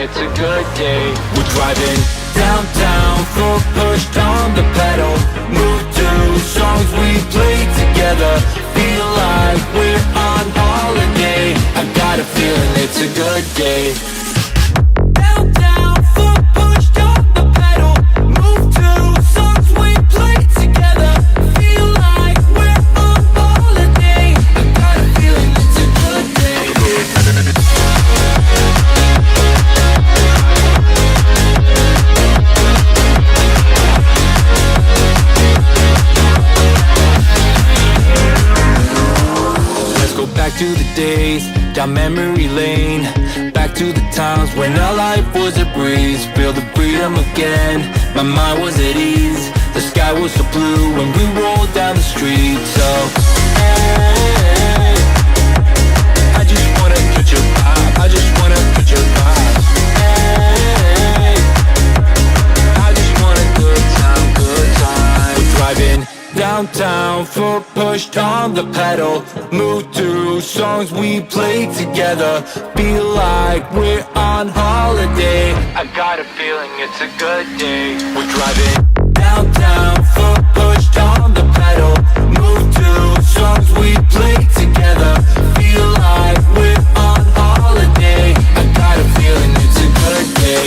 it's a good day. We're driving downtown, foot pushed on the pedal. Move to songs we play together. Feel like we're on holiday. I got a feeling it's a good day. Downtown, foot pushed on the pedal. Move to songs we play together. Feel like we're on holiday. I got a feeling it's a good day. Let's go back to the days, down memory lane. Back to the times when our life was a breeze. Feel the freedom again, my mind was at ease. The sky was so blue when we rolled down the street. So, hey, I just wanna catch your vibe. I just wanna catch your vibe. Hey, I just want a good time, good time. We're driving downtown, foot pushed on the pedal. Move to songs we play together. Feel like we're on holiday. I got a feeling it's a good day. We're driving downtown, foot pushed on the pedal. Move to songs we play together. Feel like we're on holiday. I got a feeling it's a good day.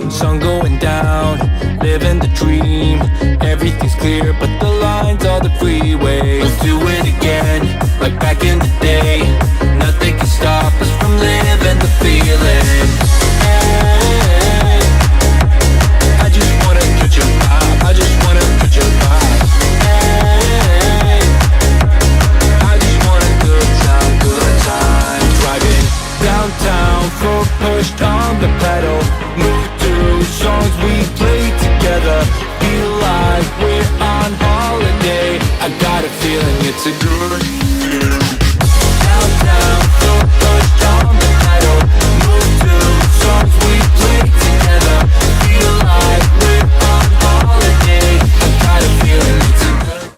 Sun going down, living the dream. Everything's clear, but the lines are the freeway. Let's do it again, like back in the day. Nothing can stop us from living the feeling. Hey, I just wanna catch your vibe. I just wanna catch your vibe. Hey, I just want a good time, good time. Driving downtown, foot pushed on the pedal. Move to songs we play together. Feel like we're on holiday. I got a feeling it's a good day. Downtown, foot pushed on the pedal. Move to songs we play together. Feel like we're on holiday. I got a feeling it's a good.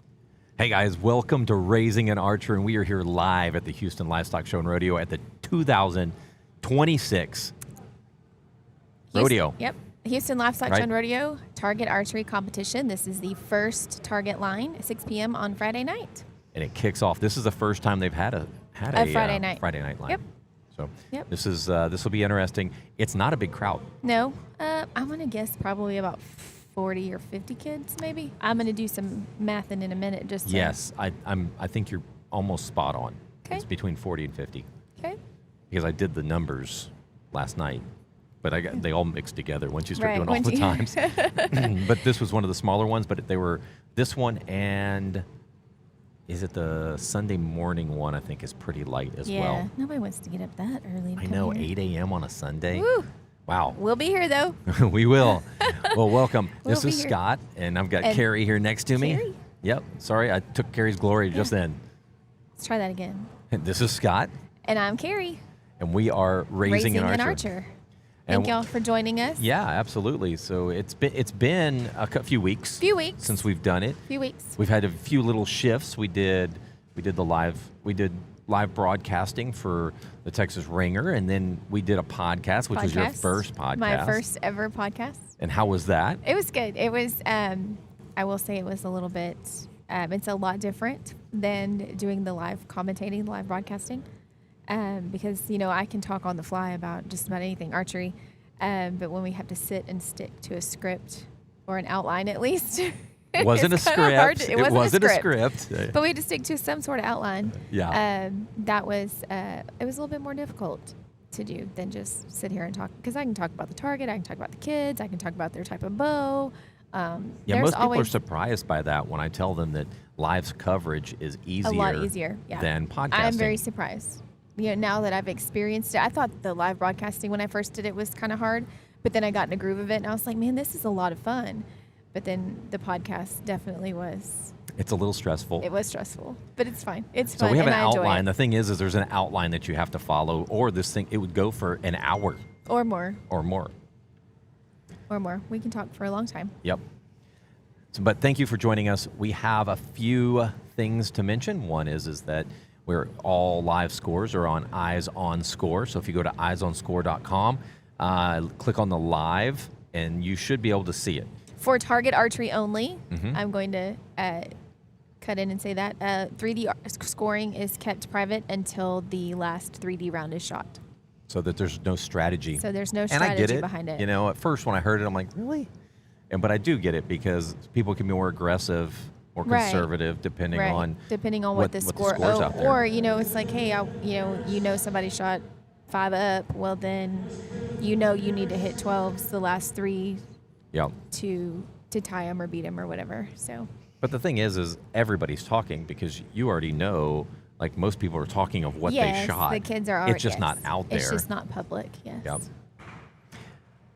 Hey guys, welcome to Raising an Archer, and we are here live at the Houston Livestock Show and Rodeo at the 2026 Rodeo. Yep. Houston Livestock Right. Show and Rodeo Target Archery Competition. This is the first target line, 6 p.m. on Friday night. And it kicks off. This is the first time they've had a Friday night. Friday night line. Yep. So Yep. this will be interesting. It's not a big crowd. No, I'm going to guess probably about 40 or 50 kids, maybe. I'm going to do some mathing in a minute. Just Yes, I think you're almost spot on. Okay. It's between 40 and 50 Okay. because I did the numbers last night. But they all mixed together once you start doing all once the you- times. But this was one of the smaller ones, but they were this one and is it the Sunday morning one, I think, is pretty light as Yeah. well. Nobody wants to get up that early. To I come know, here. 8 a.m. on a Sunday. Woo. Wow. We'll be here, though. We will. Well, welcome. We'll This be is here. Scott, and I've got And Carrie here next to me. Carrie? Yep. Sorry, I took Carrie's glory just then. Let's try that again. And this is Scott, And I'm Carrie, and we are Raising an Archer. Thank And- y'all for joining us. Yeah, absolutely. So it's been a few weeks. Few weeks. Since we've done it. Few weeks. We've had a few little shifts. We did live broadcasting for the Texas Ringer, and then we did a podcast, which was your first podcast. My first ever podcast. And how was that? It was good. It was, I will say it was a little bit, it's a lot different than doing the live commentating, the live broadcasting. Because, I can talk on the fly about just about anything archery. But when we have to sit and stick to a script or an outline at least, It wasn't a it's kinda hard script. to- It wasn't a script. but we had to stick to some sort of outline. Yeah. That was, it was a little bit more difficult to do than just sit here and talk. Because I can talk about the target, I can talk about the kids, I can talk about their type of bow. Yeah, There's most people are always surprised by that when I tell them that live coverage is easier, a lot easier than podcasting. I'm very surprised. Now that I've experienced it, I thought the live broadcasting when I first did it was kind of hard, but then I got in a groove of it and I was like, man, this is a lot of fun. But then the podcast definitely was. It's a little stressful. It was stressful, but it's fine. It's So fun. we have an and I enjoy outline. it. The thing is there's an outline that you have to follow, or this thing, it would go for an hour Or more. or more. Or more. We can talk for a long time. Yep. So, but thank you for joining us. We have a few things to mention. One is that we're all live scores are on Eyes on Score. So if you go to eyesonscore.com, click on the live, and you should be able to see it. For target archery only, Mhm. I'm going to cut in and say that 3D scoring is kept private until the last 3D round is shot. So that there's no strategy. So there's no And I get strategy it. behind it. You know, at first when I heard it, I'm like, really? But I do get it because people can be more aggressive or Right. conservative depending Right. on Depending on what the score. scores out there. Or it's like, hey, you know somebody shot 5 up. Well, then you need to hit 12s the last 3 Yeah. to tie them or beat them or whatever. So But the thing is everybody's talking because you already know, like most people are talking of what yes, they shot. the kids are already. It's just not out there. It's just not public. Yes. Yep.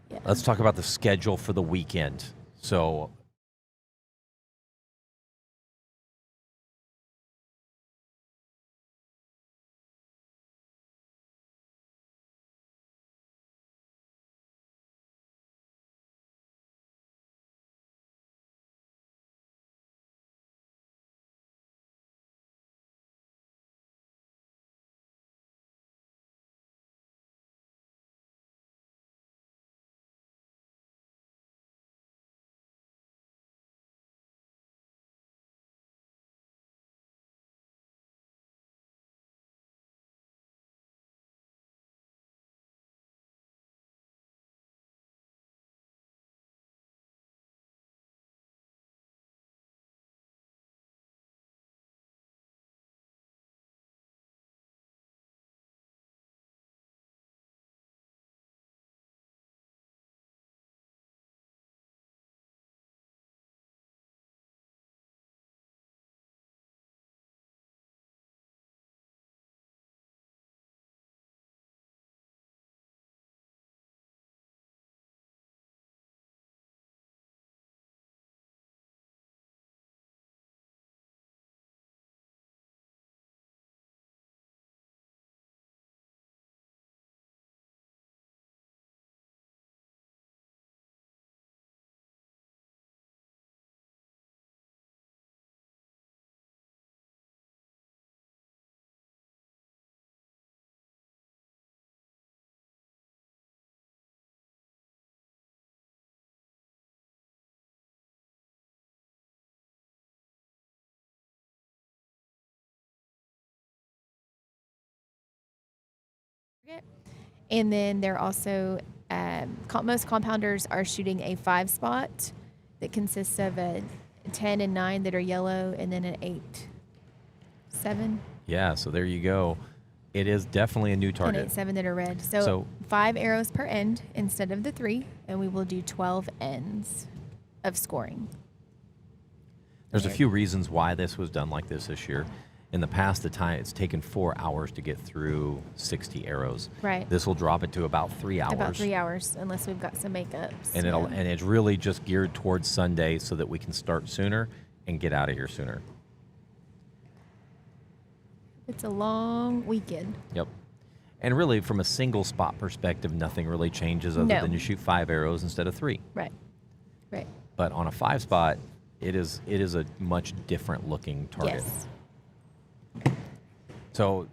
Yeah. Let's talk about the schedule for the weekend. So And then they're also most compounders are shooting a 5 spot that consists of a 10 and 9 that are yellow, and then an 8, 7, yeah, so there you go. It is definitely a new and target. 8, 7 that are red. So, So- 5 arrows per end instead of the 3, and we will do 12 ends of scoring. There's a few reasons why this was done like this year. In the past, it's taken 4 hours to get through 60 arrows. Right. This will drop it to about 3 hours. About 3 hours, unless we've got some makeups. And it's really just geared towards Sunday so that we can start sooner and get out of here sooner. It's a long weekend. Yep. And really, from a single spot perspective, nothing really changes other No. than you shoot 5 arrows instead of 3. Right. Right. But on a 5 spot, it is a much different looking target. Yes. So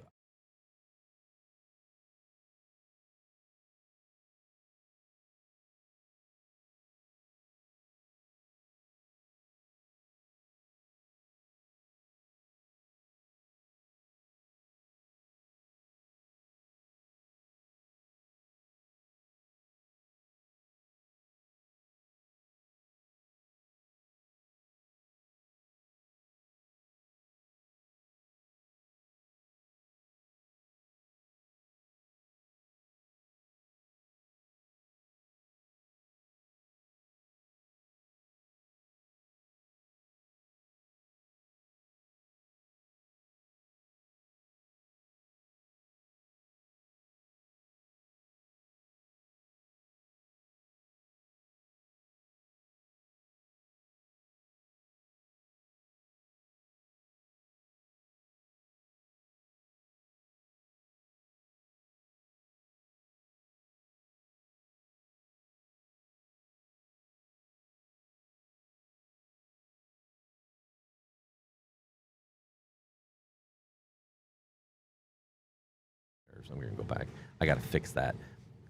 I'm going to go back. I got to fix that.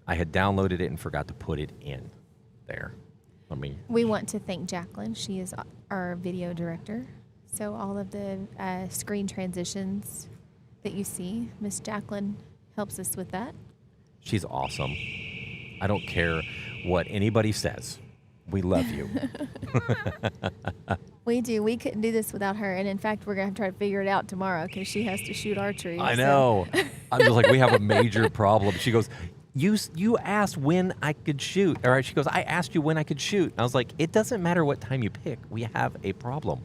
I had downloaded it and forgot to put it in there. We want to thank Jacqueline. She is our video director. So all of the screen transitions that you see, Miss Jacqueline helps us with that. She's awesome. I don't care what anybody says. We love you. We do. We couldn't do this without her. And in fact, we're going to try to figure it out tomorrow because she has to shoot archery. I know. I'm just like, we have a major problem. She goes, you asked when I could shoot. All right. She goes, I asked you when I could shoot. And I was like, it doesn't matter what time you pick. We have a problem.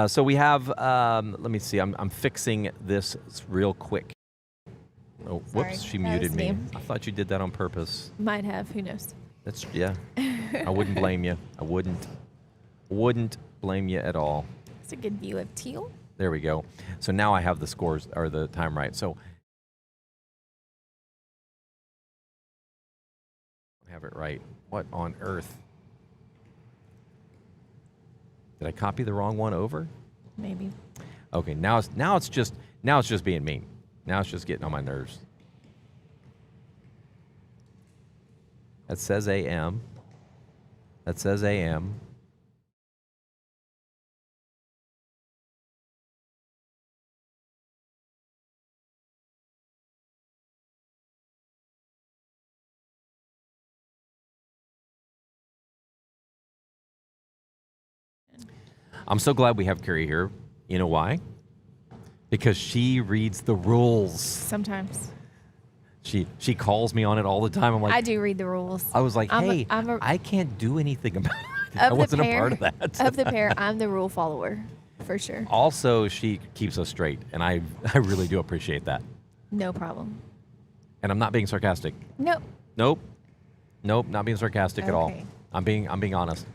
So we have, let me see. I'm fixing this real quick. Oh, Sorry, whoops. She that muted was me. me. I thought you did that on purpose. Might have. Who knows? That's, yeah. I wouldn't blame you. I wouldn't blame you at all. It's a good view of teal. There we go. So now I have the scores or the time right. So I have it right. What on earth? Did I copy the wrong one over? Maybe. Okay, now it's just being mean. Now it's just getting on my nerves. That says AM. That says AM. I'm so glad we have Carrie here. You know why? Because she reads the rules. Sometimes. She calls me on it all the time. I'm like, I do read the rules. I was like, hey, I'm I can't do anything about it. I wasn't a part of that. Of the pair, I'm the rule follower, for sure. Also, she keeps us straight, and I really do appreciate that. No problem. And I'm not being sarcastic. Nope. Nope, not being sarcastic at all. Okay. I'm being honest.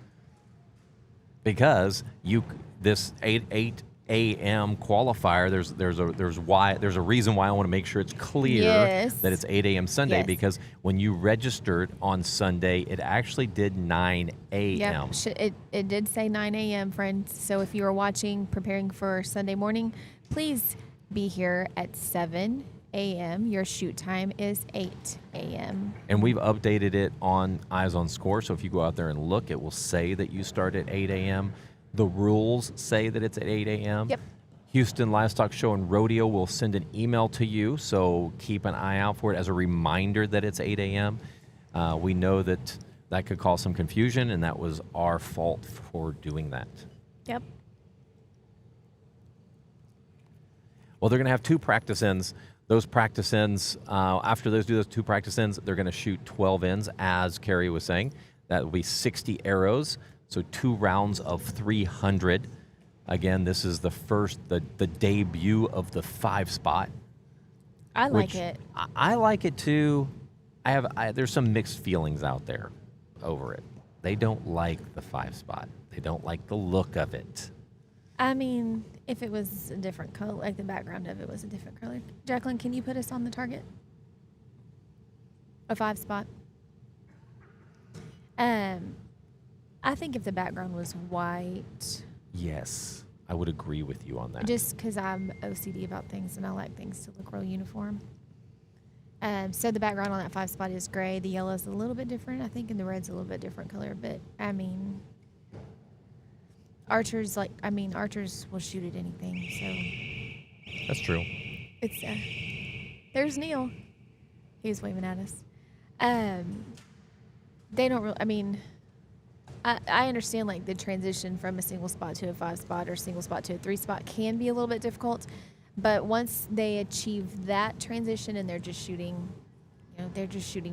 Because this 8 a.m. qualifier, there's a reason why I want to make sure it's clear that it's 8 a.m. Sunday, because when you registered on Sunday, it actually did 9 a.m. Yep. It did say 9 a.m., friends. So if you are watching, preparing for Sunday morning, please be here at 7 a.m. Your shoot time is 8 a.m. And we've updated it on Eyes on Score, so if you go out there and look, it will say that you start at 8 a.m. The rules say that it's at 8 a.m. Yep. Houston Livestock Show and Rodeo will send an email to you, so keep an eye out for it as a reminder that it's 8 a.m. We know that could cause some confusion, and that was our fault for doing that. Yep. Well, they're going to have 2 practice ends. Those practice ends, after those 2 practice ends, they're going to shoot 12 ends, as Carrie was saying. That will be 60 arrows. So 2 rounds of 300. Again, this is the debut of the 5 spot. I like it. I like it too. There's some mixed feelings out there over it. They don't like the 5 spot. They don't like the look of it. I mean, if it was a different color, like the background of it was a different color. Jacqueline, can you put us on the target? A 5 spot. I think if the background was white. Yes, I would agree with you on that. Just because I'm OCD about things and I like things to look real uniform. So the background on that 5 spot is gray. The yellow is a little bit different, I think, and the red's a little bit different color. But I mean, archers will shoot at anything. So that's true. It's there's Neil. He was waving at us. They don't really. I mean, I understand like the transition from a single spot to a 5 spot or single spot to a 3 spot can be a little bit difficult, but once they achieve that transition and they're just shooting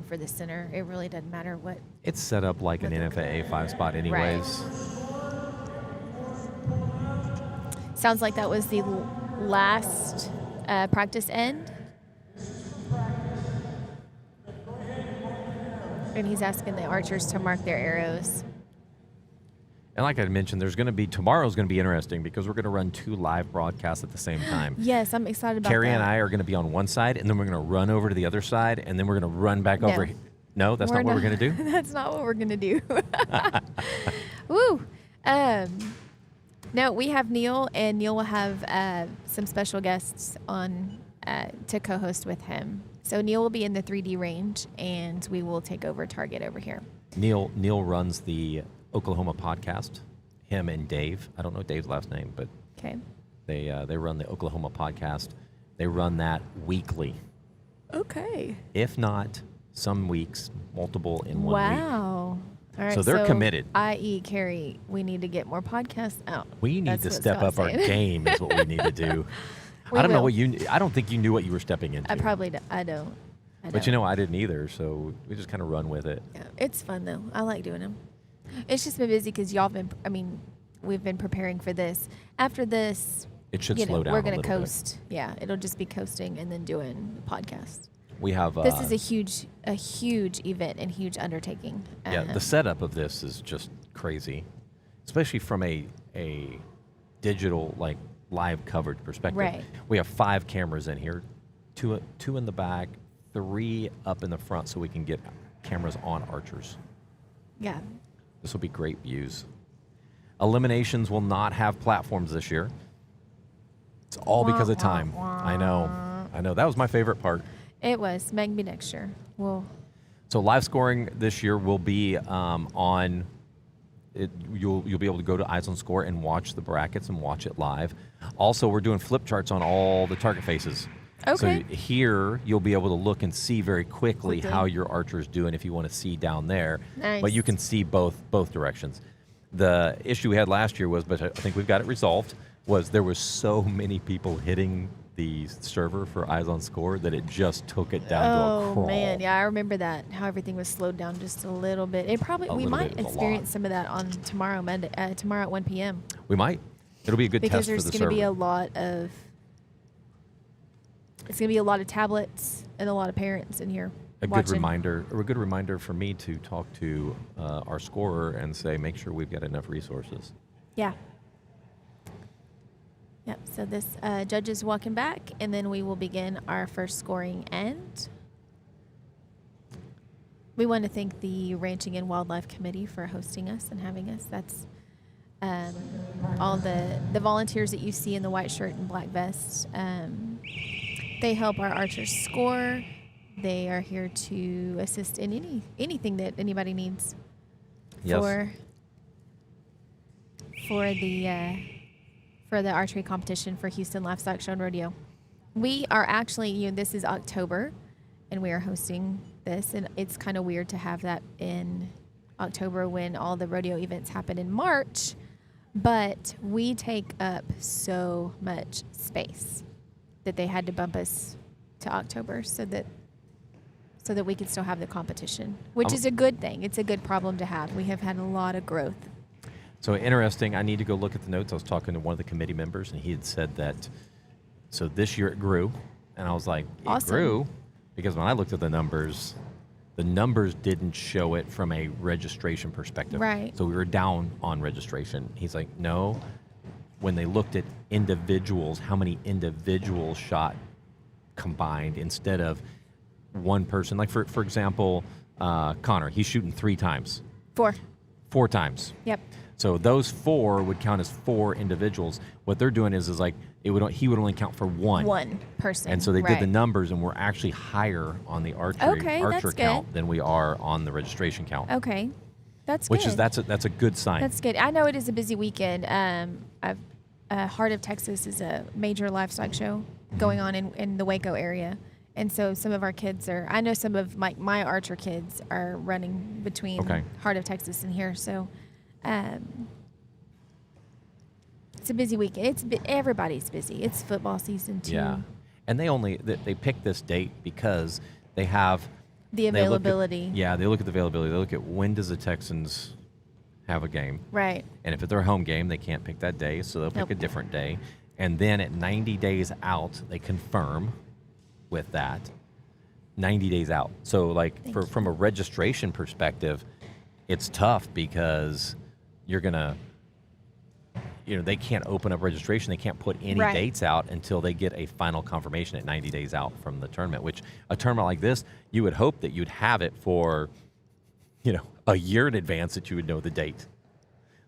for the center, it really doesn't matter what. It's set up like an NFAA 5 spot anyways. Right. Sounds like that was the last practice end. And he's asking the archers to mark their arrows. And like I mentioned, tomorrow's going to be interesting because we're going to run 2 live broadcasts at the same time. Yes, I'm excited about Carrie that. and I are going to be on one side, and then we're going to run over to the other side, and then we're going to run back over. No, that's not what we're going to do? That's not what we're going to do. Woo. No, we have Neil, and Neil will have some special guests on to co-host with him. So Neil will be in the 3D range, and we will take over Target over here. Neil runs the Oklahoma podcast. Him and Dave. I don't know Dave's last name, but Okay. they run the Oklahoma podcast. They run that weekly. Okay. If not, some weeks, multiple in 1 week. Wow. All right. So they're committed. I.e., Carrie, we need to get more podcasts out. We need That's to what step Scott's up our saying. game is what we need to do. We I don't know will. what I don't think you knew what you were stepping into. I probably I don't. But I didn't either, so we just kind of run with it. Yeah, it's fun though. I like doing them. It's just been busy because we've been preparing for this. After this, It should slow down we're a gonna little bit. coast. Yeah, it'll just be coasting and then doing the podcast. We have This is a huge event and huge undertaking. yeah. The setup of this is just crazy, especially from a digital live coverage perspective. Right. We have 5 cameras in here, two in the back, 3 up in the front, so we can get cameras on archers. Yeah. This will be great views. Eliminations will not have platforms this year. It's all because of time. I know. That was my favorite part. It was. Maybe next year. Well, So live scoring this year will be on. You'll be able to go to Eyes on Score and watch the brackets and watch it live. Also, we're doing flip charts on all the target faces. Okay. So here you'll be able to look and see very quickly Quickly. how your archer is doing if you want to see down there. Nice. But you can see both directions. The issue we had last year was, but I think we've got it resolved, was there was so many people hitting the server for Eyes on Score that it just took it down to a crawl. Oh man, yeah, I remember that. How everything was slowed down just a little bit. We little might bit is a experience lot. some of that on tomorrow at 1 p.m. We might. It'll be a good because test for there's the going to server. be a lot of tablets and a lot of parents in here A good watching. reminder for me to talk to our scorer and say, make sure we've got enough resources. Yeah. Yep. So this judge is walking back, and then we will begin our first scoring end. We want to thank the Ranching and Wildlife Committee for hosting us and having us. That's all the volunteers that you see in the white shirt and black vest. They help our archers score. They are here to assist in anything that anybody needs Yes. for the archery competition for Houston Livestock Show and Rodeo. We are actually, this is October, and we are hosting this, and it's kind of weird to have that in October when all the rodeo events happen in March, but we take up so much space that they had to bump us to October so that we could still have the competition, which is a good thing. It's a good problem to have. We have had a lot of growth. So interesting. I need to go look at the notes. I was talking to one of the committee members, and he had said that, so this year it grew. And I was like, it Awesome. grew? Because when I looked at the numbers didn't show it from a registration perspective. Right. So we were down on registration. He's like, no. When they looked at individuals, how many individuals shot combined instead of one person. Like, for example, Connor, he's shooting 3 times. 4. 4 times. Yep. So those 4 would count as 4 individuals. What they're doing is like he would only count for one. One person. And so they did the Right. numbers, and we're actually higher on the archer that's count good. than we are on the registration count. Okay. That's Which good. is that's a good sign. That's good. I know it is a busy weekend. Heart of Texas is a major livestock show going on in the Waco area. And so some of our kids I know some of my archer kids are running between Okay. Heart of Texas and here. So it's a busy weekend. Everybody's busy. It's football season too. Yeah. And they picked this date because they have The they look at- availability. they look at the availability. They look at when does the Texans have a game. Right. And if it's their home game, they can't pick that day, so they'll pick Nope. a different day. And then at 90 days out, they confirm with that 90 days out. So like from a registration perspective, it's tough because you're going to, they can't open up registration. They can't put any Right. dates out until they get a final confirmation at 90 days out from the tournament, which a tournament like this, you would hope that you'd have it for, a year in advance that you would know the date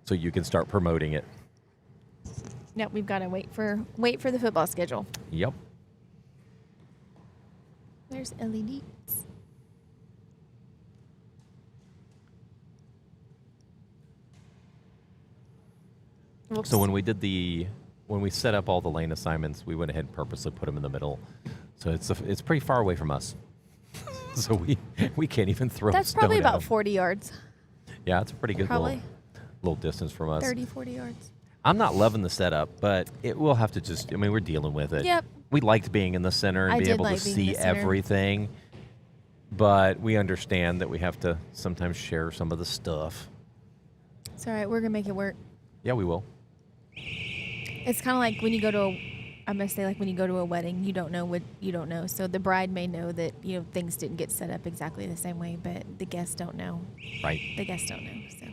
so you can start promoting it. Yep, we've got to wait for the football schedule. Yep. There's LEDs. Whoops. So when we set up all the lane assignments, we went ahead and purposely put them in the middle. So it's pretty far away from us. So we can't even throw That's a stone probably at about 'em. 40 yards. Yeah, it's a pretty good Probably. little distance from us. 30, 40 yards. I'm not loving the setup, but we'll have to just, we're dealing with it. Yep. We liked being in the center and I be did able like to being in see the center. everything. But we understand that we have to sometimes share some of the stuff. It's all right. We're going to make it work. Yeah, we will. It's kind of like when you go to I'm going to say like when you go to a wedding, you don't know what you don't know. So the bride may know that, things didn't get set up exactly the same way, but the guests don't know. Right. The guests don't know, so.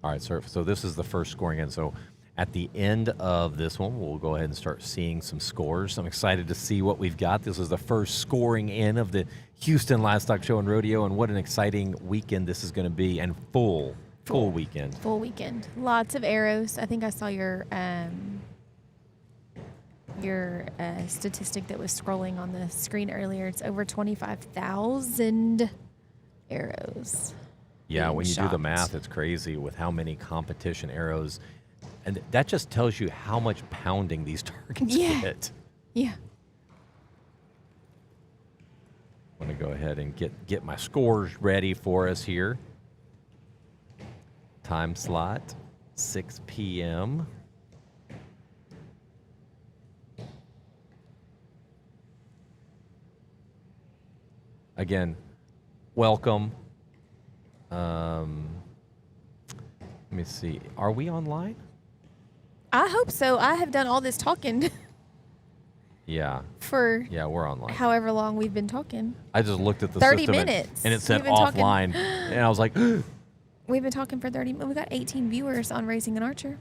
All right, so this is the first scoring in. So at the end of this one, we'll go ahead and start seeing some scores. I'm excited to see what we've got. This is the first scoring in of the Houston Livestock Show and Rodeo, and what an exciting weekend this is going to be, and full weekend. Full weekend. Lots of arrows. I think I saw your statistic that was scrolling on the screen earlier. It's over 25,000 arrows. Yeah, being when you do shot. the math, it's crazy with how many competition arrows. And that just tells you how much pounding these targets Yeah. get. Yeah. I'm going to go ahead and get my scores ready for us here. Time slot, 6 p.m. Again, welcome. Let me see. Are we online? I hope so. I have done all this talking Yeah. for Yeah, we're online. however long we've been talking. I just looked at the 30 system minutes. and it said We've been talking- offline. And I was like, We've been talking for 30 minutes. We got 18 viewers on Raising an Archer,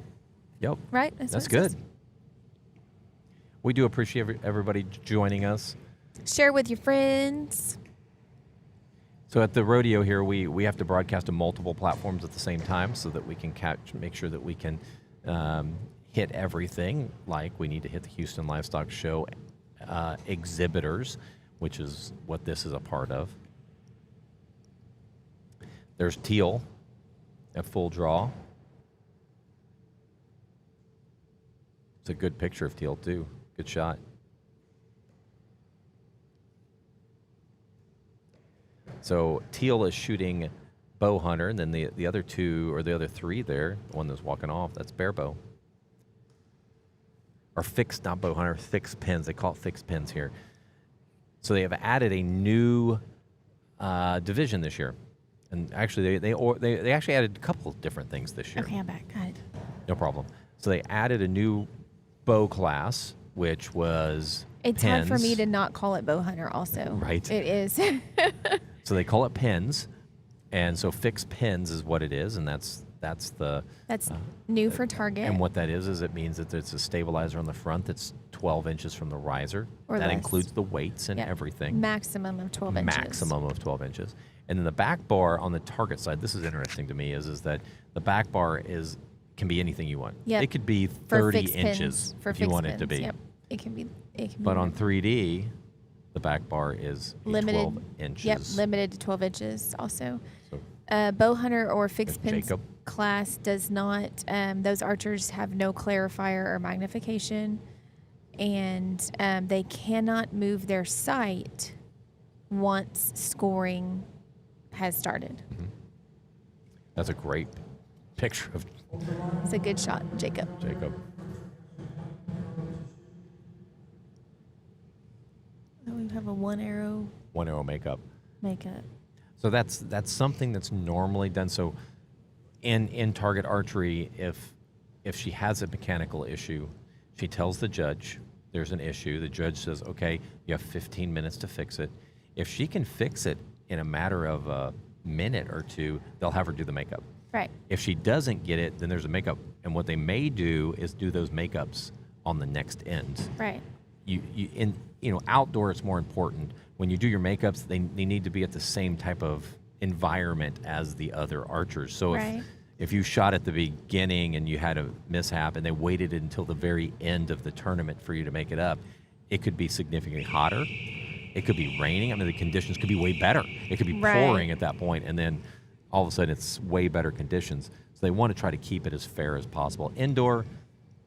yep. right? That's what it good. says. We do appreciate everybody joining us. Share with your friends. So at the rodeo here, we have to broadcast to multiple platforms at the same time so that we can make sure that we can hit everything. Like we need to hit the Houston Livestock Show exhibitors, which is what this is a part of. There's Teal at full draw. It's a good picture of Teal too. Good shot. So Teal is shooting bow hunter, and then the other two, or the other three there, the one that's walking off, that's bear bow. Or fixed, not bow hunter, fixed pins. They call it fixed pins here. So they have added a new division this year. And actually, they actually added a couple of different things this year. Okay, I'm back. Got it. No problem. So they added a new bow class, which was It's pins. hard for me to not call it bow hunter also. Right. It is. So they call it pins, and so fixed pins is what it is, and that's the. That's new for target. And what that is it means that it's a stabilizer on the front that's 12 inches from the riser. Or that less. includes the weights and Yep. everything. Maximum of 12 inches. Maximum of 12 inches. And then the back bar on the target side, this is interesting to me, is that the back bar can be anything you want. Yep. It could be For 30 fixed inches pins, for if you fixed want it to pins. be. Yep. It can be. But on 3D, the back bar is limited 12 inches. Yep, limited to 12 inches also. So Bow hunter or fixed There's pins Jacob. class does not, those archers have no clarifier or magnification, and they cannot move their sight once scoring has started. that's a great picture of It's a good shot, Jacob. Jacob. We have a one arrow One arrow makeup. makeup. So that's something that's normally done. So in target archery, if she has a mechanical issue, she tells the judge there's an issue. The judge says, okay, you have 15 minutes to fix it. If she can fix it in a matter of a minute or two, they'll have her do the makeup. Right. If she doesn't get it, then there's a makeup. And what they may do is do those makeups on the next end. Right. Outdoor it's more important. When you do your makeups, they need to be at the same type of environment as the other archers. So Right. if you shot at the beginning and you had a mishap and they waited until the very end of the tournament for you to make it up, it could be significantly hotter. It could be raining. I mean, the conditions could be way better. It could be pouring at that point, and then all of a sudden it's way better conditions. So they want to try to keep it as fair as possible. Indoor,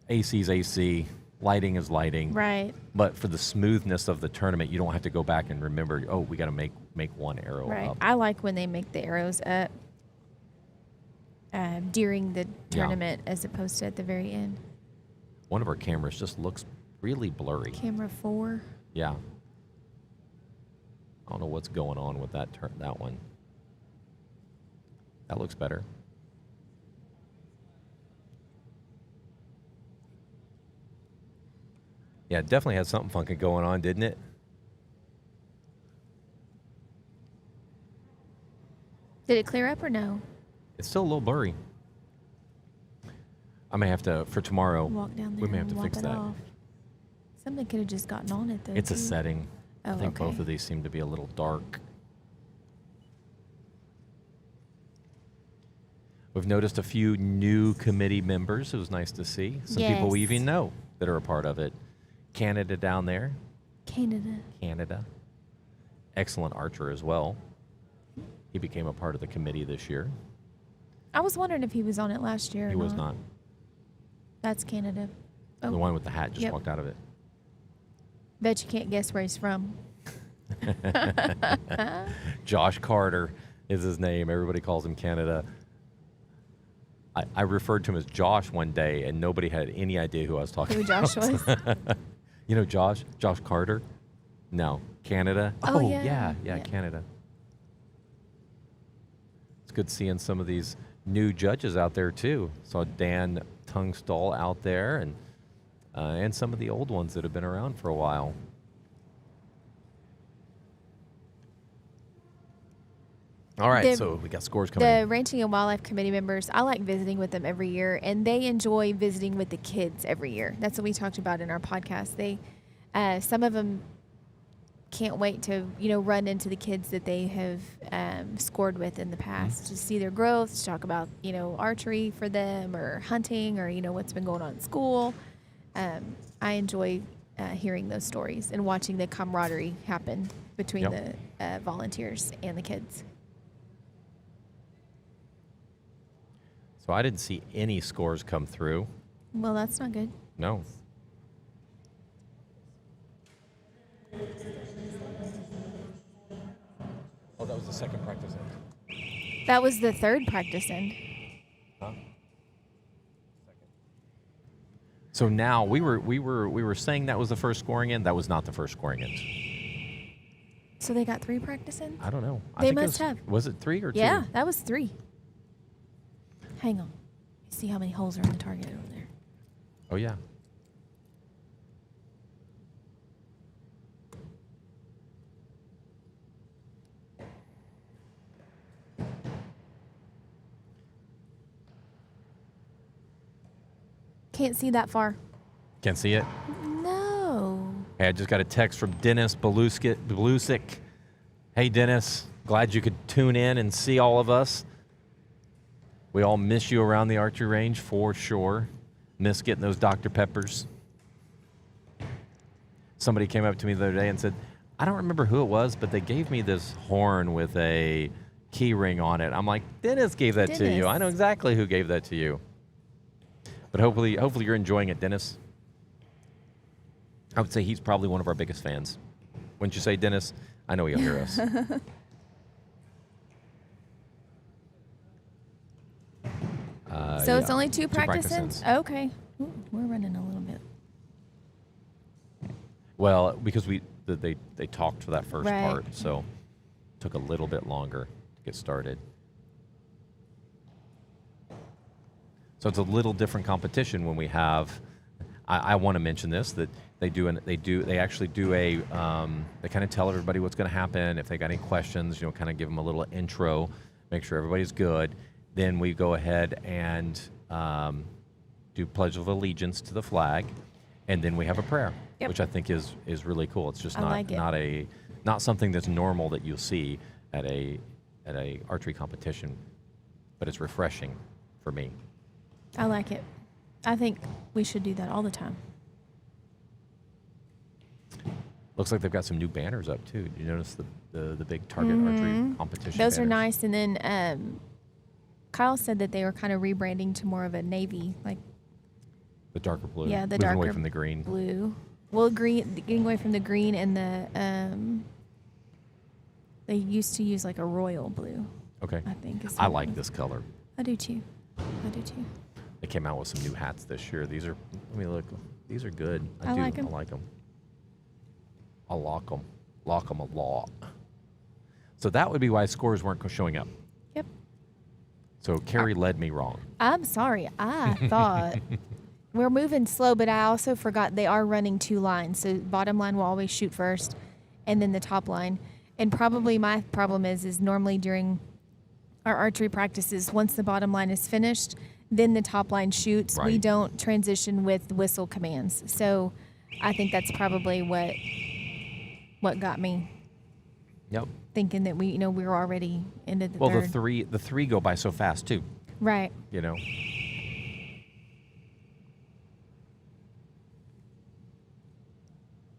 AC is AC, lighting is lighting. Right. But for the smoothness of the tournament, you don't have to go back and remember, oh, we got to make one arrow Right. up. I like when they make the arrows up during the tournament as opposed to at the very end. One of our cameras just looks really blurry. Camera 4. Yeah. I don't know what's going on with that one. That looks better. Yeah, it definitely had something funky going on, didn't it? Did it clear up or no? It's still a little blurry. I may have to, for tomorrow, Walk down there we may have and to wipe fix it that. off. Something could have just gotten on it, though. It's a too. setting. Oh, I think okay. both of these seem to be a little dark. We've noticed a few new committee members. It was nice to see. Some people we Yes. even know that are a part of it. Canada down there. Canada. Excellent archer as well. He became a part of the committee this year. I was wondering if he was on it last year. He or was not. That's Canada. The Oh, one with the hat just Yep. walked out of it. bet you can't guess where he's from. Josh Carter is his name. Everybody calls him Canada. I referred to him as Josh one day, and nobody had any idea who I was talking Who about. Josh was? You know Josh? Josh Carter? No. Canada? Oh, yeah, yeah. Canada. It's good seeing some of these new judges out there, too. Saw Dan Tungstall out there, and some of the old ones that have been around for a while. All right, so we got scores coming The in. Ranching and Wildlife Committee members, I like visiting with them every year, and they enjoy visiting with the kids every year. That's what we talked about in our podcast. They, some of them can't wait to, run into the kids that they have scored with in the past to see their growth, to talk about, archery for them or hunting or, what's been going on in school. I enjoy hearing those stories and watching the camaraderie happen between the volunteers and the kids. So I didn't see any scores come through. Well, that's not good. No. Oh, that was the second practice end. That was the third practice end. Huh? So now we were saying that was the first scoring end. That was not the first scoring end. So they got 3 practice ends? I don't know. I They think must it was, have. Was it 3 or 2? Yeah, that was 3. Hang on. See how many holes are in the target over there. Oh yeah. Can't see that far. Can't see it. No. Hey, I just got a text from Dennis Belusic. Hey, Dennis. Glad you could tune in and see all of us. We all miss you around the archery range for sure. Miss getting those Dr. Peppers. Somebody came up to me the other day and said, I don't remember who it was, but they gave me this horn with a key ring on it. I'm like, Dennis gave that to you. I know exactly who gave that to you. But hopefully you're enjoying it, Dennis. I would say he's probably one of our biggest fans. Wouldn't you say, Dennis? I know he'll hear us. So it's yeah, only 2 practice practice ends? ends. Okay. Ooh, we're running a little bit. Well, because they talked for that first Right. part, so it took a little bit longer to get started. So it's a little different competition when we have. I want to mention this, that they actually do a they kind of tell everybody what's going to happen. If they got any questions, kind of give them a little intro, make sure everybody's good. Then we go ahead and do Pledge of Allegiance to the flag, and then we have a prayer, which I think is really cool. It's just not something that's normal that you'll see at a archery competition, but it's refreshing for me. I like it. I think we should do that all the time. Looks like they've got some new banners up too. Did you notice the big target archery competition? Those are banners? nice. And then Kyle said that they were kind of rebranding to more of a navy, like The darker blue. yeah, the Moving darker away from the green. blue. Well, green, getting away from the green and the they used to use like a royal blue. Okay. I think. Is I what it like was. this color. I do too. I do too. They came out with some new hats this year. These are, let me look. These are good. I like 'em. I like them. I lock them. Lock them a lot. So that would be why scores weren't showing up. Yep. So Carrie led me wrong. I'm sorry. I thought we're moving slow, but I also forgot they are running 2 lines. So bottom line will always shoot first, and then the top line. And probably my problem is normally during our archery practices, once the bottom line is finished, then the top line shoots. We Right. don't transition with whistle commands. So I think that's probably what got me Yep. thinking that we were already into the Well, third. the three go by so fast too. Right. You know.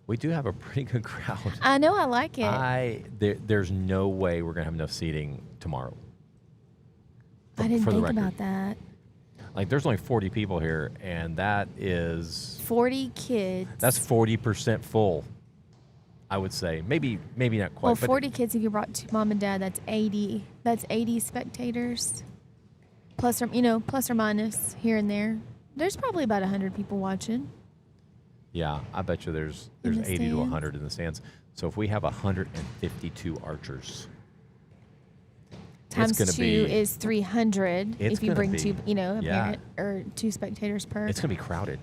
We do have a pretty good crowd. I know. I like it. There's no way we're gonna have enough seating tomorrow. I didn't for the think record. about that. Like, there's only 40 people here, and that is 40 kids. that's 40% full. I would say maybe not quite. Well, but 40 kids if you brought mom and dad, that's 80. That's 80 spectators. Plus or minus here and there. There's probably about 100 people watching. Yeah, I bet you there's In the 80 to stands? 100 in the stands. So if we have 152 archers, Times gonna 2 be- is 300 It's if you gonna bring be- 2, a yeah. parent or 2 spectators per. it's gonna be crowded.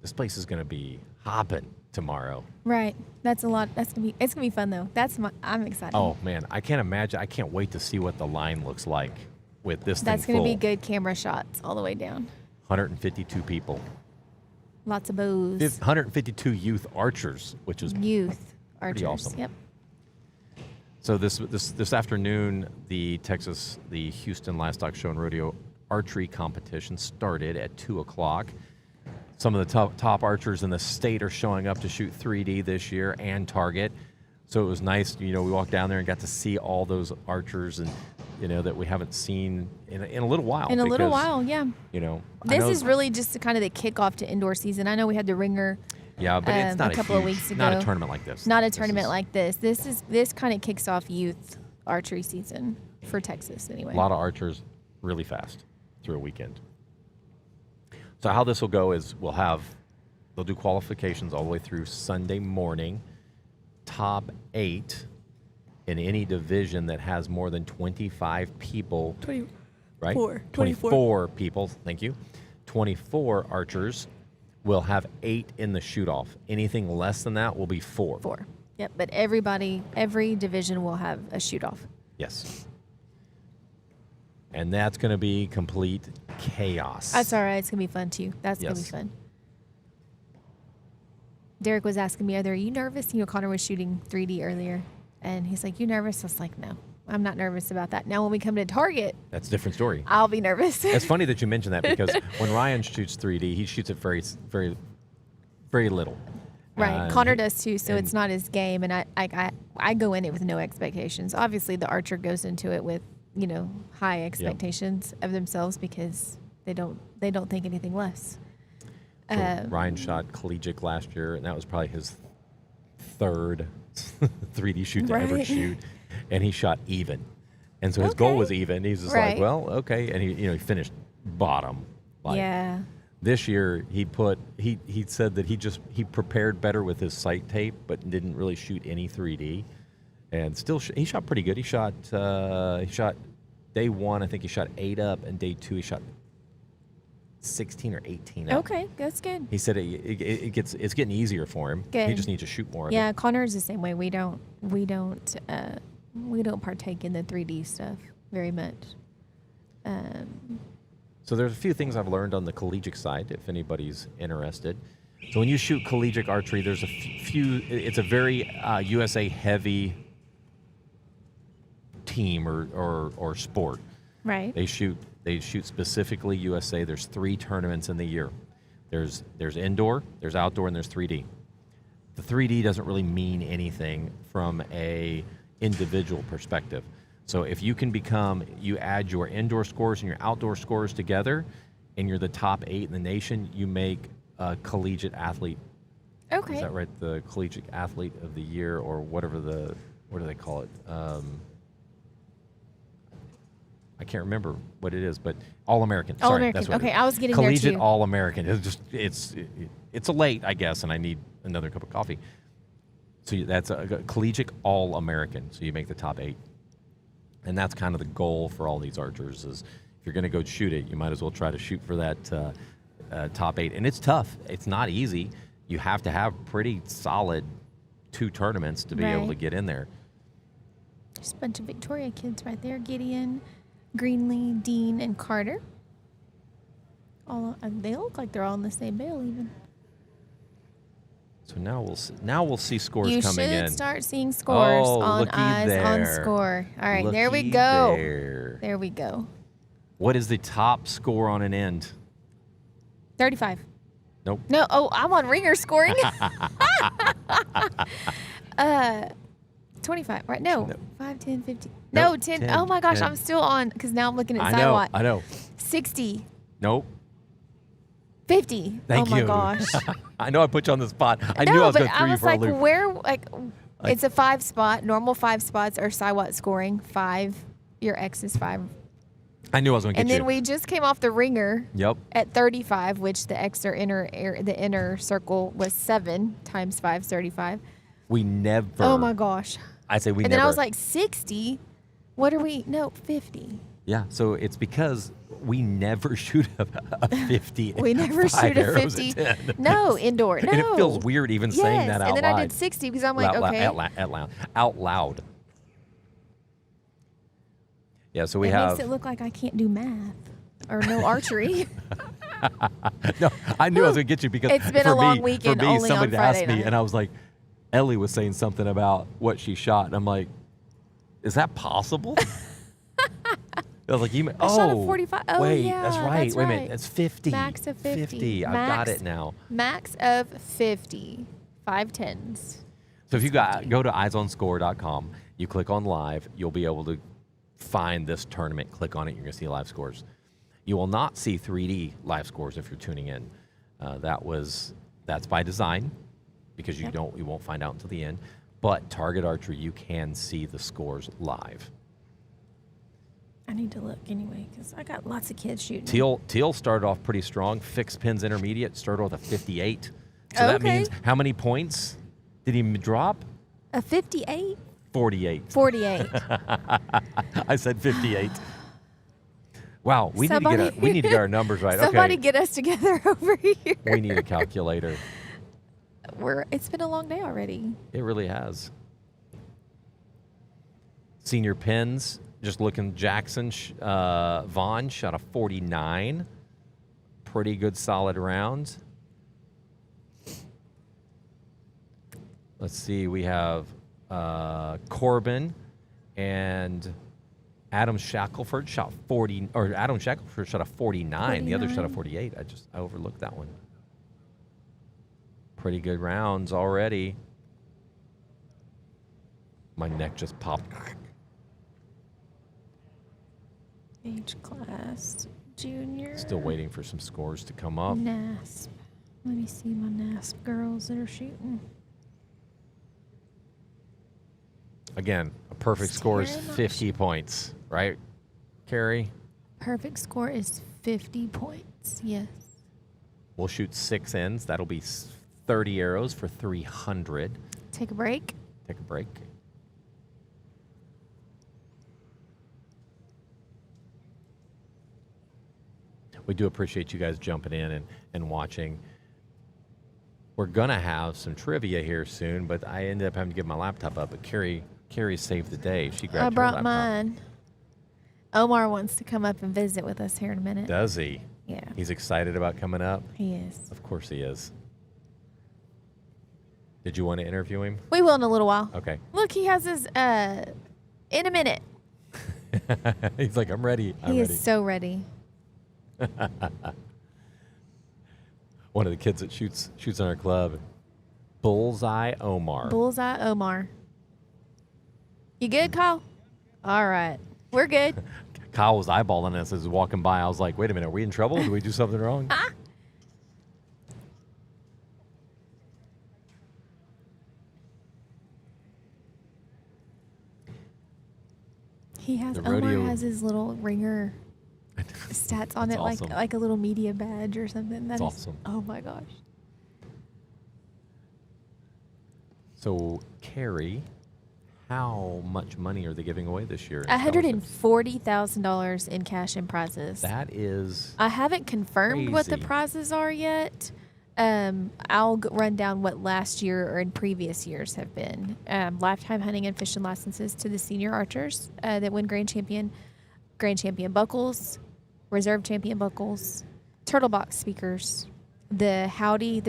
This place is gonna be hopping tomorrow. Right. That's a lot. It's gonna be fun though. I'm excited. Oh man, I can't imagine. I can't wait to see what the line looks like with this That's thing gonna full. be good camera shots all the way down. 152 people. Lots of bows. 152 youth archers, which is Youth archers. awesome. Yep. so. This afternoon, the Houston Livestock Show and Rodeo archery competition started at 2:00. Some of the top archers in the state are showing up to shoot 3D this year and target. So it was nice. We walked down there and got to see all those archers and that we haven't seen in a little while. In a little because, while, yeah. I This know- is really just kind of the kickoff to indoor season. I know we had the ringer, yeah, but it's not a couple of huge- weeks not a ago. tournament like this. not a This tournament is like this. This kind of kicks off youth archery season for Texas anyway. a lot of archers really fast through a weekend. So how this will go is they'll do qualifications all the way through Sunday morning. Top 8 in any division that has more than 25 people. 24. Right? 24. 24 people. Thank you. 24 archers will have 8 in the shoot-off. Anything less than that will be 4. 4. Yep, but every division will have a shoot-off. Yes. And that's going to be complete chaos. That's all right. It's going to be fun, too. That's going to be Yes. fun. Derek was asking me, are you nervous? Connor was shooting 3D earlier, and he's like, you nervous? I was like, no, I'm not nervous about that. Now when we come to target, That's a different story. I'll be nervous. It's funny that you mentioned that because when Ryan shoots 3D, he shoots it very, very, very little. Right, Connor does too, so and- it's not his game, and I go in it with no expectations. Obviously, the archer goes into it with high expectations of themselves because they don't think anything less. So Ryan shot collegiate last year, and that was probably his 3rd 3D shoot to ever Right. shoot, and he shot even. And so his goal Okay. was even. He's just Right. like, well, okay, and he finished bottom. Like, Yeah, This year he said that he prepared better with his sight tape, but didn't really shoot any 3D, and still he shot pretty good. He shot day 1, I think he shot 8 up, and day 2 he shot 16 or 18 up. okay, that's good. He said it's getting easier for him. He Good. just needs to shoot more. Yeah, Of it. Connor's the same way. We don't partake in the 3D stuff very much. So there's a few things I've learned on the collegiate side, if anybody's interested. So when you shoot collegiate archery, there's a few. It's a very USA heavy team or sport. Right. They shoot specifically USA. There's 3 tournaments in the year. There's indoor, there's outdoor, and there's 3D. The 3D doesn't really mean anything from a individual perspective. So if you add your indoor scores and your outdoor scores together, and you're the top 8 in the nation, you make a collegiate athlete. Okay. Is that right? The collegiate athlete of the year, or whatever what do they call it? I can't remember what it is, but All-American. Sorry, All-American. that's what Okay, it is. I was getting there collegiate too. All-American. It's a late, I guess, and I need another cup of coffee. So that's a collegiate All-American. So you make the top 8, and that's kind of the goal for all these archers. Is if you're going to go shoot it, you might as well try to shoot for that top 8. And it's tough. It's not easy. You have to have pretty solid 2 tournaments to be able to get in there. There's a bunch of Victoria kids right there. Gideon, Greenlee, Dean, and Carter. They look like they're all in the same bale even. So now we'll see scores You coming in. should start seeing scores on looky Eyes on there. Score. All right, there we Looky go. there. There we go. What is the top score on an end? 35. Nope. No, I'm on ringer scoring. 25, right? No. 5, 10, 15. No, Nope, 10. 10, Oh my gosh, 10. I'm still on because now I'm looking at I Siwatt. know. 60. Nope. 50. Thank oh my you. gosh. I know I put you on the spot. I no, knew I was but going to throw I you was for a like, loop. where, it's a 5 spot. Normal 5 spots are Siwatt scoring. 5. Your X is 5. I knew I was going to get And you. then we just came off the ringer Yep. at 35, which the X or the inner circle was 7 times 5 is 35. We never. Oh my gosh. I say we And never. then I was like, 60? What are we? No, 50. Yeah, so it's because we never shoot a 50. We never 5 shoot a arrows 50. at 10. No, indoor. No. And it feels weird even saying that out and then loud. I did 60 because I'm like, Out okay. Out loud. Yeah, so we it have. makes it look like I can't do math or no archery. No, I knew I was going to get you because It's been for a long me, weekend for me, only somebody on asked Friday me, night. and I was like, Ellie was saying something about what she shot, and I'm like, is that possible? I was like, I shot a 45. Oh, wait, yeah, that's right. that's Wait a minute, right. that's 50. Max of 50. 50. I've got it now. Max of 50. 5 10s. So if you go to eyesonscore.com, you click on live, you'll be able to find this tournament. Click on it, you're going to see live scores. You will not see 3D live scores if you're tuning in. That's by design because you won't find out until the end. But Target Archery, you can see the scores live. I need to look anyway because I got lots of kids shooting. Teal started off pretty strong. Fixed Pins Intermediate started with a 58. So that Okay. means how many points did he drop? A 58? 48. 48. I said 58. Wow, we need to get our numbers right. Somebody Okay. get us together over here. We need a calculator. It's been a long day already. It really has. Senior pins, just looking, Jackson Vaughn shot a 49. Pretty good solid round. Let's see, we have Corbin and Adam Shackelford shot 40, or Adam Shackelford shot a 49. The other shot a 48. I overlooked that one. Pretty good rounds already. My neck just popped. Age class, junior. Still waiting for some scores to come up. NASP. Let me see my NASP girls that are shooting. Again, a perfect score is Tara not 50 points, right, Carrie? Perfect score is 50 points. Yes. We'll shoot 6 ends. That'll be 30 arrows for 300. Take a break. Take a break. We do appreciate you guys jumping in and watching. We're going to have some trivia here soon, but I ended up having to give my laptop up. But Carrie saved the day. She grabbed I her brought laptop. mine. Omar wants to come up and visit with us here in a minute. Does he? Yeah, He's excited about coming up? he is. Of course he is. Did you want to interview him? We will in a little while. Okay. Look, he has his in a minute. He's like, I'm ready. I'm He ready. is so ready. One of the kids that shoots in our club, Bullseye Omar. Bullseye Omar. You good, Kyle? All right. We're good. Kyle was eyeballing us as he was walking by. I was like, wait a minute, are we in trouble? Did we do something wrong? He has The Omar rodeo- has his little ringer stats on That's it, awesome. like a little media badge or something. That's awesome. Oh my gosh. So, Carrie, how much money are they giving away this year? in scholarships? $140,000 in cash and prizes. That is I haven't confirmed what the crazy. prizes are yet. I'll run down what last year or in previous years have been. Lifetime hunting and fishing licenses to the senior archers that win grand champion buckles, reserve champion buckles, turtle box speakers, the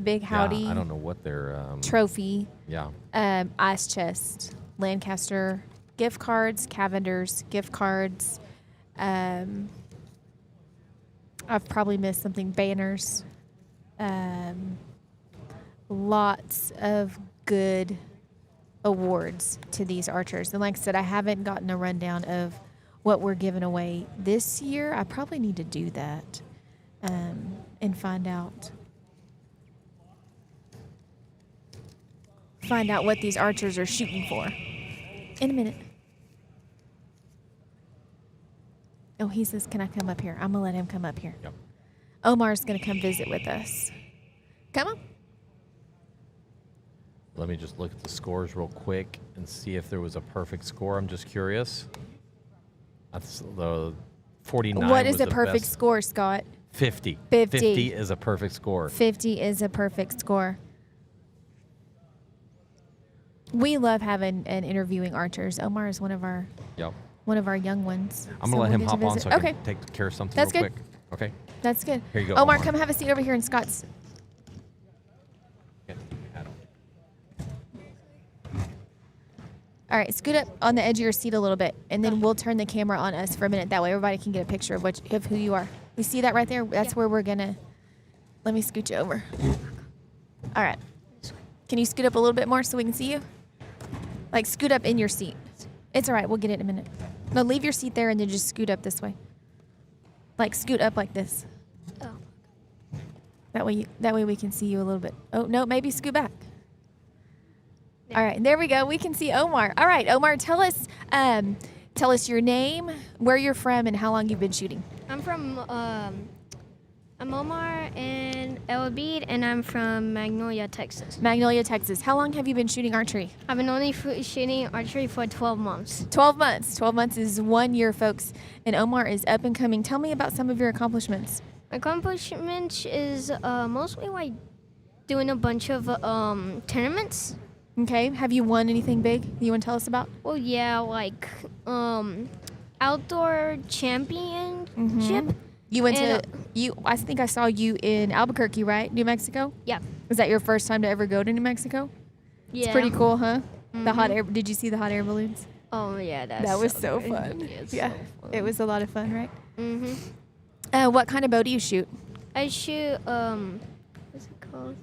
big howdy Yeah, I don't know what their trophy, yeah. ice chest, Lancaster, gift cards, Cavender's gift cards. I've probably missed something. Banners. Lots of good awards to these archers. And like I said, I haven't gotten a rundown of what we're giving away this year. I probably need to do that and find out what these archers are shooting for. In a minute. Oh, he says, can I come up here? I'm going to let him come up here. Yep. Omar's going to come visit with us. Come on. Let me just look at the scores real quick and see if there was a perfect score. I'm just curious. That's the 49. What is was a the perfect best. score, Scott? 50. 50. 50 is a perfect score. 50 is a perfect score. We love having and interviewing archers. Omar is one of our Yep. young ones. I'm so gonna let we'll him get to hop on visit. so I Okay, can take care of something That's real good. quick. Okay. that's good. Here you go, Omar, Omar. come have a seat over here in Scott's. Yeah, hat on. All right, scoot up on the edge of your seat a little bit, and then we'll turn the camera on us for a minute. That way everybody can get a picture of who you are. You see that right there? That's where we're going to... Let me scoot you over. All right. Can you scoot up a little bit more so we can see you? Like, scoot up in your seat. It's all right. We'll get it in a minute. No, leave your seat there and then just scoot up this way. Like, scoot up like this. Oh. That way we can see you a little bit. Oh, no, maybe scoot back. All right, there we go. We can see Omar. All right, Omar, tell us your name, where you're from, and how long you've been shooting. I'm from, I'm Omar and Elbeed, and I'm from Magnolia, Texas. Magnolia, Texas. How long have you been shooting archery? I've been only shooting archery for 12 months. 12 months. 12 months is 1 year, folks. And Omar is up and coming. Tell me about some of your accomplishments. Accomplishment is mostly like doing a bunch of tournaments. Okay. Have you won anything big you want to tell us about? Well, yeah, like outdoor championship. You went And, I think I saw you in Albuquerque, right? New Mexico? Yeah. Was that your first time to ever go to New Mexico? Yeah. It's pretty cool, huh? The hot air. Did you see the hot air balloons? Oh yeah, That was so good. fun. It's Yeah. so fun. It was a lot of fun, right? Mhm. What kind of bow do you shoot? I shoot what's it called?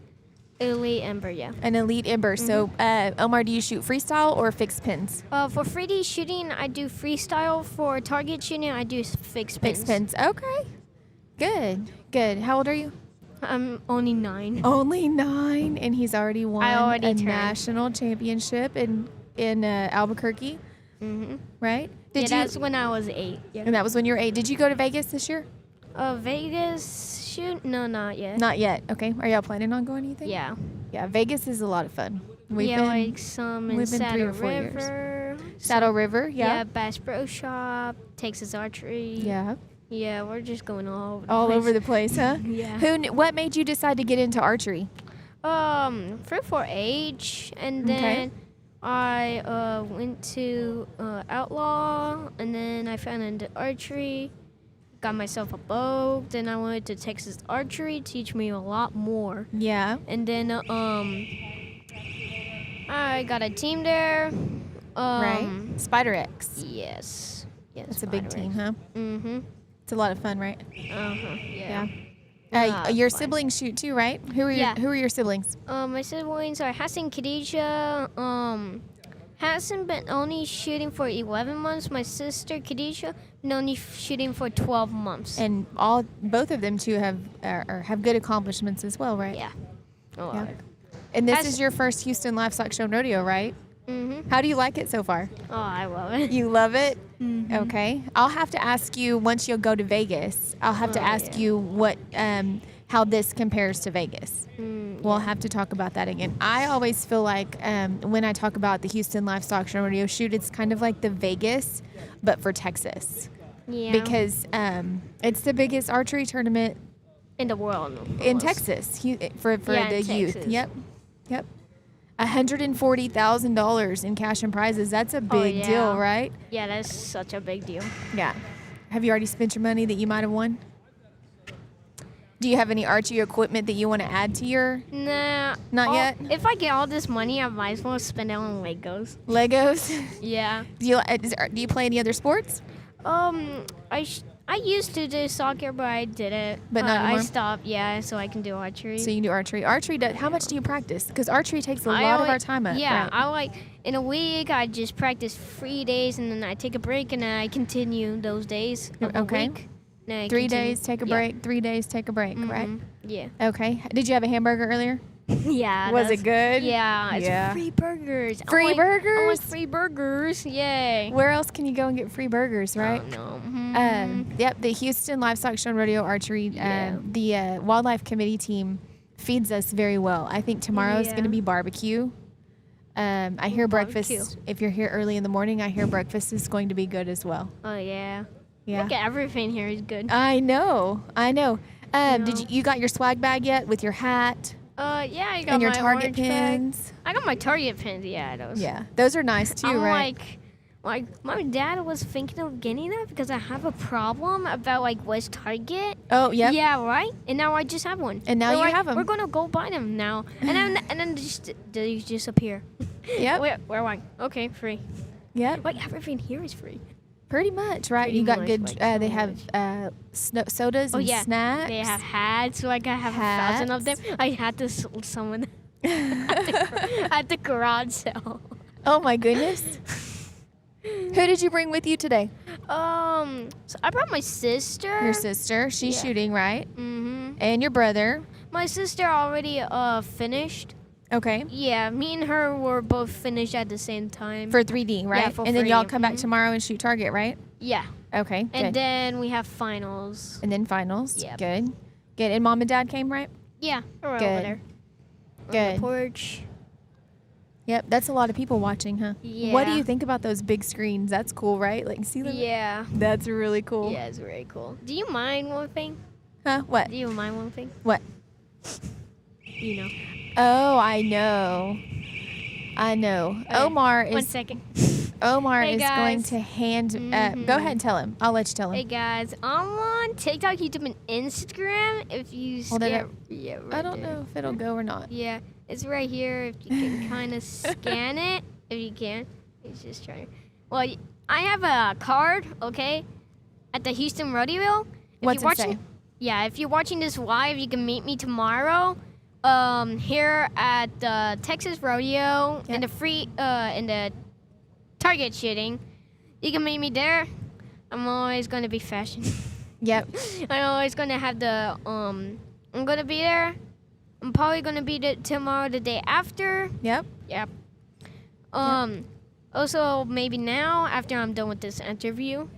Elite Ember, yeah. An Elite Ember. So, Omar, do you shoot freestyle or fixed pins? For 3D shooting, I do freestyle. For target shooting, I do fixed pins. Fixed pins. Okay. Good. Good. How old are you? I'm only 9. Only 9, and he's already won already a turned. national championship in Albuquerque, Mhm. right? Yeah, that's when I was 8. Yeah. And that was when you were 8. Did you go to Vegas this year? Vegas shoot? No, not yet. Not yet. Okay. Are y'all planning on going? Anything? Yeah. Yeah. Vegas is a lot of fun. We've yeah, been like some in we've been 3 Saddle or 4 years. River. Saddle River. Yeah. Yeah. Bass Pro Shop, Texas Archery. Yeah. Yeah, we're just going all over the All place. over the place, huh? Yeah. What made you decide to get into archery? For 4-H, and Okay. then I went to Outlaw, and then I found into archery, got myself a bow, then I went to Texas Archery, teach me a lot more, Yeah. and then I got a team there. Right. Spider X. Yes. Yeah, That's a big team, huh? Mm-hmm. It's a lot of fun, right? Uh-huh. Yeah. Your Fun. siblings shoot too, right? Who are Yeah. Who are your siblings? My siblings are Hassan, Khadijah. Hassan been only shooting for 11 months. My sister Khadijah been only shooting for 12 months. And both of them too have good accomplishments as well, right? Yeah. Oh, Yeah. And this Has- is your first Houston Livestock Show Rodeo, right? Mm-hmm. How do you like it so far? Oh, I love it. You love it? Mm-hmm. Okay. I'll have to ask you once you'll go to Vegas. I'll have to ask yeah. you what how this compares to Vegas. We'll Yeah. have to talk about that again. I always feel like when I talk about the Houston Livestock Show Rodeo Shoot, it's kind of like the Vegas, but for Texas. Yeah. Because it's the biggest archery tournament in the world. in almost. Texas for Yeah, the in youth. Texas. Yep. $140,000 in cash and prizes. That's a big yeah. deal, right? Yeah, that's such a big deal. Yeah. Have you already spent your money that you might have won? Do you have any archery equipment that you want to add to your Nah. Not yet? If I get all this money, I might as well spend it on Legos. Legos? Yeah. Do you play any other sports? I used to do soccer, but I didn't. But not I anymore? stopped. Yeah, so I can do archery. So you can do archery. How much do you practice? Because archery takes a lot of our time up. Yeah, right? I like in a week I just practice 3 days and then I take a break and then I continue those days of a Okay. week. Then I 3 continue. days, take a Yeah. break. 3 days, take a break, right? Mhm. Yeah. Okay. Did you have a hamburger earlier? Yeah. Was it good? Yeah. It's Yeah. free burgers. Free I want burgers? free burgers. Yay. Where else can you go and get free burgers, right? Oh, no. Yep, the Houston Livestock Show and Rodeo Archery, Yeah. the Wildlife Committee team feeds us very well. I think tomorrow's Yeah. going to be barbecue. I hear breakfast. Barbecue. If you're here early in the morning, I hear breakfast is going to be good as well. Oh yeah. Yeah. Look at everything here is good. I know. Did you got your swag bag yet with your hat Yeah, I got and your my Target orange bag. pins? I got my Target pins. Yeah, those. Yeah, those are nice too, I'm right? like my dad was thinking of getting that because I have a problem about like West Target. Oh, yep. Yeah, right. And now I just have one. And now They're you like, have 'em. We're gonna go buy them now, and then they just appear. Yep. Where am I? Okay, free. Yep. Like everything here is free. Pretty much, right? Pretty You got much, good. like, so They have sodas Oh and yeah, snacks. they have hats. Like I have 1,000 of them. Hats. I had to sell some of them at the garage sale. Oh my goodness. Who did you bring with you today? So I brought my sister. Your sister. She's Yeah. shooting, right? Mm-hmm. And your brother. My sister already finished. Okay. Yeah, me and her were both finished at the same time. For 3D, right? for and then y'all 3D, come back mhm. tomorrow and shoot target, right? Yeah, Okay. and good. then we have finals. And then finals. Yep. Good. Good. And mom and dad came, right? Yeah, we're over Good. there. On Good. the porch. Yep. That's a lot of people watching, huh? Yeah. What do you think about those big screens? That's cool, right? Like, see them? Yeah. That's really cool. Yeah, it's very cool. Do you mind one thing? Huh? What? Do you mind one thing? What? You know. Oh, I know. I know. Okay, Omar One is second. Omar Hey, is going guys. to hand. Go Mhm. ahead and tell him. I'll let you tell him. Hey guys, I'm on TikTok, YouTube, and Instagram. If you Hold it skip, up. yeah, right I don't there. know if it'll go or not. Yeah, it's right here. If you can kind of scan it, if you can, it's just trying. Well, I have a card, okay, at the Houston Rodeo. If What's you're it say? watching, yeah, if you're watching this live, you can meet me tomorrow. Here at the Texas Rodeo in the in the Target shooting. You can meet me there. I'm always gonna be fashion. Yep. I'm always gonna have the I'm gonna be there. I'm probably gonna be there tomorrow, the day after. Yep. Yep. Also maybe now after I'm done with this interview.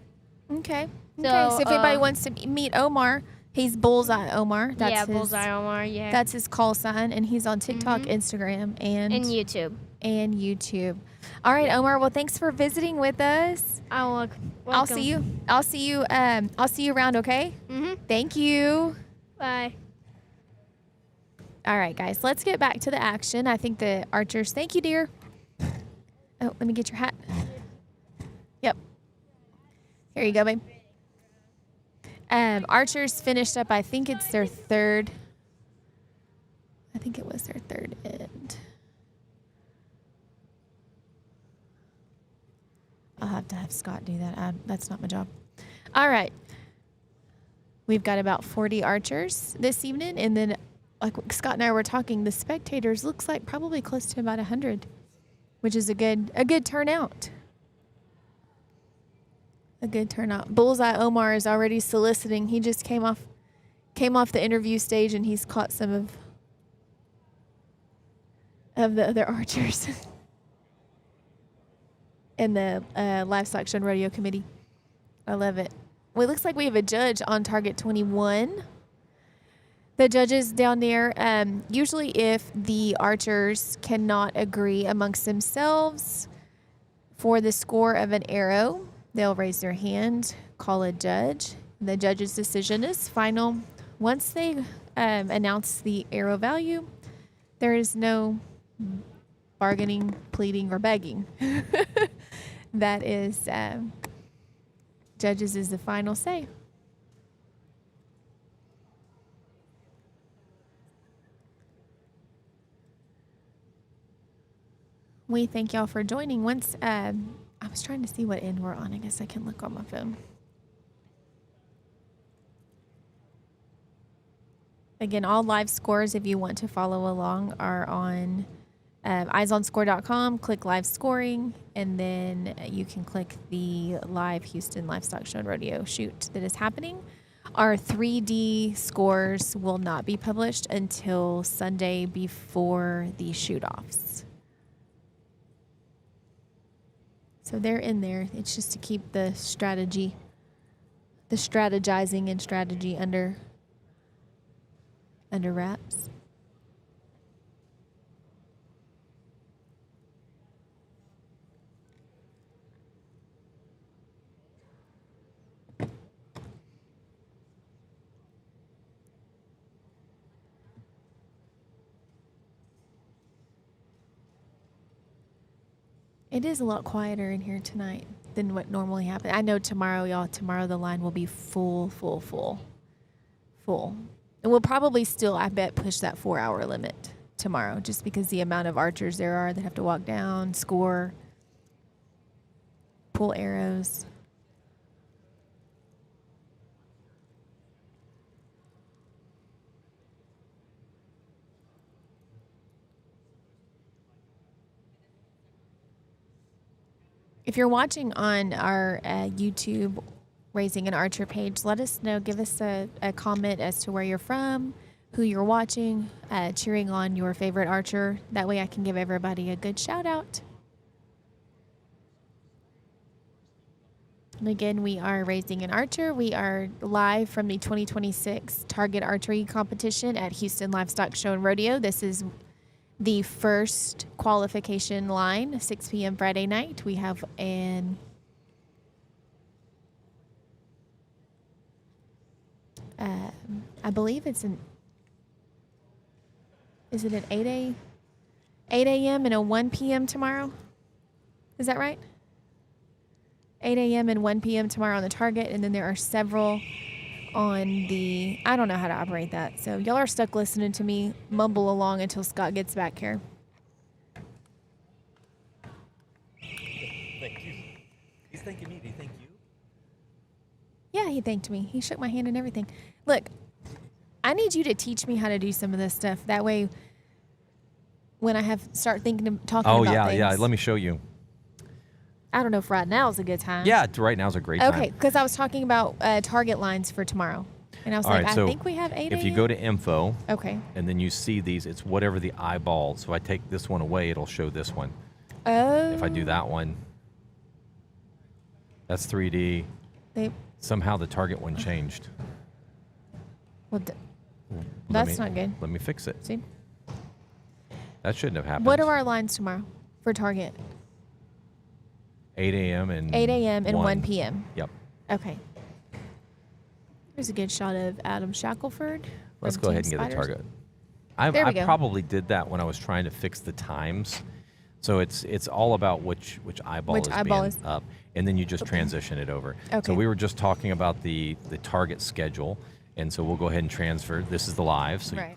Okay. So, So if anybody wants to meet Omar, he's Bullseye Omar. That's yeah, his, Bullseye Omar. Yeah. That's his call sign, and he's on TikTok, Instagram, and YouTube. and YouTube. All right, Omar. Well, thanks for visiting with us. I'll I'll see you. I'll see you. I'll see you around. Okay. Thank you. Bye. All right, guys. Let's get back to the action. I think the archers. Thank you, dear. Oh, let me get your hat. Yep. Here you go, babe. Archers finished up. I think it's their third. I think it was their third end. I'll have to have Scott do that. That's not my job. All right. We've got about 40 archers this evening, and then, like Scott and I were talking, the spectators looks like probably close to about 100, which is a good turnout. A good turnout. Bullseye Omar is already soliciting. He just came off the interview stage, and he's caught some of the other archers in the Livestock Show and Rodeo Committee. I love it. Well, it looks like we have a judge on target 21. The judges down there, usually if the archers cannot agree amongst themselves for the score of an arrow, they'll raise their hand, call a judge. The judge's decision is final. Once they announce the arrow value, there is no bargaining, pleading, or begging. That is... judges is the final say. We thank y'all for joining. Once I was trying to see what end we're on. I guess I can look on my phone. Again, all live scores, if you want to follow along, are on eyesonscore.com. Click live scoring, and then you can click the live Houston Livestock Show and Rodeo shoot that is happening. Our 3D scores will not be published until Sunday before the shoot-offs. So they're in there. It's just to keep the strategizing and strategy under wraps. It is a lot quieter in here tonight than what normally happens. I know tomorrow the line will be full. And we'll probably still, I bet, push that 4-hour limit tomorrow, just because the amount of archers there are that have to walk down, score, pull arrows. If you're watching on our YouTube Raising an Archer page, let us know. Give us a comment as to where you're from, who you're watching, cheering on your favorite archer. That way I can give everybody a good shout out. And again, we are Raising an Archer. We are live from the 2026 Target Archery Competition at Houston Livestock Show and Rodeo. This is the first qualification line, 6 p.m. Friday night. We have I believe is it an 8 a.m. and a 1 p.m. tomorrow? Is that right? 8 a.m. and 1 p.m. tomorrow on the target, and then there are several on the... I don't know how to operate that, so y'all are stuck listening to me mumble along until Scott gets back here. Thank you. He's thanking me. Do you thank you? Yeah, he thanked me. He shook my hand and everything. Look, I need you to teach me how to do some of this stuff. That way, when I start thinking of talking about things. Yeah. Let me show you. I don't know if right now is a good time. Yeah, right now is a great time. Okay, because I was talking about target lines for tomorrow. And I was I think we have 8 If you go to info, okay, and then you see these, it's whatever the eyeball. So I take this one away, it'll show this one. Oh. If I do that one, that's 3D. Somehow the target one changed. Well, that's not good. Let me fix it. See? That shouldn't have happened. What are our lines tomorrow for target? 8 a.m. and 8 a.m. and 1 p.m. Yep. Okay. Here's a good shot of Adam Shackelford. Let's go ahead and get the target. There we I go. probably did that when I was trying to fix the times. So it's all about which eyeball is up, and then you just transition it over. Okay. So we were just talking about the target schedule, and so we'll go ahead and transfer. This is the live. So Right. you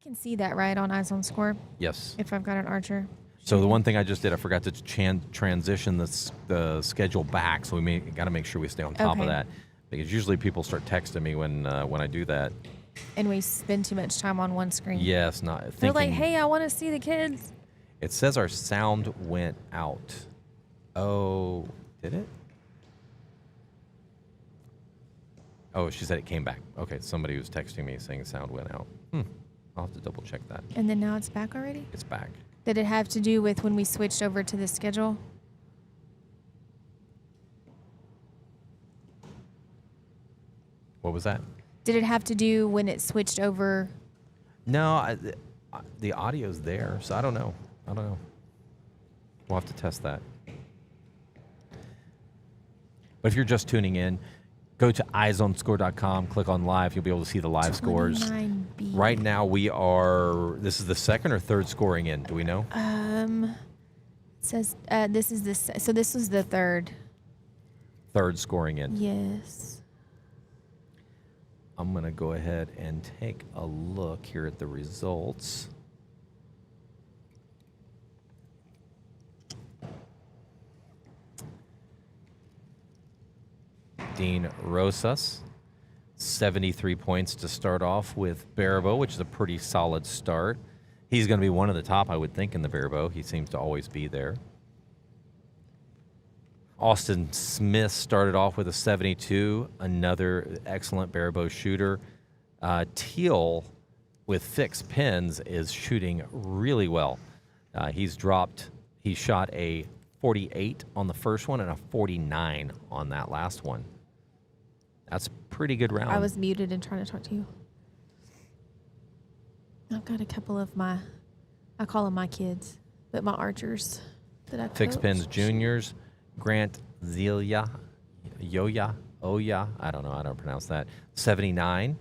You can see that right on Eyes on Score Yes. if I've got an archer. So the one thing I just did, I forgot to transition the schedule back, so we got to make sure we stay on top of Okay. that, because usually people start texting me when I do that. And we spend too much time on one screen. Yes, not They're thinking. like, hey, I want to see the kids. It says our sound went out. Oh, did it? Oh, she said it came back. Okay, somebody was texting me saying sound went out. I'll have to double check that. And then now it's back already? It's back. Did it have to do with when we switched over to the schedule? What was that? Did it have to do when it switched over? No, the audio's there, so I don't know. We'll have to test that. But if you're just tuning in, go to eyesonscore.com, click on live. You'll be able to see the live scores. 29B. Right now this is the second or third scoring in. Do we know? It says this was the third. Third scoring in. Yes. I'm going to go ahead and take a look here at the results. Dean Rosas, 73 points to start off with Barabo, which is a pretty solid start. He's going to be one of the top, I would think, in the Barabo. He seems to always be there. Austin Smith started off with a 72, another excellent Barabo shooter. Teal, with fixed pins, is shooting really well. He shot a 48 on the first one and a 49 on that last one. That's a pretty good round. I was muted and trying to talk to you. I've got a couple of I call them my kids, but my archers that I Fixed coach. Pins Juniors, Grant Oya, I don't know how to pronounce that, 79.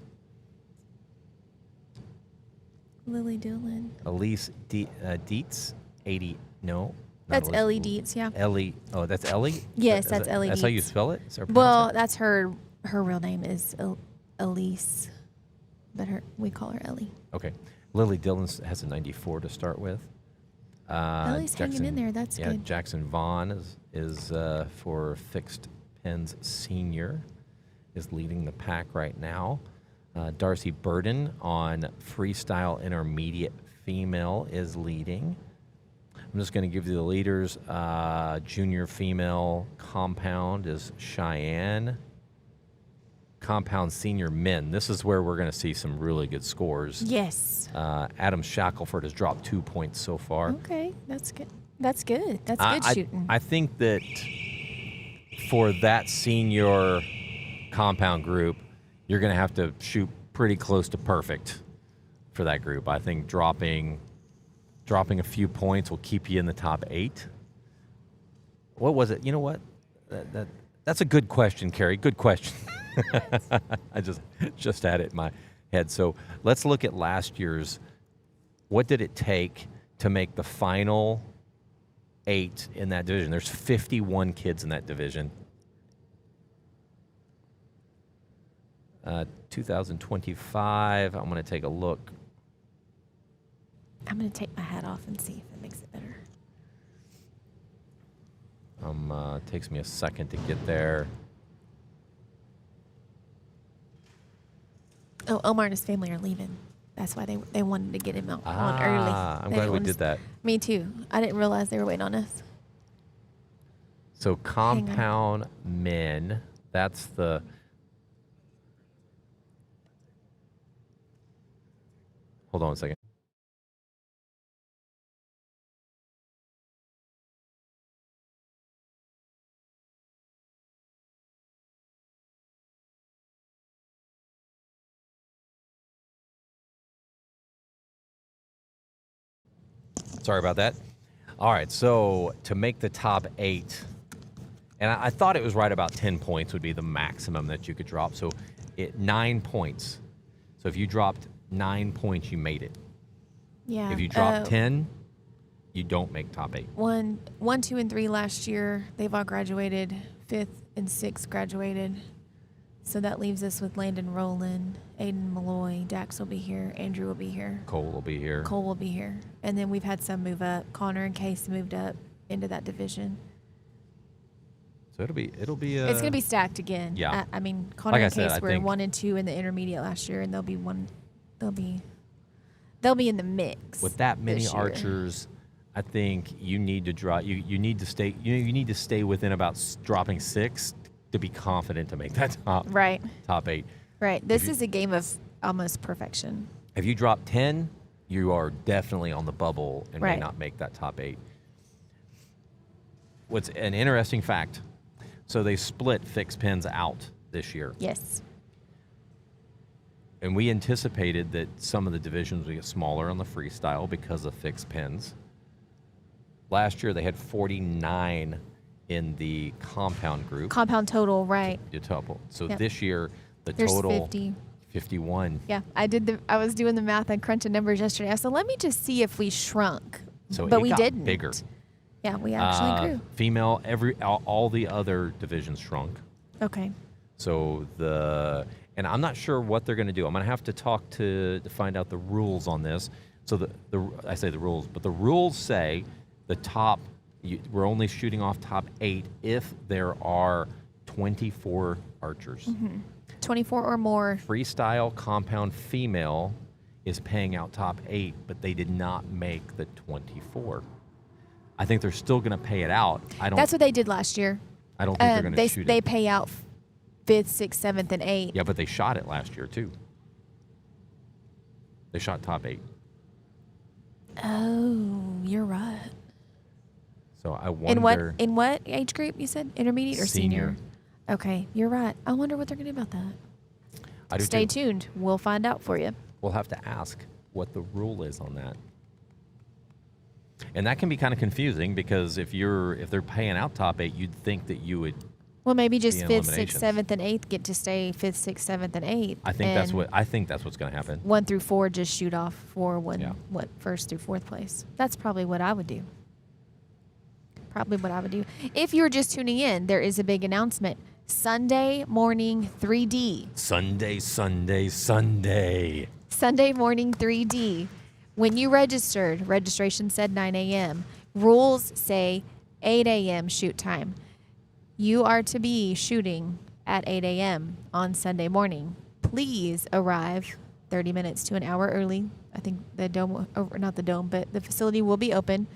Lily Dillon. Elise Dietz, 80, no. not That's Elise. Ellie Dietz, yeah. Ellie, oh, that's Ellie? Yes, that's Ellie That's how you Dietz. spell it? Is that Well, pronounce it? that's her real name is Elise, but we call her Ellie. Okay. Lily Dillon has a 94 to start with. Ellie's hanging in there. That's yeah, good. Jackson Vaughn is for Fixed Pins Senior, is leading the pack right now. Darcy Burden on Freestyle Intermediate Female is leading. I'm just going to give you the leaders. Junior Female Compound is Cheyenne. Compound Senior Men. This is where we're going to see some really good scores. Yes. Adam Shackelford has dropped 2 points so far. Okay, that's good. That's good. That's good shooting. I think that for that senior compound group, you're going to have to shoot pretty close to perfect for that group. I think dropping a few points will keep you in the top 8. What was it? You know what? That's a good question, Carrie. Good question. I just had it in my head. So let's look at last year's. What did it take to make the final 8 in that division? There's 51 kids in that division. 2025, I'm going to take a look. I'm going to take my hat off and see if it makes it better. It takes me a second to get there. Oh, Omar and his family are leaving. That's why they wanted to get him out on early. I'm They glad didn't we want did us- that. Me too. I didn't realize they were waiting on us. So compound men, that's the... Hold on a second. Sorry about that. All right, so to make the top 8, and I thought it was right about 10 points would be the maximum that you could drop. So 9 points. So if you dropped 9 points, you made it. Yeah. If you drop 10, you don't make top 8. 1, 2, and 3 last year, they've all graduated. 5th and 6th graduated. So that leaves us with Landon Rowland, Aiden Malloy, Dax will be here, Andrew will be here, Cole will be here. Cole will be here. And then we've had some move up. Connor and Case moved up into that division. So it'll be. It's going to be stacked again. Yeah. I mean, Connor Like I and said, Case I were think- 1 and 2 in the intermediate last year, and they'll be in the mix. With that many this year. archers, I think you need to draw. You need to stay. You need to stay within about dropping 6 to be confident to make that Right. top 8. Right. This you- is a game of almost perfection. If you drop 10, you are definitely on the bubble and may Right. not make that top 8. What's an interesting fact? So they split fixed pins out this year. Yes. And we anticipated that some of the divisions would get smaller on the freestyle because of fixed pins. Last year they had 49 in the compound group. Compound total, right. The total. So Yep. this year the There's total 50. 51. Yeah. I was doing the math and crunching numbers yesterday. I said, let me just see if we shrunk. So but it we got didn't. bigger. Yeah, we actually grew. Female, all the other divisions shrunk. Okay. So and I'm not sure what they're going to do. I'm going to have to talk to find out the rules on this. So I say the rules, but the rules say the top, we're only shooting off top 8 if there are 24 archers. Mm-hmm. 24 or more. Freestyle compound female is paying out top 8, but they did not make the 24. I think they're still going to pay it out. That's what they did last year. I don't think they're going to shoot They it. pay out 5th, 6th, 7th, and 8th. Yeah, but they shot it last year too. They shot top 8. Oh, you're right. So I wonder. In what age group you said? Intermediate or Senior. senior? Okay, you're right. I wonder what they're going to do about that. I do Stay too. tuned. We'll find out for you. We'll have to ask what the rule is on that. And that can be kind of confusing because if they're paying out top 8, you'd think that you would. Well, maybe just The 5th, 6th, eliminations. 7th, and 8th get to stay 5th, 6th, 7th, and 8th. I think that's what's going to happen. 1 through 4 just shoot off for Yeah. what 1st through 4th place. That's probably what I would do. If you're just tuning in, there is a big announcement. Sunday morning 3D. Sunday. Sunday morning 3D. When you registered, registration said 9 a.m. Rules say 8 a.m. shoot time. You are to be shooting at 8 a.m. on Sunday morning. Please arrive 30 minutes to an hour early. I think the dome, or not the dome, but the facility will be open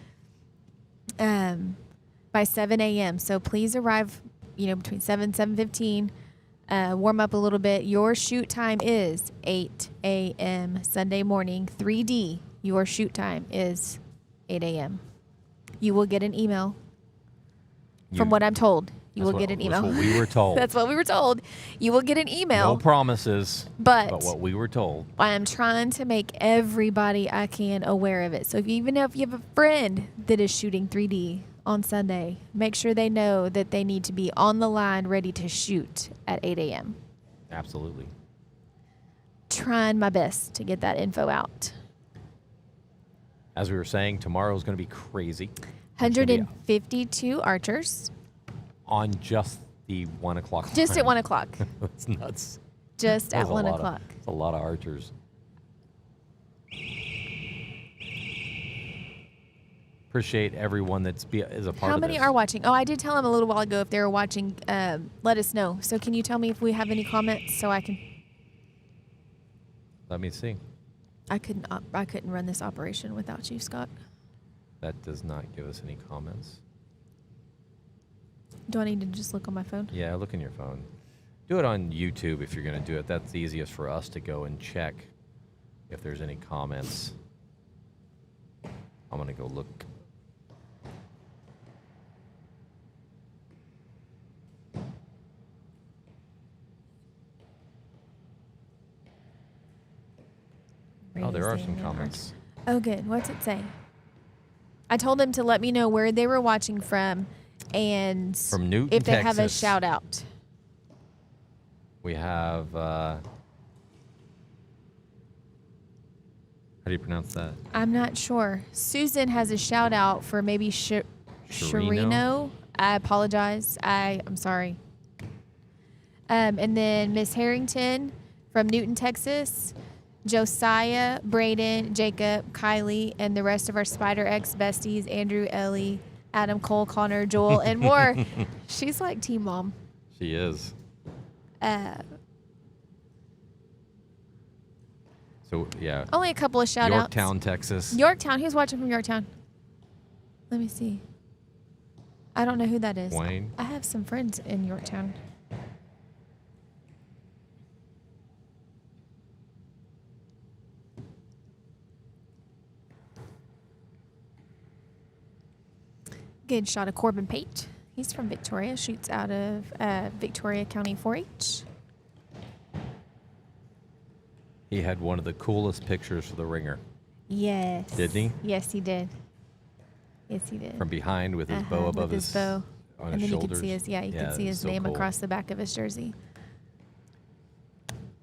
by 7 a.m. So please arrive, between 7 and 7:15. Warm up a little bit. Your shoot time is 8 a.m. Sunday morning, 3D. Your shoot time is 8 a.m. You will get an email. From what I'm told, you will get an email. That's what we were told. That's what we were told. You will get an email. No promises, but what we were told. I am trying to make everybody I can aware of it. So even if you have a friend that is shooting 3D on Sunday, make sure they know that they need to be on the line ready to shoot at 8 a.m. Absolutely. Trying my best to get that info out. As we were saying, tomorrow is going to be crazy. There's gonna be 152 archers. on just the 1 o'clock. Just at time. 1 o'clock. That's nuts. Just That's at a 1 lot o'clock. That's a lot of archers. Appreciate everyone is a part How of many this. are watching? Oh, I did tell them a little while ago if they were watching, let us know. So can you tell me if we have any comments so I can... Let me see. I couldn't run this operation without you, Scott. That does not give us any comments. Do I need to just look on my phone? Yeah, look in your phone. Do it on YouTube if you're going to do it. That's the easiest for us to go and check if there's any comments. I'm going to go look. Oh, there are some comments. Oh, good. What's it say? I told them to let me know where they were watching from and From Newton, if they have a Texas. shout out. We have, how do you pronounce that? I'm not sure. Susan has a shout out for maybe Sharino. I apologize. I'm sorry. And then Miss Harrington from Newton, Texas, Josiah, Braden, Jacob, Kylie, and the rest of our Spider X besties, Andrew, Ellie, Adam, Cole, Connor, Joel, and more. She's like Team Mom. She is. So, yeah. Only a couple of shout-outs. Yorktown, Texas. Yorktown. Who's watching from Yorktown? Let me see. I don't know who that is. Wayne. I have some friends in Yorktown. Good shot of Corbin Pate. He's from Victoria, shoots out of Victoria County 4-H. He had one of the coolest pictures for the Ringer. Yes. Didn't he? Yes, he did. Yes, he did. From behind with his bow above with his bow. on And his then shoulders. you could see his, you could see his so name cool. across the back of his jersey.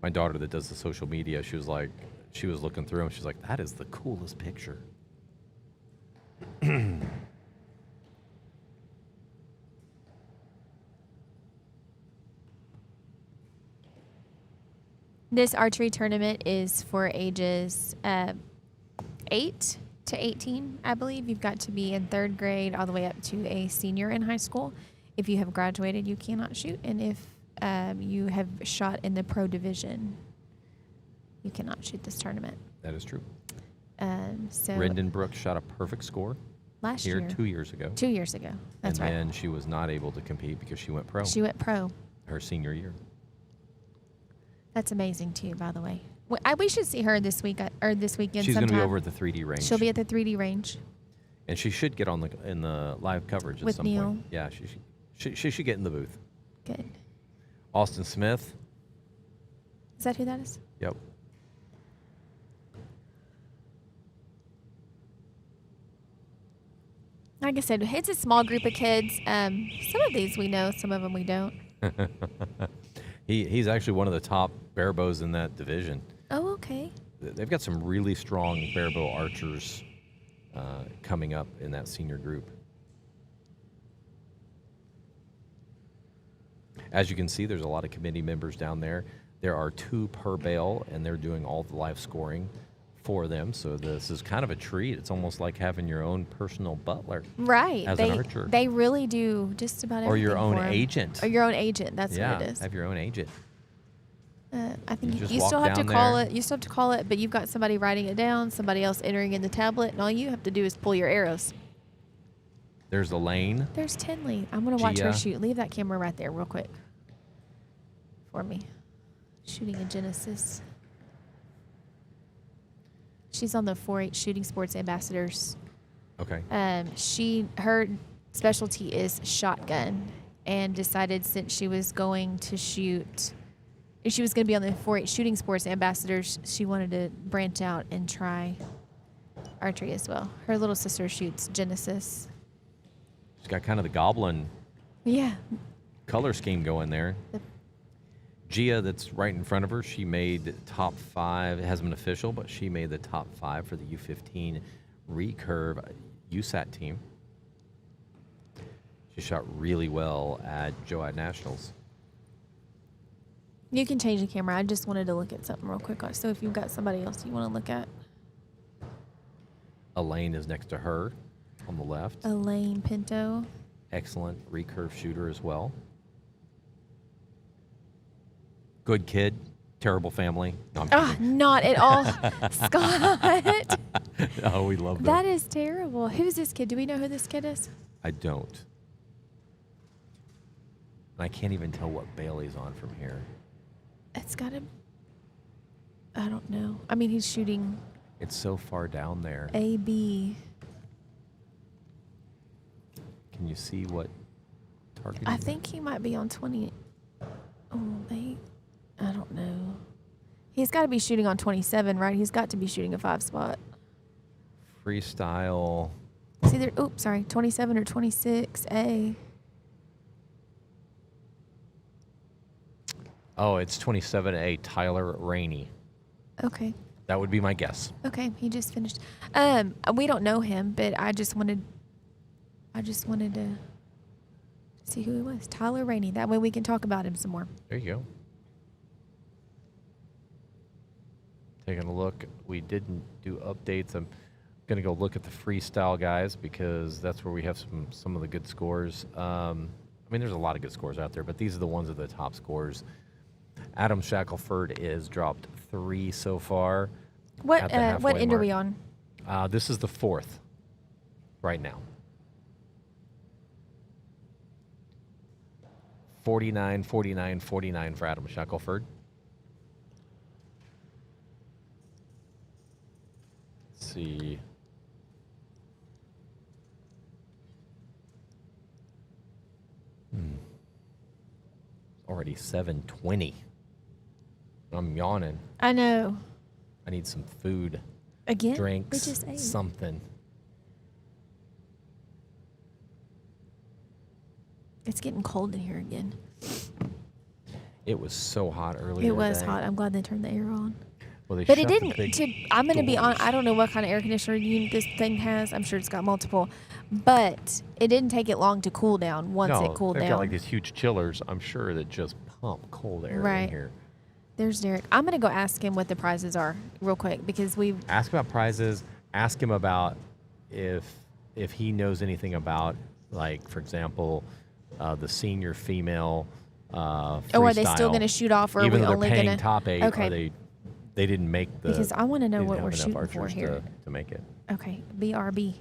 My daughter that does the social media, she was looking through and she's like, that is the coolest picture. This archery tournament is for ages 8 to 18, I believe. You've got to be in 3rd grade all the way up to a senior in high school. If you have graduated, you cannot shoot. And if you have shot in the pro division, you cannot shoot this tournament. That is true. So Rendon Brooks shot a perfect score last here year. 2 years ago. 2 years ago. That's right. And then she was not able to compete because she went pro She went pro. her senior year. That's amazing too, by the way. We should see her this week or this weekend. She's going to sometime. be over at the 3D range. She'll be at the 3D range. And she should get on in the live coverage With at some Neil. point. Yeah, she should get in the booth. Good. Austin Smith. Is that who that is? Yep. Like I said, it's a small group of kids. Some of these we know, some of them we don't. He's actually one of the top bare bows in that division. Oh, okay. They've got some really strong bare bow archers coming up in that senior group. As you can see, there's a lot of committee members down there. There are 2 per bale, and they're doing all the live scoring for them. So this is kind of a treat. It's almost like having your own personal butler. Right. As an archer. They really do just about everything. Or your own for 'em. agent. Or your own agent. That's Yeah, what it is. have your own agent. I think You just you walk still have to down call there. it. You still have to call it, but you've got somebody writing it down, somebody else entering in the tablet, and all you have to do is pull your arrows. There's Elaine. There's Tinley. I'm gonna watch her Gia. shoot. Leave that camera right there, real quick, for me. Shooting a Genesis. She's on the 4-H Shooting Sports Ambassadors. Okay. Her specialty is shotgun, and decided since she was going to shoot, if she was going to be on the 4-H Shooting Sports Ambassadors, she wanted to branch out and try archery as well. Her little sister shoots Genesis. She's got kind of the goblin Yeah. color scheme going there. The- Gia, that's right in front of her, she made top 5. It hasn't been official, but she made the top 5 for the U15 recurve USAT team. She shot really well at Joad Nationals. You can change the camera. I just wanted to look at something real quick. So if you've got somebody else you want to look at. Elaine is next to her on the left. Elaine Pinto. Excellent recurve shooter as well. Good kid, terrible family. No, I'm Ah, kidding. not at all. Scott. Oh, we love That is terrible. Who's this kid? Do we know who this kid is? I don't. And I can't even tell what Bailey's on from here. It's got to. I don't know. I mean, he's shooting It's so far down there. AB. Can you see what target? I he's on? think he might be on 20. Oh, I don't know. He's got to be shooting on 27, right? He's got to be shooting a 5 spot. Freestyle. It's either, 27 or 26A. Oh, it's 27A Tyler Rainey. Okay. That would be my guess. Okay, he just finished. We don't know him, but I just wanted to See who he was. Tyler Rainey. That way we can talk about him some more. There you go. Taking a look. We didn't do updates. I'm going to go look at the freestyle guys because that's where we have some of the good scores. I mean, there's a lot of good scores out there, but these are the ones that are the top scores. Adam Shackelford is dropped 3 so far. What at the end are we halfway on? mark. This is the 4th right now. 49, 49, 49 for Adam Shackelford. Let's see. Already 7:20. I'm yawning. I know. I need some food, Again? drinks, We just ate. something. It's getting cold in here again. It was so hot earlier. It was today. hot. I'm glad they turned the air on. Well, they But shut it the didn't. big I'm going to be doors. on. I don't know what kind of air conditioner unit this thing has. I'm sure it's got multiple. But it didn't take it long to cool down once No, it cooled they've down. got like these huge chillers, I'm sure, that just pump cold air in Right. here. There's Derek. I'm going to go ask him what the prizes are real quick because we Ask about prizes. Ask him about if he knows anything about, like, for example, the senior female freestyle. Oh, are they still going to shoot off, or Even are we though only they're paying going to? top 8, Okay. are they didn't make the. Because I want to know they what didn't we're have enough shooting for archers here. to make it. Okay, BRB.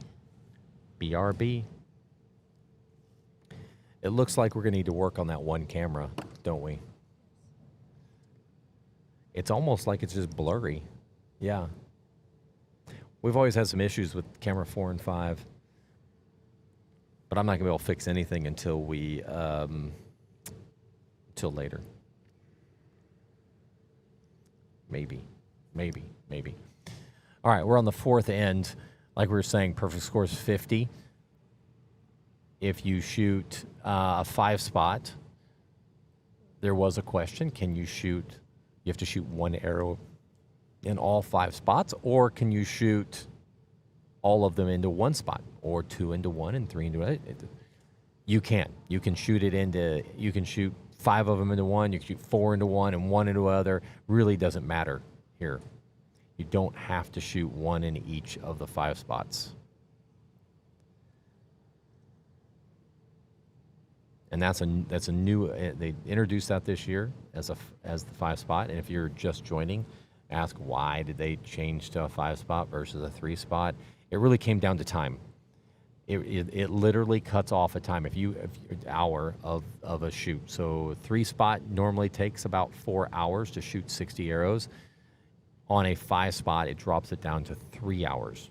BRB. It looks like we're going to need to work on that one camera, don't we? It's almost like it's just blurry. Yeah. We've always had some issues with camera 4 and 5. But I'm not going to be able to fix anything until we, until later. Maybe. All right, we're on the 4th end. Like we were saying, perfect score is 50. If you shoot a 5 spot, there was a question. Can you shoot, you have to shoot 1 arrow in all 5 spots, or can you shoot all of them into 1 spot, or 2 into 1 and 3 into 8? You can. You can shoot it into, you can shoot 5 of them into 1, you can shoot 4 into 1 and 1 into other. Really doesn't matter here. You don't have to shoot 1 in each of the 5 spots. And that's a new, they introduced that this year as the 5 spot. And if you're just joining, ask why did they change to a 5 spot versus a 3 spot. It really came down to time. It literally cuts off a time. If an hour of a shoot. So 3 spot normally takes about 4 hours to shoot 60 arrows. On a 5 spot, it drops it down to 3 hours.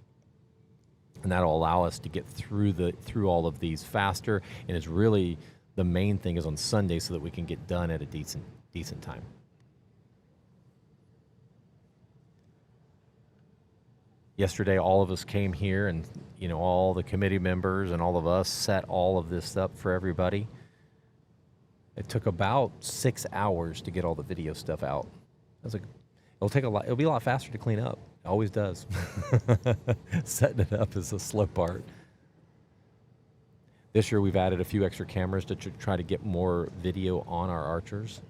And that'll allow us to get through all of these faster. And it's really, the main thing is on Sunday so that we can get done at a decent time. Yesterday, all of us came here, and all the committee members and all of us set all of this up for everybody. It took about 6 hours to get all the video stuff out. It'll be a lot faster to clean up. It always does. Setting it up is the slow part. This year, we've added a few extra cameras to try to get more video on our archers.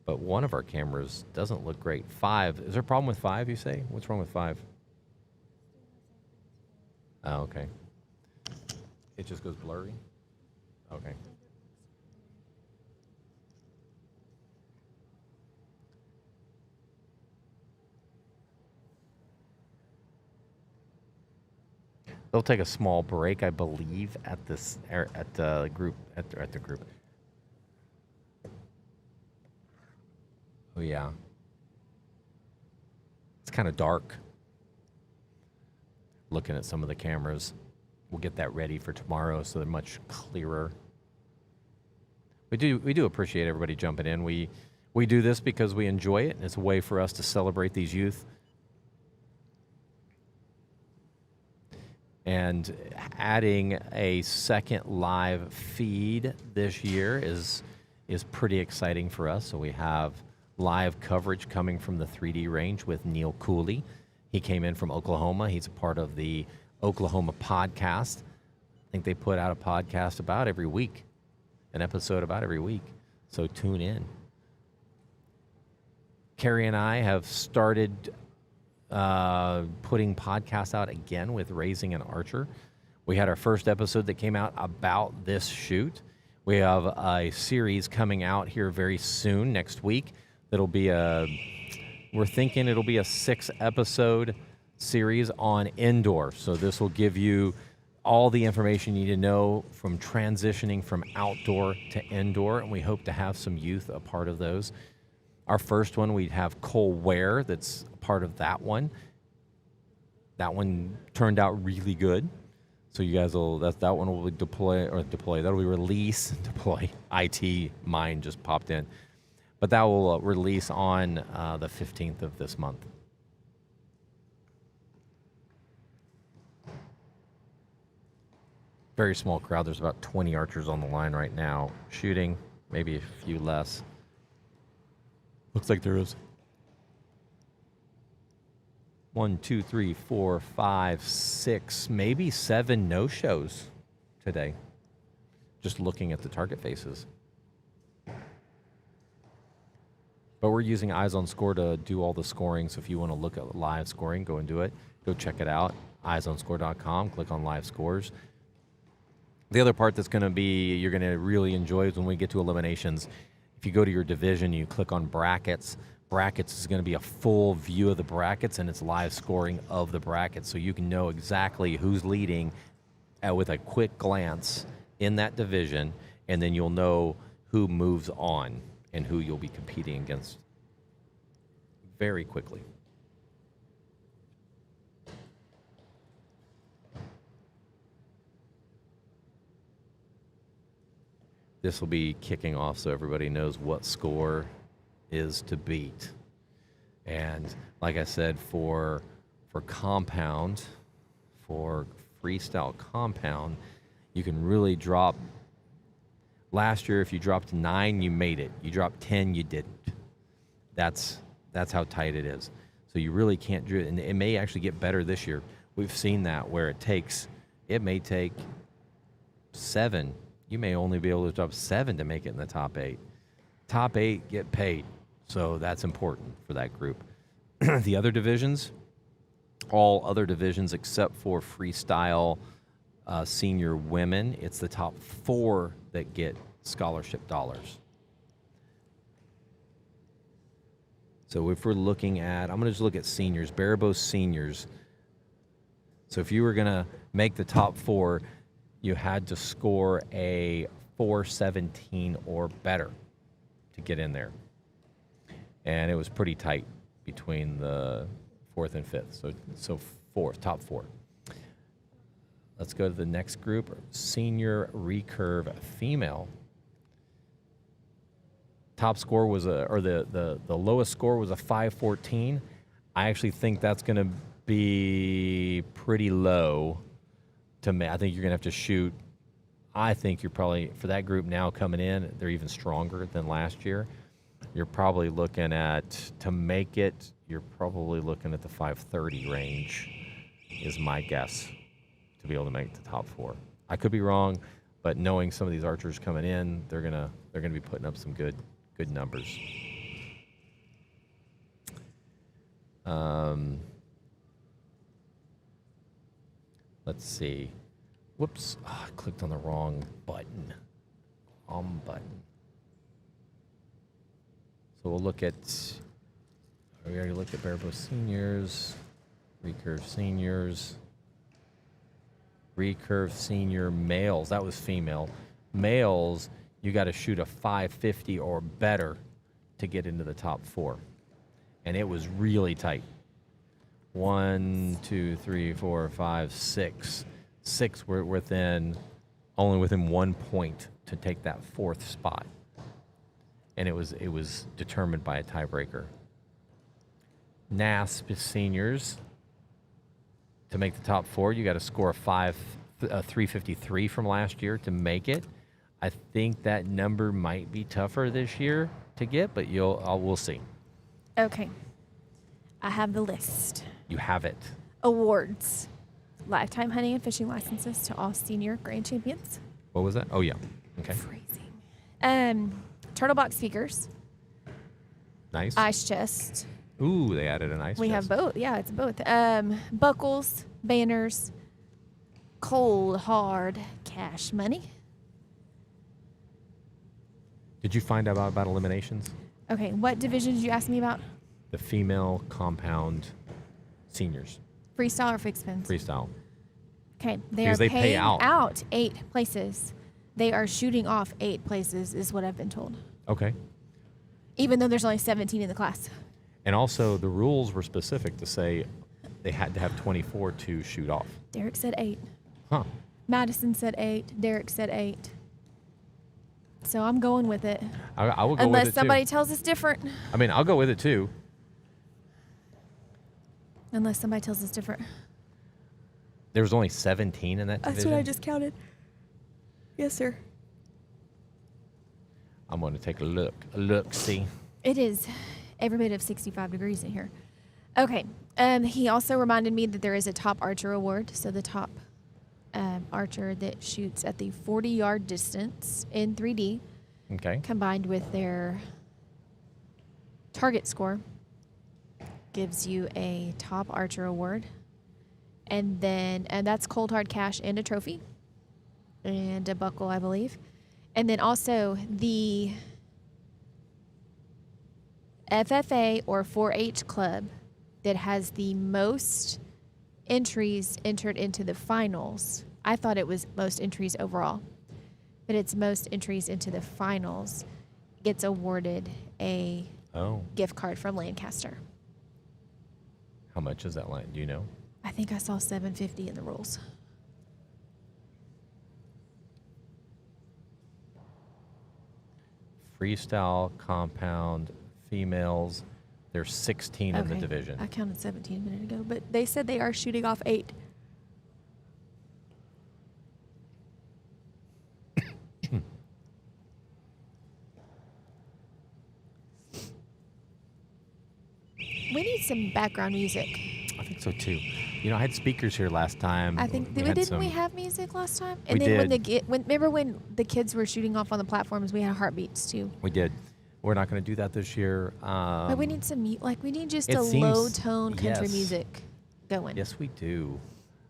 But one of our cameras doesn't look great. 5. Is there a problem with 5, you say? What's wrong with 5? Oh, okay. It just goes blurry? Okay. They'll take a small break, I believe, at the group. Oh yeah, it's kind of dark. Looking at some of the cameras, we'll get that ready for tomorrow, so they're much clearer. We do appreciate everybody jumping in. We do this because we enjoy it, and it's a way for us to celebrate these youth. And adding a second live feed this year is pretty exciting for us. So we have live coverage coming from the 3D range with Neil Cooley. He came in from Oklahoma. He's a part of the Oklahoma podcast. I think they put out a podcast about every week, an episode about every week. So tune in. Carrie and I have started putting podcasts out again with Raising an Archer. We had our first episode that came out about this shoot. We have a series coming out here very soon, next week. That'll be we're thinking it'll be a 6-episode series on indoor. So this will give you all the information you need to know from transitioning from outdoor to indoor, and we hope to have some youth a part of those. Our first one, we'd have Cole Ware that's a part of that one. That one turned out really good. So you guys will, that one will be that'll be release, deploy, IT, mine just popped in. But that will release on the 15th of this month. Very small crowd. There's about 20 archers on the line right now shooting, maybe a few less. Looks like there is 1, 2, 3, 4, 5, 6, maybe 7 no-shows today. Just looking at the target faces. But we're using Eyes on Score to do all the scoring. So if you want to look at live scoring, go and do it. Go check it out. eyesonscore.com. Click on live scores. The other part that's going to be, you're going to really enjoy is when we get to eliminations. If you go to your division, you click on brackets. Brackets is going to be a full view of the brackets, and it's live scoring of the brackets. So you can know exactly who's leading with a quick glance in that division, and then you'll know who moves on and who you'll be competing against very quickly. This will be kicking off so everybody knows what score is to beat. And like I said, for compound, for freestyle compound, you can really drop. Last year, if you dropped 9, you made it. You dropped 10, you didn't. That's how tight it is. So you really can't do it. And it may actually get better this year. We've seen that where it may take 7. You may only be able to drop 7 to make it in the top 8. Top 8 get paid. So that's important for that group. The other divisions, all other divisions except for freestyle senior women, it's the top 4 that get scholarship dollars. So if we're looking at, I'm going to just look at seniors, Barabos seniors. So if you were going to make the top 4, you had to score a 417 or better to get in there. And it was pretty tight between the 4th and 5th. So top 4. Let's go to the next group, senior recurve female. Top score was the lowest score was a 514. I actually think that's going to be pretty low to me. I think you're going to have to shoot. I think you're probably, for that group now coming in, they're even stronger than last year. You're probably looking at, to make it, you're probably looking at the 530 range is my guess to be able to make the top 4. I could be wrong, but knowing some of these archers coming in, they're gonna be putting up some good numbers. Let's see. Whoops, I clicked on the wrong button. Button. So we'll look at, we already looked at Barabos seniors, recurve seniors, recurve senior males. That was female. Males, you got to shoot a 550 or better to get into the top 4. And it was really tight. 1, 2, 3, 4, 5, 6. 6 were only within 1 point to take that 4th spot. And it was determined by a tiebreaker. NASP seniors, to make the top 4, you got to score a 353 from last year to make it. I think that number might be tougher this year to get, but we'll see. Okay. I have the list. You have it. Awards. lifetime hunting and fishing licenses to all senior grand champions. What was that? Oh, yeah. Okay. Freezing. Turtle box speakers, Nice. ice chest. Ooh, they added an ice We have chest. both. Yeah, it's both. Buckles, banners, cold hard cash money. Did you find out about eliminations? Okay, what division did you ask me about? The female compound seniors. Freestyle or fixed pins? Freestyle. Okay, they Because are they pay paying out. out 8 places. They are shooting off 8 places, is what I've been told. Okay. Even though there's only 17 in the class. And also, the rules were specific to say they had to have 24 to shoot off. Derek said 8. Huh. Madison said 8. Derek said 8. So I'm going with it. I will go Unless with it somebody too. tells us different. I mean, I'll go with it too. Unless somebody tells us different. There was only 17 in that That's division. what I just counted. Yes, sir. I'm going to take a look, see. It is every bit of 65 degrees in here. Okay. He also reminded me that there is a top archer award. So the top archer that shoots at the 40-yard distance in 3D, Okay. combined with their target score, gives you a top archer award. And that's cold hard cash and a trophy and a buckle, I believe. And then also the FFA or 4-H club that has the most entries entered into the finals. I thought it was most entries overall, but it's most entries into the finals gets awarded a Oh. gift card from Lancaster. How much is that line? Do you know? I think I saw $750 in the rules. Freestyle, compound, females. There's 16 in the division. I counted 17 a minute ago, but they said they are shooting off 8. We need some background music. I think so too. You know, I had speakers here last time. I think We had didn't some- we have music last time? We And then did. remember when the kids were shooting off on the platforms, we had heartbeats too. We did. We're not going to do that this year. But we need some we need just it a seems- low tone country yes. music going Yes, we do.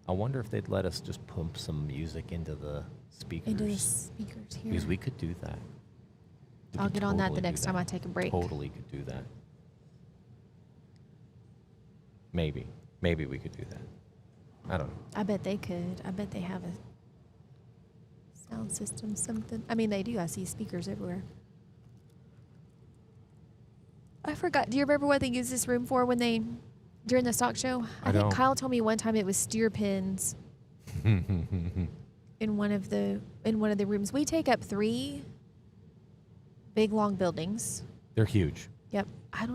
I wonder if they'd let us just pump some music into the speakers. into the speakers here. Because we could do that. We I'll could get on that the totally do next time I take a break. Totally could do that. Maybe. Maybe we could do that. I don't know. I bet they could. I bet they have a sound system, something. I mean, they do. I see speakers everywhere. I forgot. Do you remember what they used this room for during the stock show? I think don't. Kyle told me one time it was steer pins in one of the rooms. We take up 3 big long buildings. They're huge. Yep. I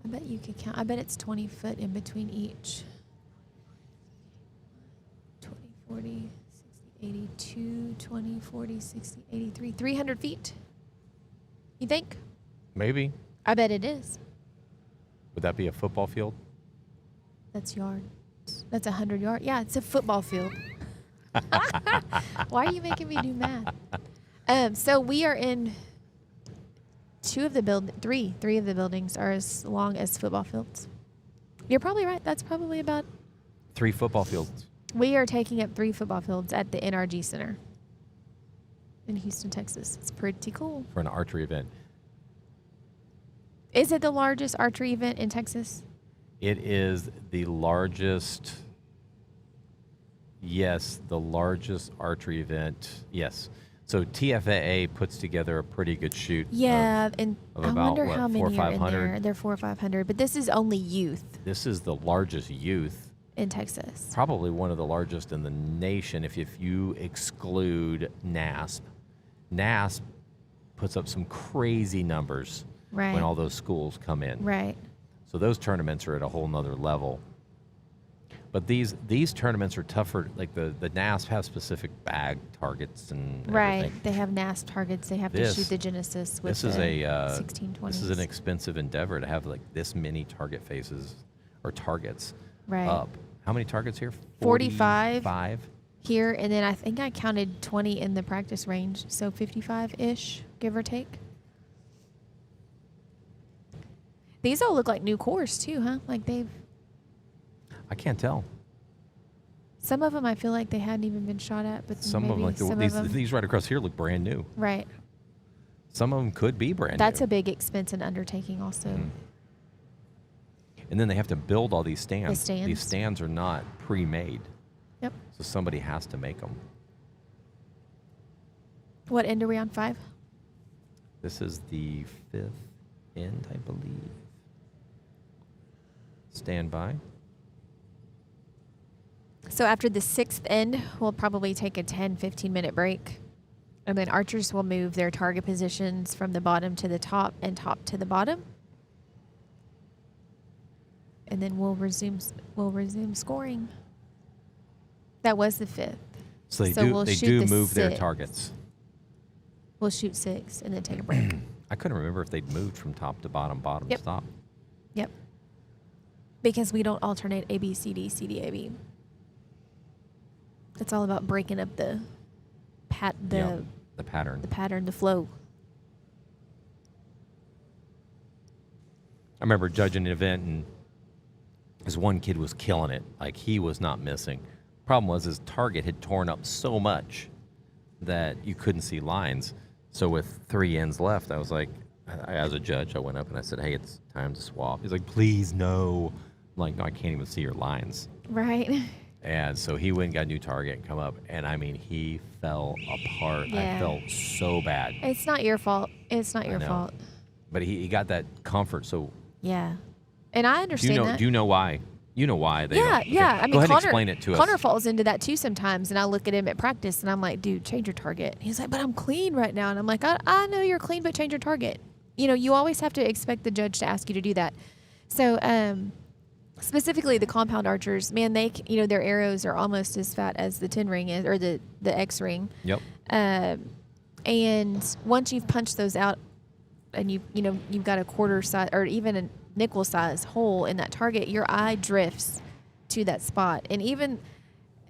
bet you could count. I bet it's 20 foot in between each. 20, 40, 60, 82, 20, 40, 60, 83, 300 feet. You think? Maybe. I bet it is. Would that be a football field? That's yards. That's 100 yards. Yeah, it's a football field. Why are you making me do math? So we are in 3 of the buildings are as long as football fields. You're probably right. That's probably about. 3 football fields. We are taking up 3 football fields at the NRG Center in Houston, Texas. It's pretty cool. For an archery event. Is it the largest archery event in Texas? It is the largest. Yes, the largest archery event. Yes. So TFAA puts together a pretty good shoot. Yeah, and of I about, wonder what, how 400 or many are in 500? there. They're 400 or 500, but this is only youth This is the largest youth, in Texas. probably one of the largest in the nation if you exclude NASP. NASP puts up some crazy numbers Right. when all those schools come in. Right. So those tournaments are at a whole nother level. But these tournaments are tougher. Like the NASP have specific bag targets and Right. everything. They have NASP targets. They have to This- shoot the Genesis with This is the a 1620s. this is an expensive endeavor to have like this many target faces or targets Right. up. How many targets here? 45. 45. Here, and then I think I counted 20 in the practice range, so 55-ish, give or take. These all look like new cores too, huh? Like I can't tell. some of them I feel like they hadn't even been shot at, but Some maybe of them, like some these, of them, these right across here look brand new. right. Some of them could be brand That's new. a big expense and undertaking also. Mhm. And then they have to build all these stands. stands. These stands are not pre-made, Yep. so somebody has to make them. What end are we on? 5? This is the 5th end, I believe. Stand by. So after the 6th end, we'll probably take a 10-15 minute break. And then archers will move their target positions from the bottom to the top and top to the bottom. And then we'll resume scoring. That was the 5th. So they we'll do shoot the move their 6th. targets. We'll shoot 6 and then take a break. I couldn't remember if they'd moved from top to bottom, bottom Yep. to top. Yep. Because we don't alternate A, B, C, D, C, D, A, B. It's all about breaking up the Yeah, the pattern. the pattern, the flow. I remember judging an event, and this one kid was killing it. Like, he was not missing. Problem was his target had torn up so much that you couldn't see lines. So with 3 ends left, I was like, as a judge, I went up and I said, hey, it's time to swap. He's like, please, no. I'm like, no, I can't even see your lines. Right. And so he went and got a new target and come up, and I mean, he fell apart. Yeah. I felt so bad. It's not your fault. It's not your know. fault. But he got that comfort. So Yeah. And I understand that. do you know why? You know why they yeah, don't. Okay. yeah. I mean, Go ahead Connor, and explain it to Connor us. falls into that too sometimes, and I look at him at practice, and I'm like, dude, change your target. He's like, but I'm clean right now. And I'm like, I know you're clean, but change your target. You know, you always have to expect the judge to ask you to do that. So, specifically the compound archers, man, their arrows are almost as fat as the 10 ring is, or the X ring. Yep. And once you've punched those out, and you've got a quarter size or even a nickel size hole in that target, your eye drifts to that spot, and even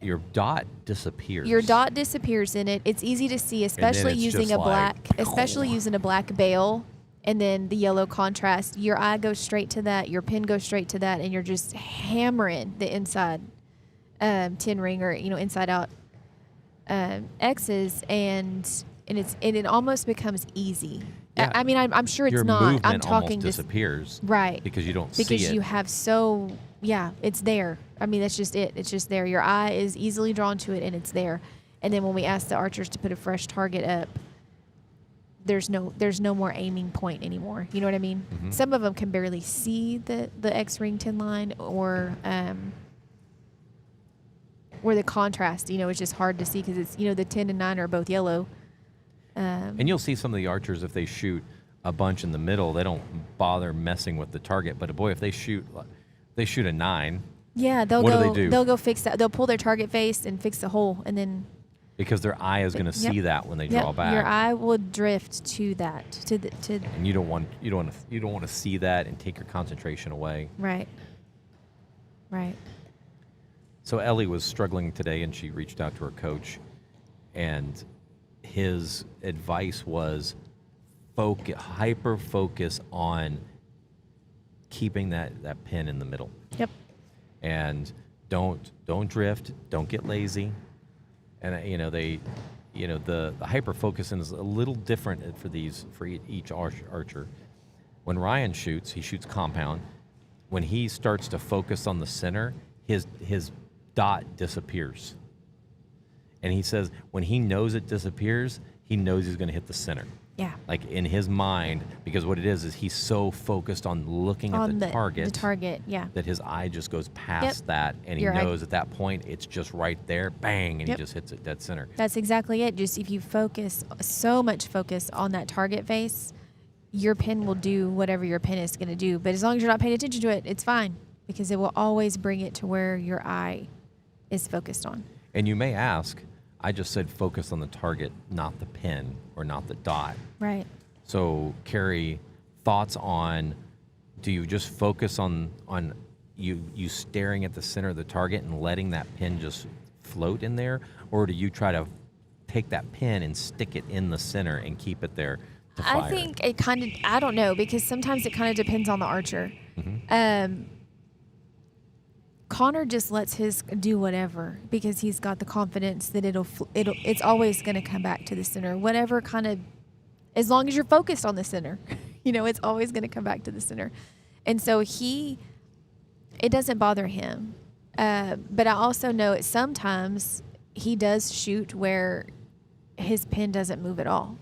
Your dot disappears. your dot disappears in it. It's easy to see, especially it's using just a like, black, especially using a black bail, and then the yellow contrast. Your eye goes straight to that. Your pen goes straight to that, and you're just hammering the inside 10 ring or inside out X's, and it almost becomes easy. Yeah. I mean, I'm sure it's Your not. movement I'm talking almost just disappears. right Because you don't see because it. you have it's there. I mean, that's just it. It's just there. Your eye is easily drawn to it, and it's there. And then when we ask the archers to put a fresh target up, there's no more aiming point anymore. You know what I mean? Mhm. Some of them can barely see the X ring 10 line, or the contrast, is just hard to see because it's, the 10 and 9 are both yellow. And you'll see some of the archers, if they shoot a bunch in the middle, they don't bother messing with the target. But boy, if they shoot a 9, Yeah, they'll What do go. they do? They'll go fix that. They'll pull their target face and fix the hole, and then because their eye is going to see Yep. that when they draw back. your eye will drift to that to And you don't want to see that and take your concentration away. right. So Ellie was struggling today, and she reached out to her coach, and his advice was hyper focus on keeping that pin in the middle, Yep. and don't drift, don't get lazy, and the hyper focusing is a little different for each archer. When Ryan shoots, he shoots compound. When he starts to focus on the center, his dot disappears. And he says when he knows it disappears, he knows he's going to hit the center. Yeah. Like in his mind, because what it is he's so focused on looking at On the target The target. Yeah. that his eye just goes past that, and he Your eye- knows at that point it's just right there, bang, and Yep. he just hits it dead center. That's exactly it. Just if you focus so much focus on that target face, your pin will do whatever your pin is going to do. But as long as you're not paying attention to it, it's fine because it will always bring it to where your eye is focused on. And you may ask, I just said focus on the target, not the pin or not the dot. Right. So, Carrie, thoughts on, do you just focus on you staring at the center of the target and letting that pin just float in there, or do you try to take that pin and stick it in the center and keep it there to fire? I think it kind of, I don't know, because sometimes it kind of depends on the archer. Connor just lets his do whatever because he's got the confidence that it's always going to come back to the center. Whatever kind of, as long as you're focused on the center, it's always going to come back to the center. And so it doesn't bother him. But I also know sometimes he does shoot where his pin doesn't move at all.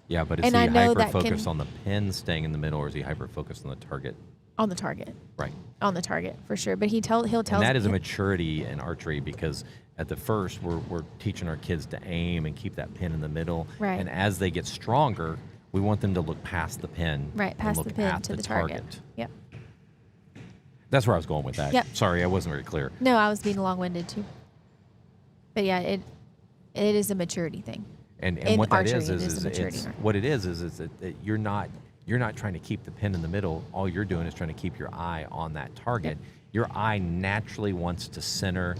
Yeah, but is he hyper-focused on the pin staying in the middle, or is he hyper-focused on the target? On the target. Right. On the target, for sure. But he'll tell And that is a maturity in archery, because at the first, we're teaching our kids to aim and keep that pin in the middle. Right. And as they get stronger, we want them to look past the pin. Right, past and the look pin at to the target. Yep. That's where I was going with that. Yep. Sorry, I wasn't very clear. No, I was being long-winded too. But yeah, it is a maturity thing. And in what that archery, is it is a maturity it's, mark. what it is that you're not trying to keep the pin in the middle. All you're doing is trying to keep your eye on that target. Yep. Your eye naturally wants to center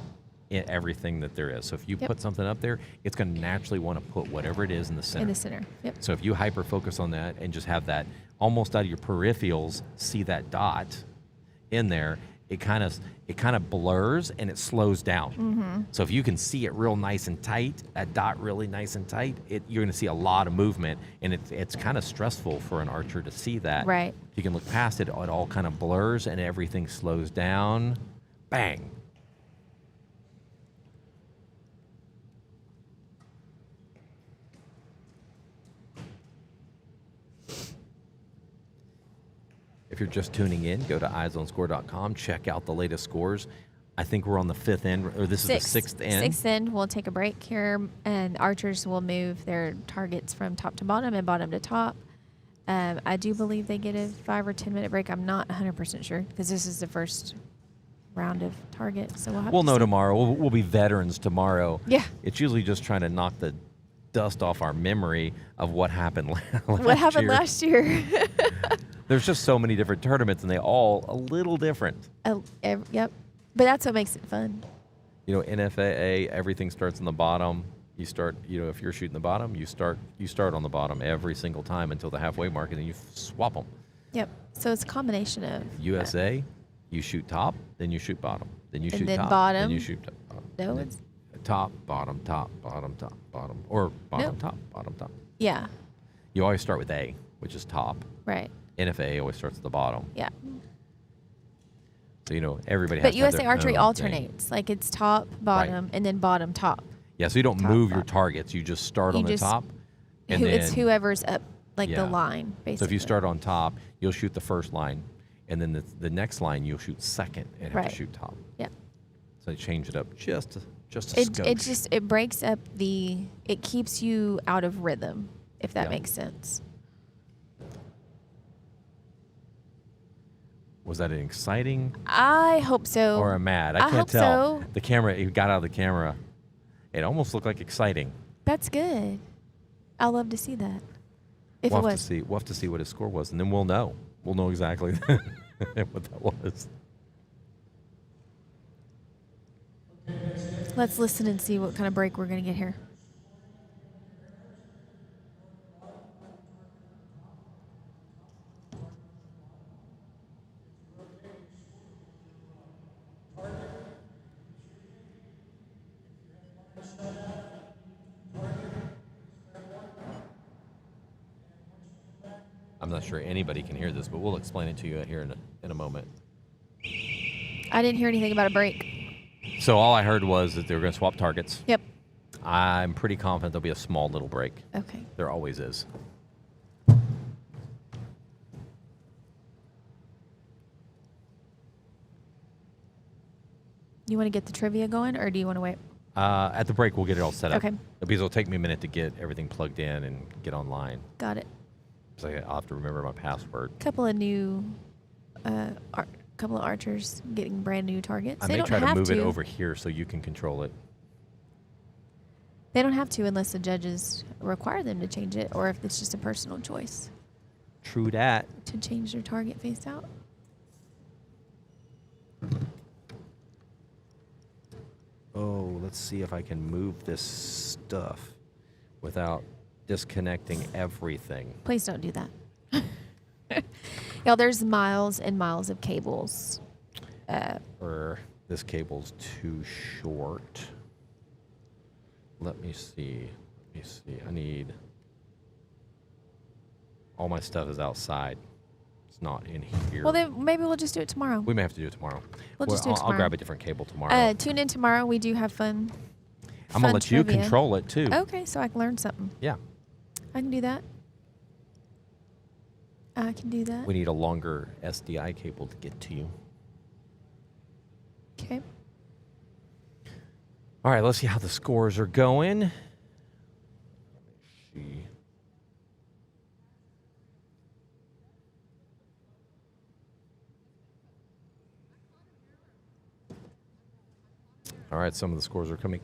in everything that there is. So if you Yep. put something up there, it's going to naturally want to put whatever it is in the center. In the center. Yep. So if you hyper focus on that and just have that almost out of your peripherals, see that dot in there, it kind of blurs and it slows down. Mm-hmm. So if you can see it real nice and tight, that dot really nice and tight, you're going to see a lot of movement, and it's kind of stressful for an archer to see that. Right. If you can look past it, it all kind of blurs and everything slows down. Bang. If you're just tuning in, go to eyesonscore.com, check out the latest scores. I think we're on the fifth end, or this is the sixth end. Sixth end. We'll take a break here, and archers will move their targets from top to bottom and bottom to top. I do believe they get a 5 or 10 minute break. I'm not 100% sure because this is the first round of target. So we'll know see. tomorrow. We'll be veterans tomorrow. Yeah. It's usually just trying to knock the dust off our memory of what happened What happened last year? There's just so many different tournaments, and they all a little different. Yep. But that's what makes it fun. NFAA, everything starts on the bottom. You start, if you're shooting the bottom, you start on the bottom every single time until the halfway mark, and then you swap them. Yep. So it's a combination of USA, you shoot top, then you shoot bottom, then you shoot then top, bottom. then you shoot bottom. No, it's top, bottom, top, bottom, top, bottom, or bottom, No. top, bottom, top. yeah. You always start with A, which is top. Right. NFAA always starts at the bottom. Yeah. So, everybody has But to have USA their Archery own thing. alternates. Like it's top, bottom, and then bottom, top. Yeah, so you don't Top, move your bottom. targets. You just start You on the just- top. And It's then, whoever's up, like Yeah. the line, basically. So if you start on top, you'll shoot the first line. And then the next line, you'll shoot second and have Right. to shoot top. Yeah. So they change it up just a It skosh. it breaks up it keeps you out of rhythm, if that Yeah. makes sense. Was that an exciting I hope so. or a mad? I I can't hope tell. so. The camera, it got out of the camera. It almost looked like exciting. That's good. I love to see that. If We'll it have was. we'll have to see what his score was, and then we'll know. We'll know exactly what that was. Let's listen and see what kind of break we're going to get here. I'm not sure anybody can hear this, but we'll explain it to you here in a moment. I didn't hear anything about a break. So all I heard was that they were going to swap targets. Yep. I'm pretty confident there'll be a small little break. Okay. There always is. You want to get the trivia going, or do you want to wait? At the break, we'll get it all set up. Okay. Because it'll take me a minute to get everything plugged in and get online. Got it. So I'll have to remember my password. Couple of new, couple of archers getting brand new targets. I They may don't try to have move it over here so you can control it. They don't have to unless the judges require them to change it, or if it's just a personal choice True that. to change their target face out. let's see if I can move this stuff without disconnecting everything. Please don't do that. Y'all, there's miles and miles of cables. Or this cable's too short. Let me see. I need... All my stuff is outside. It's not in here. Well, then maybe we'll just do it tomorrow. We may have to do it tomorrow. We'll just do it I'll tomorrow. grab a different cable tomorrow. Tune in tomorrow. We do have fun. I'm going to let you trivia. control it, too. Okay, so I can learn something. Yeah. I can do that. I can do that. We need a longer SDI cable to get to you. Okay. All right, let's see how the scores are going. Let's see. All right, some of the scores are coming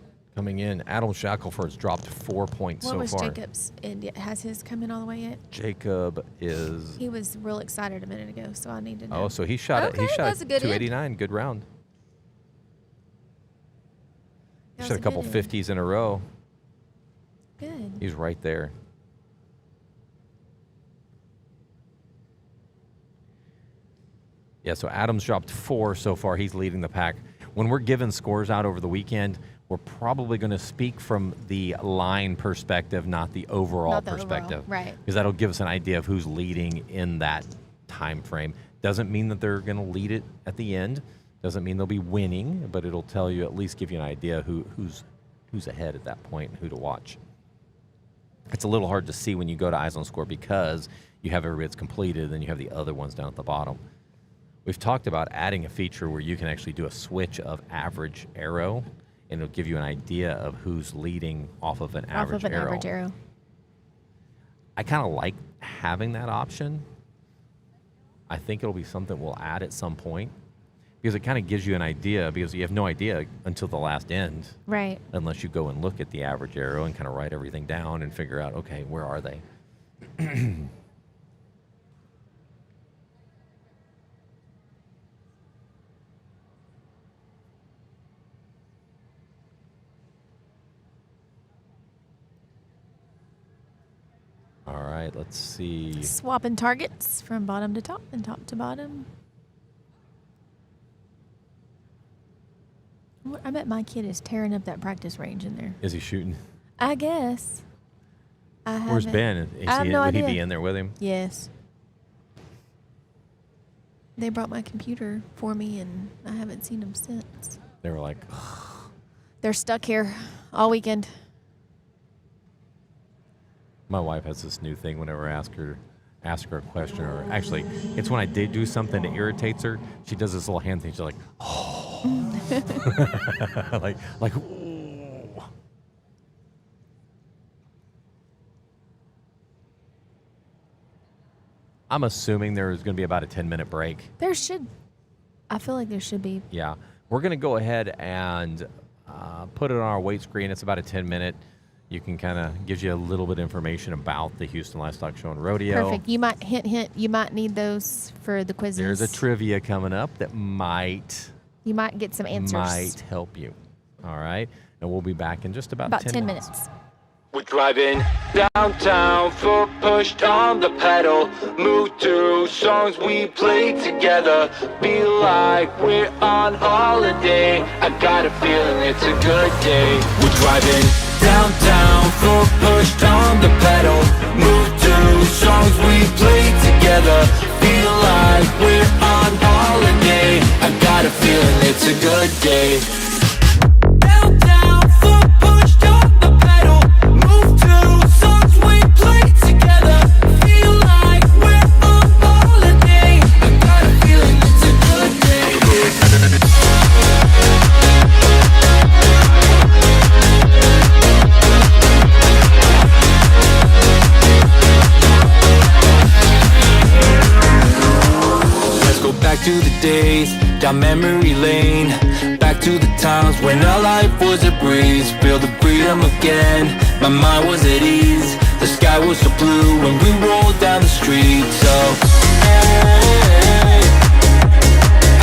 in. Adam Shackelford's dropped 4 points What so was far. Jacob's? And has his come in all the way yet? Jacob is... He was real excited a minute ago, so I need to know. Oh, so he shot it. He Okay, shot that's a good 289. Good round. He That shot was a couple good end. 50s in a row. Good. He's right there. Yeah, so Adam's dropped 4 so far. He's leading the pack. When we're giving scores out over the weekend, we're probably going to speak from the line perspective, not the overall Not the overall, perspective. right. Because that'll give us an idea of who's leading in that time frame. Doesn't mean that they're going to lead it at the end. Doesn't mean they'll be winning, but it'll tell you, at least give you an idea who's ahead at that point and who to watch. It's a little hard to see when you go to Eyes on Score because you have everybody that's completed, then you have the other ones down at the bottom. We've talked about adding a feature where you can actually do a switch of average arrow, and it'll give you an idea of who's leading off of an average arrow. Average arrow. I kind of like having that option. I think it'll be something we'll add at some point because it kind of gives you an idea, because you have no idea until the last end Right. unless you go and look at the average arrow and kind of write everything down and figure out, okay, where are they? All right, let's see. Swapping targets from bottom to top and top to bottom. I bet my kid is tearing up that practice range in there. Is he shooting? I guess. Where's Ben? Is I have no would he idea. be in there with him? Yes. They brought my computer for me, and I haven't seen them since. They were like, They're stuck here all weekend. my wife has this new thing whenever I ask her a question, or actually, it's when I did do something that irritates her. She does this little hand thing. She's like, oh, like, ooh. I'm assuming there is going to be about a 10-minute break. I feel like there should be. Yeah, we're going to go ahead and put it on our weight screen. It's about a 10-minute. You can kind of gives you a little bit of information about the Houston Livestock Show and Rodeo. Perfect. You might, hint, you might need those for the quizzes. There's a trivia coming up that might You might get some answers. help you. All right, and we'll be back in just about 10 minutes. We're driving downtown, foot pushed on the pedal. Move to songs we play together. Feel like we're on holiday. I got a feeling it's a good day. We're driving downtown, foot pushed on the pedal. Move to songs we play together. Feel like we're on holiday. I got a feeling it's a good day. Downtown, foot pushed on the pedal. Move to songs we play together. Feel like we're on holiday. I got a feeling it's a good day. Let's go back to the days, down memory lane. Back to the times when our life was a breeze. Feel the freedom again, my mind was at ease. The sky was so blue when we rolled down the street. So, hey,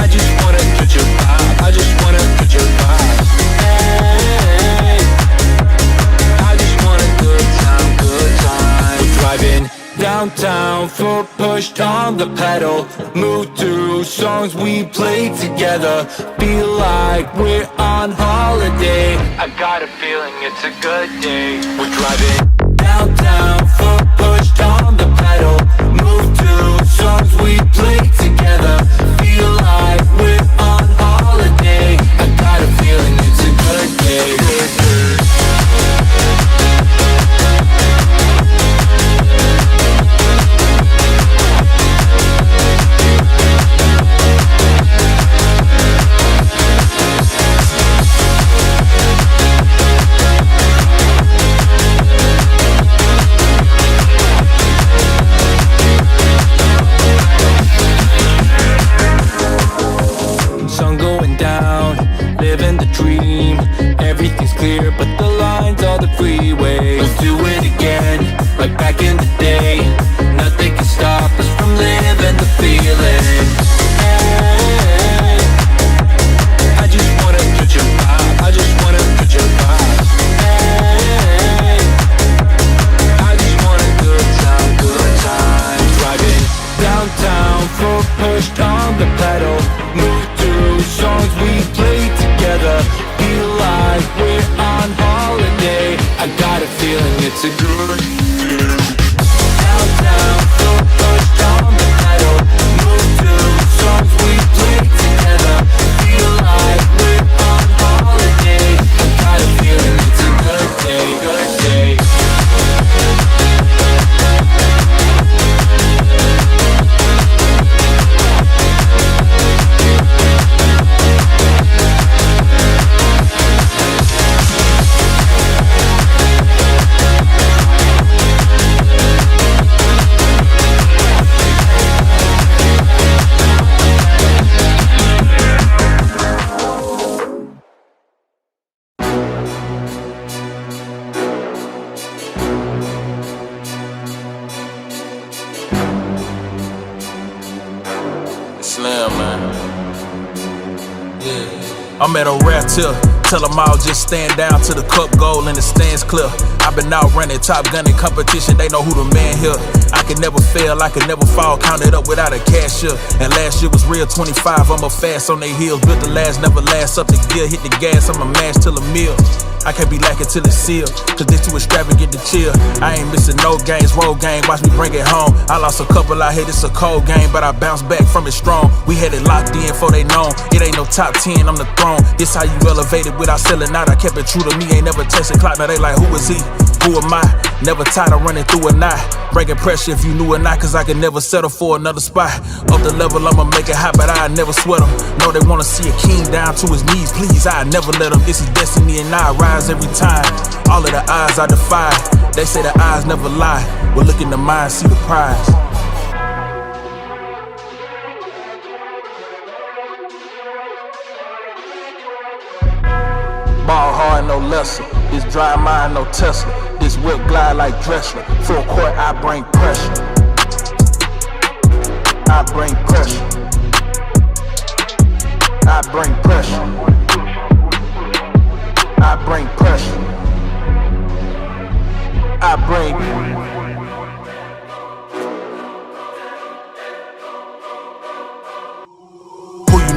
I just wanna touch your vibe. I just wanna touch your vibe. Hey, down, foot pushed on the pedal. Move through songs we played together. Feel like we're on holiday. I got a feeling it's a good day. We're driving downtown, foot pushed on the pedal. Move to songs we played together. Feel like we're on holiday. I got a feeling it's a good day. Sun going down, living the dream. Everything's clear, but the lines are the freeway. Let's do it again, like back in the day. Nothing can stop us from living the feeling. Hey, I just wanna touch your vibe. I just wanna touch your vibe. Hey, I just want a good time, good time. Driving downtown, foot pushed on the pedal. Move through songs we played together. Feel like we're on holiday. I got a feeling it's a good day. Downtown, foot pushed on the pedal. Move through songs we played together. Feel like we're on holiday. I got a feeling it's a good day, good day. Slim, man. Yeah. I'm at a rare tip. Tell them all just stand down to the cup goal and the stands clear. I've been out running, top gunning competition, they know who the man here. I can never fail, I can never fall, counted up without a cashier. And last year was real, 25, I'm a fast on they heels. Built the last, never last, up the gear, hit the gas, I'ma mash till a meal. I can't be lacking till it's sealed, cause this too extravagant to chill. I ain't missing no games, road game, watch me bring it home. I lost a couple out here, it's a cold game, but I bounced back from it strong. We had it locked in for they known, it ain't no top 10, I'm the throne. This how you elevated without selling out, I kept it true to me, ain't never tested clock. Now they like, who is he? Who am I? Never tired of running through a night. Breaking pressure if you knew or not, cause I can never settle for another spot. Up the level, I'ma make it hot, but I never sweat them. No, they wanna see a king down to his knees, please, I never let them. This is destiny and I rise every time. All of the odds I defy. They say the eyes never lie. Well, look in the mind, see the prize. Ball hard, no lesser. This dry mind, no Tesla. This whip glide like Dressler. Full court, I bring pressure. I bring pressure. I bring pressure. I bring pressure. I bring.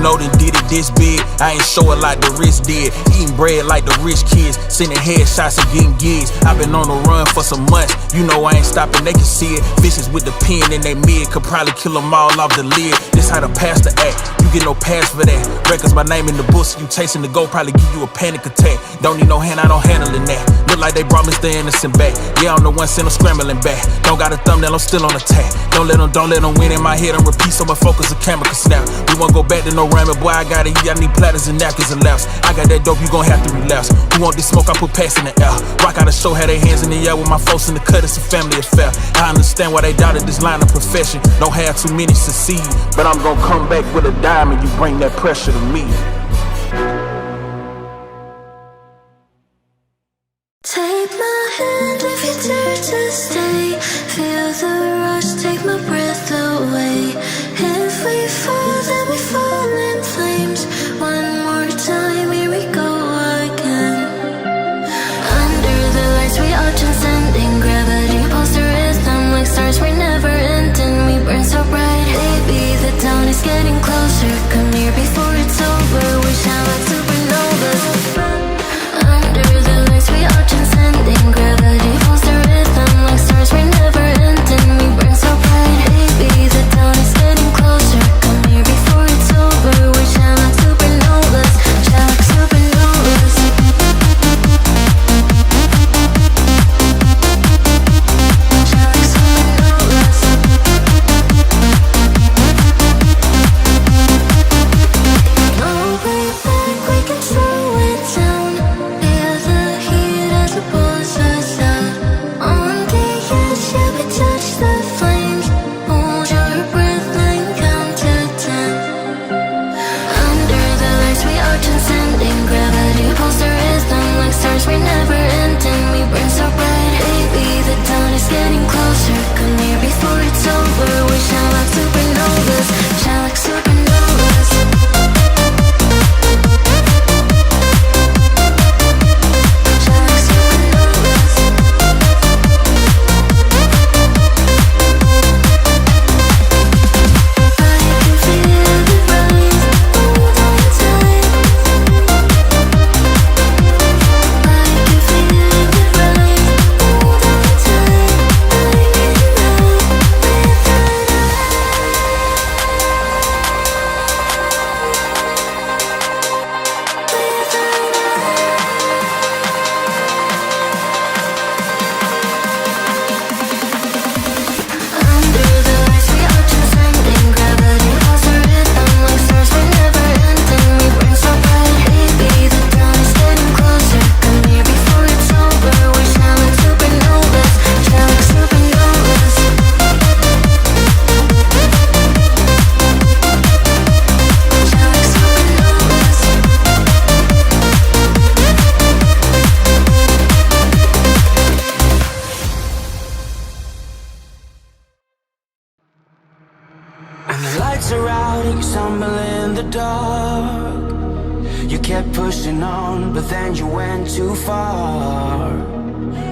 Know that did it this big, I ain't show it like the rich did. Eating bread like the rich kids, sending headshots and getting gigs. I've been on the run for some months, you know I ain't stopping, they can see it. Vicious with the pen in they mid, could probably kill them all off the lid. This how the pastor act, you get no pass for that. Records my name in the books, you chasing the goal, probably give you a panic attack. Don't need no hand, I don't handling that. Look like they brought Mr. Innocent back. Yeah, I'm the one send them scrambling back. Don't got a thumbnail, I'm still on attack. Don't let them win in my head, I'm repeat so my focus, the camera can snap. We won't go back to no ramming, boy, I got it, I need platters and napkins and laps. I got that dope, you gon' have to relapse. Who want this smoke, I put packs in the air. Rock out a show, had their hands in the air with my folks in the cut, it's a family affair. I understand why they doubted this line of profession. Don't have too many succeed, but I'm gon' come back with a diamond, you bring that pressure to me. Take my hand if you dare to stay. Feel the rush, take my breath away. If we fall, then we fall in flames. One more time, here we go again. Under the lights, we are transcending gravity. Pulse the rhythm like stars, we're never ending. kept pushing on, but then you went too far.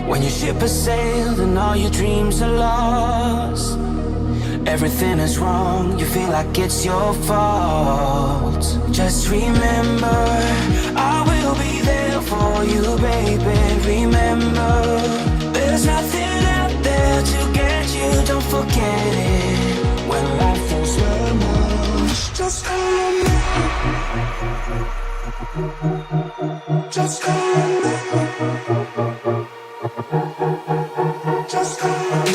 When your ship has sailed and all your dreams are lost, everything is wrong, you feel like it's your fault. Just remember, I will be there for you, baby. Remember, there's nothing out there to get you, don't forget it. When life feels lemons, just remember. Just remember. Just remember.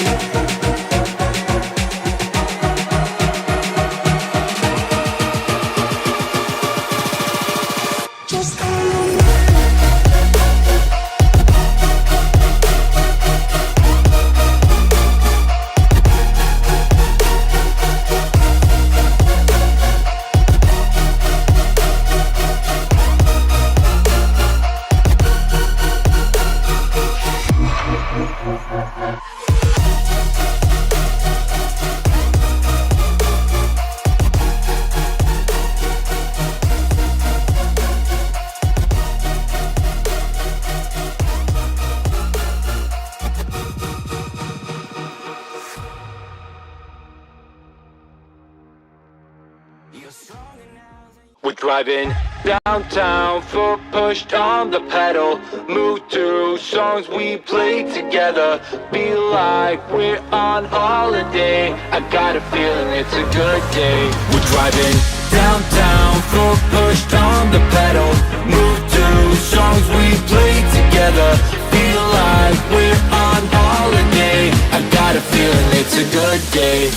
We're driving downtown, foot pushed on the pedal. Move through songs we played together. Feel like we're on holiday. I got a feeling it's a good day. We're driving downtown, foot pushed on the pedal. Move through songs we played together. Feel like we're on holiday. I got a feeling it's a good day.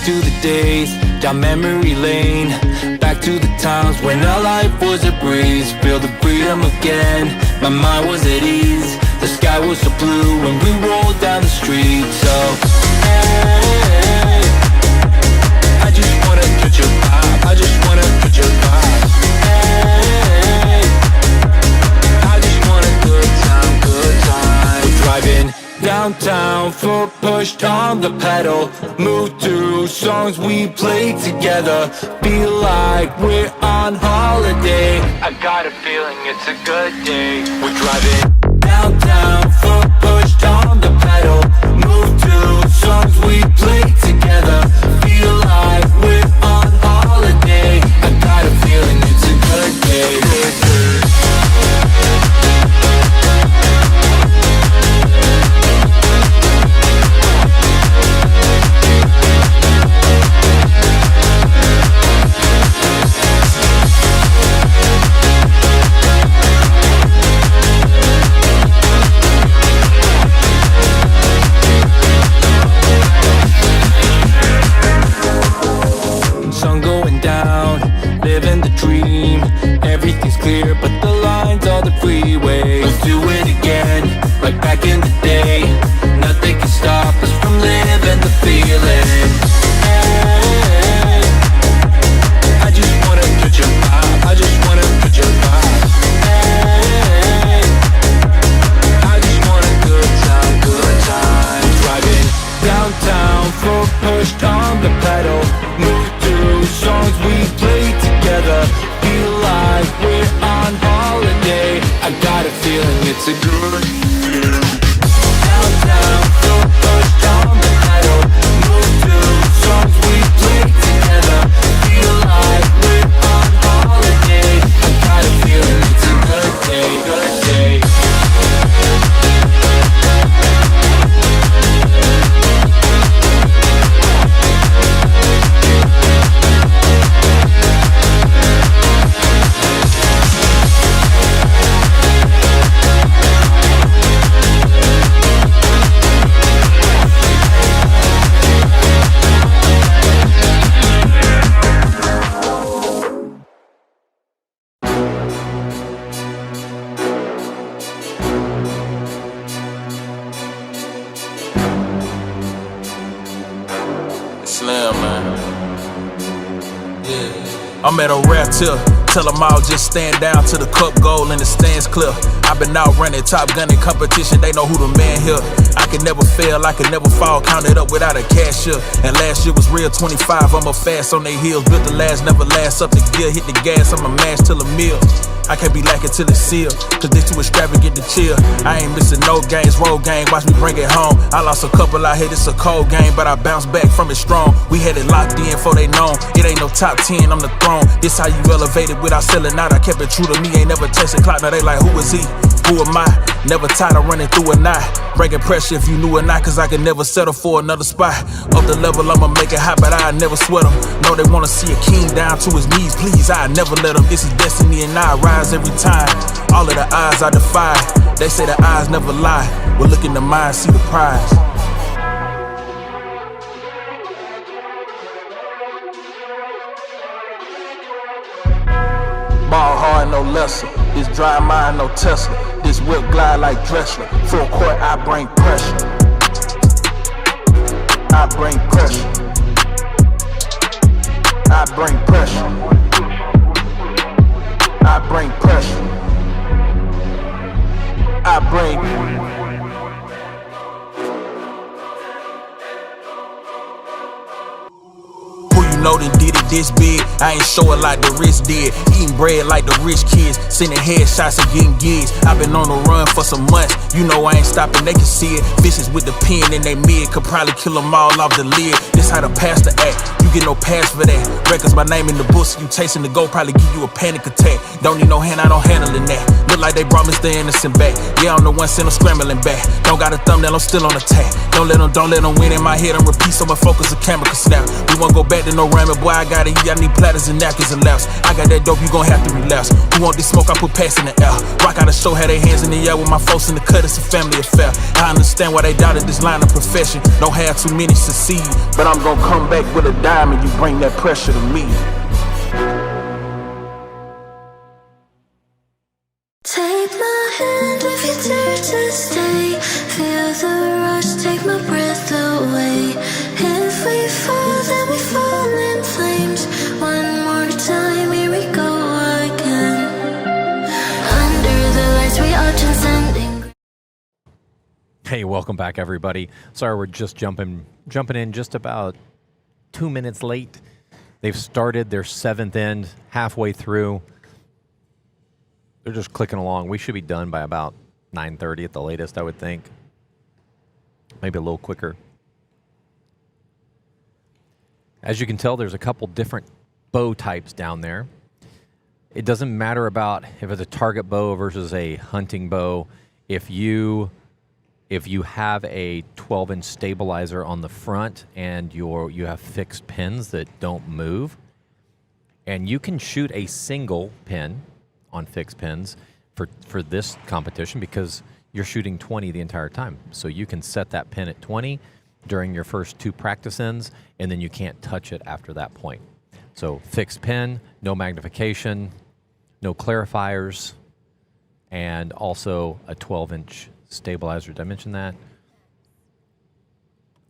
To the days down memory lane, back to the times when our life was a breeze. Feel the freedom again, my mind was at ease. The sky was so blue when we rolled down the street. So hey, I just wanna touch your vibe, I just wanna touch your vibe. Hey, I just want a good time, good time. We're driving downtown, foot pushed on the pedal. Move through songs we played together. Feel like we're on holiday. I got a feeling it's a good day. We're driving downtown, foot pushed on the pedal. Move through songs we played together. Feel like we're on holiday. I got a feeling it's a good day. I'm at a rare tip. Tell them all just stand down to the cup goal and the stands clear. I've been out running, top gunning competition, they know who the man here. I can never fail, I can never fall, count it up without a cashier. And last year was real 25, I'm a fast on they heels. Built the last, never last up the gear, hit the gas, I'ma mash till a meal. I can't be lacking till it's sealed, cause they too extravagant to chill. I ain't missing no games, road game, watch me bring it home. I lost a couple out here, it's a cold game, but I bounced back from it strong. We had it locked in before they known. It ain't no top 10, I'm the throne. This how you elevated without selling out. I kept it true to me, ain't never chasing clock. Now they like, who is he? Who am I? Never tired of running through a night. Bringing pressure if you knew or not, cause I can never settle for another spot. Up the level, I'ma make it hot, but I never sweat them. No, they wanna see a king down to his knees. Please, I never let them. This is destiny and I rise every time. All of the odds I defy. They say the eyes never lie. But look in the mind, see the prize. Ball hard, no lesser. This dry mind, no Tesla. This whip glide like Dressler. Full court, I bring pressure. I bring pressure. I bring pressure. I bring pressure. I bring. Know that did it this big, I ain't show it like the rich did. Eating bread like the rich kids, sending headshots and getting gigs. I've been on the run for some months, you know I ain't stopping, they can see it. Vicious with the pen in they mid, could probably kill them all off the lid. This how the pastor act, you get no pass for that. Records my name in the books, you chasing the goal, probably give you a panic attack. Don't need no hand, I don't handling that. Look like they brought Mr. Innocent back. Yeah, I'm the one send them scrambling back. Don't got a thumbnail, I'm still on attack. Don't let them win in my head, I'm repeat so my focus the camera can snap. We won't go back to no ramen, boy, I got it, I need platters and napkins and laps. I got that dope, you gon' have to relapse. Who want this smoke, I put packs in the air. Rock out a show, had their hands in the air with my folks in the cut, it's a family affair. I understand why they doubted this line of profession. Don't have too many succeed, but I'm gon' come back with a diamond, you bring that pressure to me. Take my hand if you dare to stay. Feel the rush, take my breath away. If we fall, then we fall in flames. One more time, here we go again. Under the lights, we are transcending. Hey, welcome back, everybody. Sorry, we're just jumping in just about 2 minutes late. They've started their 7th end halfway through. They're just clicking along. We should be done by about 9:30 at the latest, I would think. Maybe a little quicker. As you can tell, there's a couple different bow types down there. It doesn't matter about if it's a target bow versus a hunting bow. If you have a 12-inch stabilizer on the front and you have fixed pins that don't move, and you can shoot a single pin on fixed pins for this competition because you're shooting 20 the entire time. So you can set that pin at 20 during your first 2 practice ends, and then you can't touch it after that point. So fixed pin, no magnification, no clarifiers, and also a 12-inch stabilizer. Did I mention that?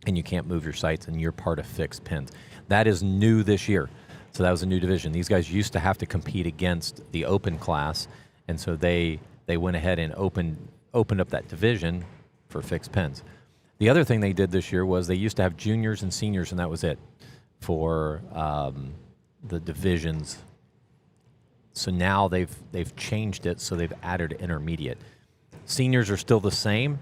And you can't move your sights, and you're part of fixed pins. That is new this year. So that was a new division. These guys used to have to compete against the open class, and so they went ahead and opened up that division for fixed pins. The other thing they did this year was they used to have juniors and seniors, and that was it for the divisions. So now they've changed it, so they've added intermediate. Seniors are still the same,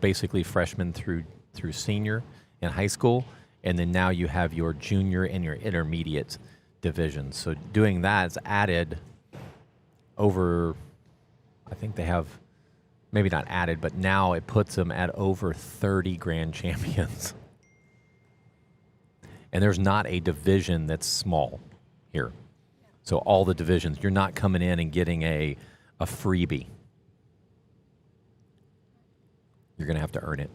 basically freshmen through senior in high school, and then now you have your junior and your intermediate divisions. So doing that is added over, I think they have, maybe not added, but now it puts them at over 30 grand champions. And there's not a division that's small here. So all the divisions, you're not coming in and getting a freebie. You're going to have to earn it.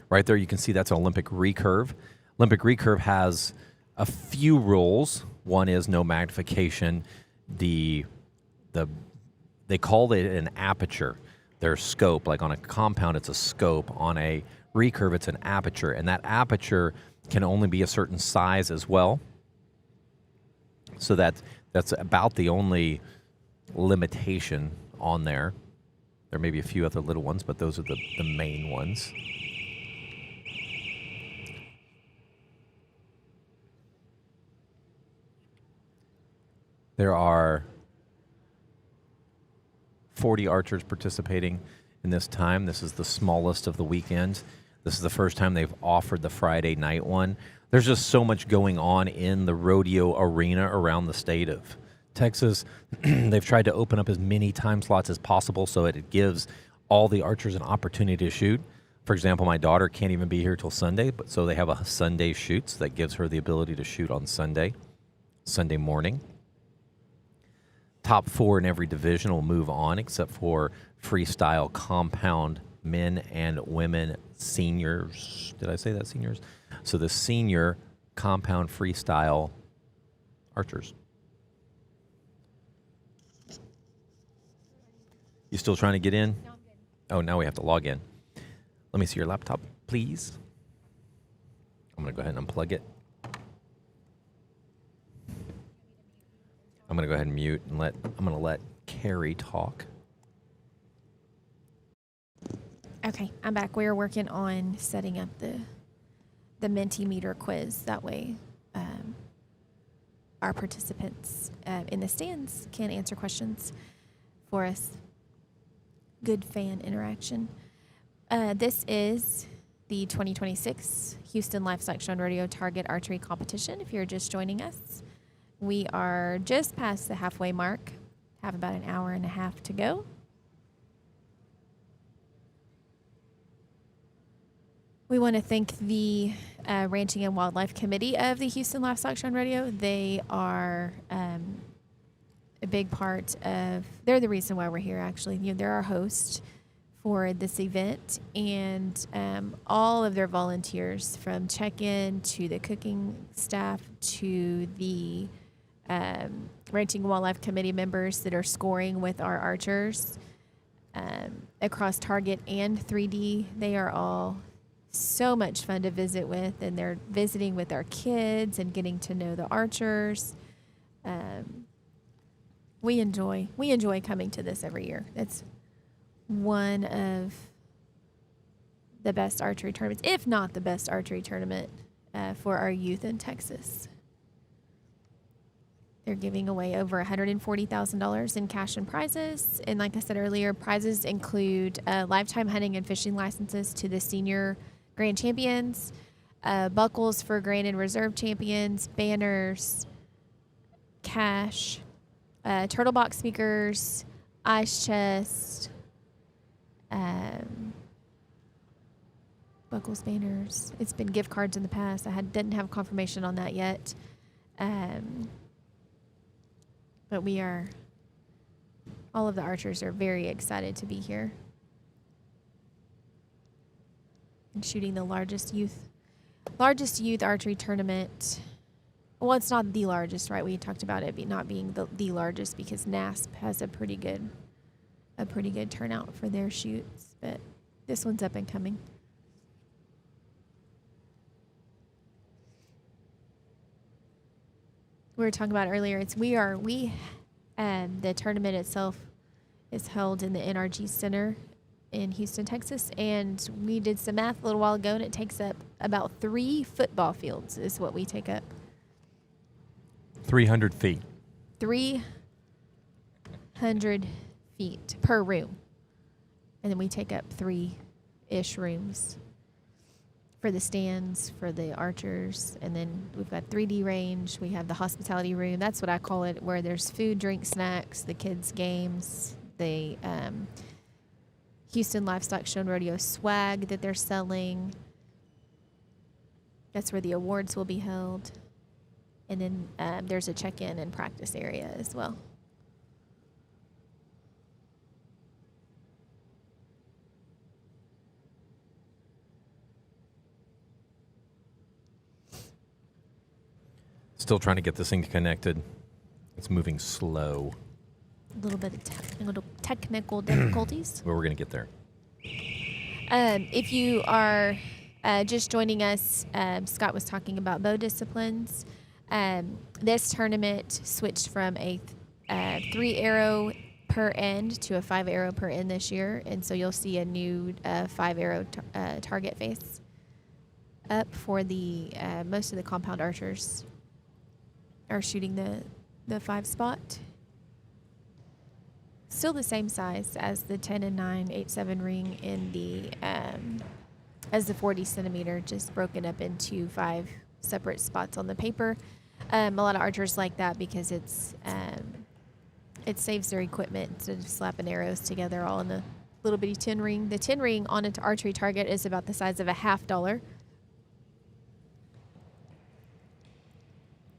Right there, you can see that's an Olympic recurve. Olympic recurve has a few rules. One is no magnification. They call it an aperture. Their scope, like on a compound, it's a scope. On a recurve, it's an aperture. And that aperture can only be a certain size as well. So that's about the only limitation on there. There may be a few other little ones, but those are the main ones. There are 40 archers participating in this time. This is the smallest of the weekend. This is the first time they've offered the Friday night one. There's just so much going on in the rodeo arena around the state of Texas. They've tried to open up as many time slots as possible so that it gives all the archers an opportunity to shoot. For example, my daughter can't even be here till Sunday, but so they have a Sunday shoot, so that gives her the ability to shoot on Sunday morning. Top 4 in every division will move on, except for freestyle compound men and women seniors. Did I say that, seniors? So the senior compound freestyle archers. You still trying to get in? No, I'm good. Oh, now we have to log in. Let me see your laptop, please. I'm going to go ahead and unplug it. I'm going to go ahead and mute and I'm going to let Carrie talk. Okay, I'm back. We're working on setting up the Mentimeter quiz. That way, our participants in the stands can answer questions for us. Good fan interaction. This is the 2026 Houston Livestock Show and Rodeo Target Archery Competition. If you're just joining us, we are just past the halfway mark. Have about an hour and a half to go. We want to thank the Ranching and Wildlife Committee of the Houston Livestock Show and Rodeo. They are a big part of, they're the reason why we're here, actually. You know, they're our host for this event, and all of their volunteers, from check-in to the cooking staff to the Ranching and Wildlife Committee members that are scoring with our archers across Target and 3D. They are all so much fun to visit with, and they're visiting with our kids and getting to know the archers. We enjoy coming to this every year. It's one of the best archery tournaments, if not the best archery tournament for our youth in Texas. They're giving away over $140,000 in cash and prizes. And like I said earlier, prizes include lifetime hunting and fishing licenses to the senior grand champions, buckles for grand and reserve champions, banners, cash, turtle box speakers, ice chest, buckles, banners. It's been gift cards in the past. Didn't have confirmation on that yet. But all of the archers are very excited to be here and shooting the largest youth archery tournament. Well, it's not the largest, right? We talked about it not being the largest because NASP has a pretty good turnout for their shoots, but this one's up and coming. We were talking about earlier. The tournament itself is held in the NRG Center in Houston, Texas, and we did some math a little while ago, and it takes up about 3 football fields is what we take up. 300 feet. 300 feet per room, and then we take up 3-ish rooms for the stands, for the archers, and then we've got 3D range. We have the hospitality room. That's what I call it, where there's food, drink, snacks, the kids' games, the Houston Livestock Show and Rodeo swag that they're selling. That's where the awards will be held. And then there's a check-in and practice area as well. Still trying to get this thing connected. It's moving slow. A little bit of technical difficulties. Well, we're going to get there. If you are just joining us, Scott was talking about bow disciplines. This tournament switched from a 3-arrow per end to a 5-arrow per end this year, and so you'll see a new 5-arrow target face up for the most of the compound archers are shooting the 5 spot. Still the same size as the 10 and 9 8/7 ring in the as the 40 centimeter, just broken up into 5 separate spots on the paper. A lot of archers like that because it saves their equipment instead of slapping arrows together all in a little bitty 10 ring. The 10 ring on an archery target is about the size of a $50.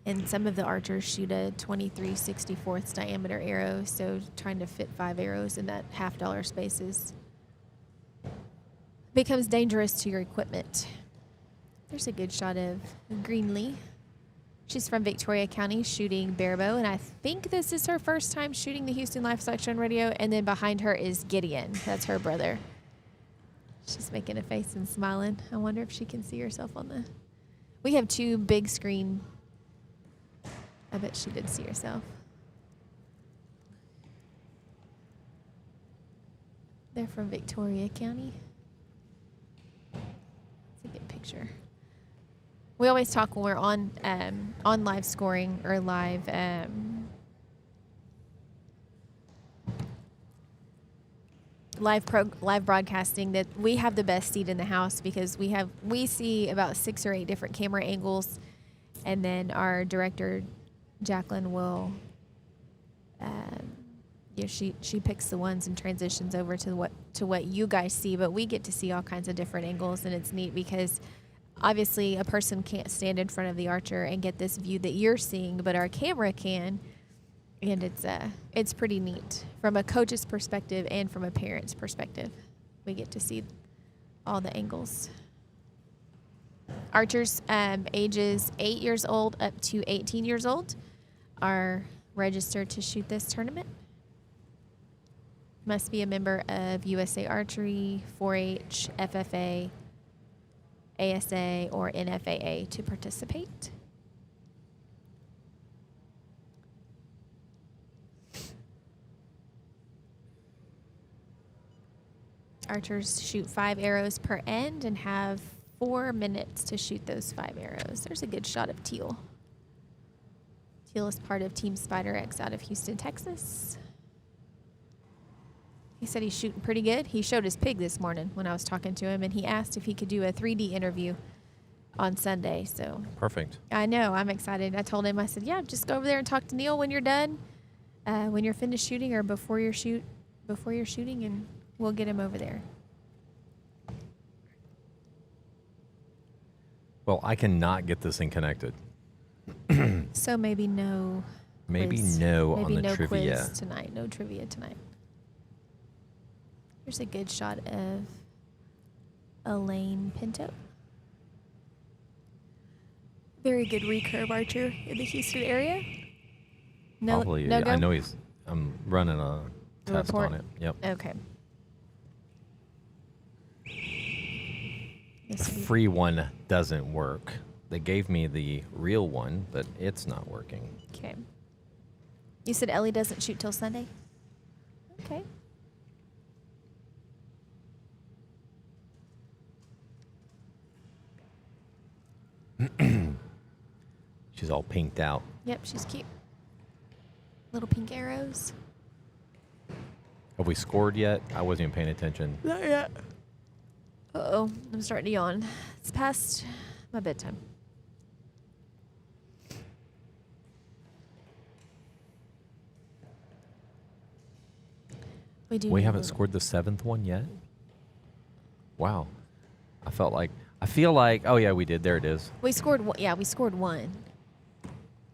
And some of the archers shoot a 23/64 diameter arrow, so trying to fit 5 arrows in that $50 spaces becomes dangerous to your equipment. There's a good shot of Greenlee. She's from Victoria County shooting barebow, and I think this is her first time shooting the Houston Livestock Show on radio. And then behind her is Gideon. That's her brother. She's making a face and smiling. I wonder if she can see herself on the... We have 2 big screen... I bet she did see herself. They're from Victoria County. That's a good picture. We always talk when we're on live scoring or live live broadcasting that we have the best seat in the house because we see about 6 or 8 different camera angles, and then our director Jacqueline will, she picks the ones and transitions over to what you guys see, but we get to see all kinds of different angles, and it's neat because obviously a person can't stand in front of the archer and get this view that you're seeing, but our camera can, and it's pretty neat from a coach's perspective and from a parent's perspective. We get to see all the angles. Archers ages 8 years old up to 18 years old are registered to shoot this tournament. Must be a member of USA Archery, 4-H, FFA, ASA, or NFAA to participate. Archers shoot 5 arrows per end and have 4 minutes to shoot those 5 arrows. There's a good shot of Teal. Teal is part of Team Spider X out of Houston, Texas. He said he's shooting pretty good. He showed his pig this morning when I was talking to him, and he asked if he could do a 3D interview on Sunday. So Perfect. I know, I'm excited. I told him, I said, yeah, just go over there and talk to Neil when you're done, when you're finished shooting or before you're shooting, and we'll get him over there. Well, I cannot get this thing connected. So maybe no. Maybe quiz. no Maybe on the no trivia. quiz tonight. No trivia tonight. Here's a good shot of Elaine Pinto. Very good recurve archer in the Houston area. No, Probably. no go? I know I'm running a test report? on it. Yep. Okay. The free one doesn't work. They gave me the real one, but it's not working. Okay. You said Ellie doesn't shoot till Sunday? Okay. She's all pinked out. Yep, she's cute. Little pink arrows. Have we scored yet? I wasn't even paying attention. Not yet. Uh-oh, I'm starting to yawn. It's past my bedtime. We haven't scored the 7th one yet? Wow. I feel like, oh yeah, we did. There it is. We scored one. Yeah, we scored one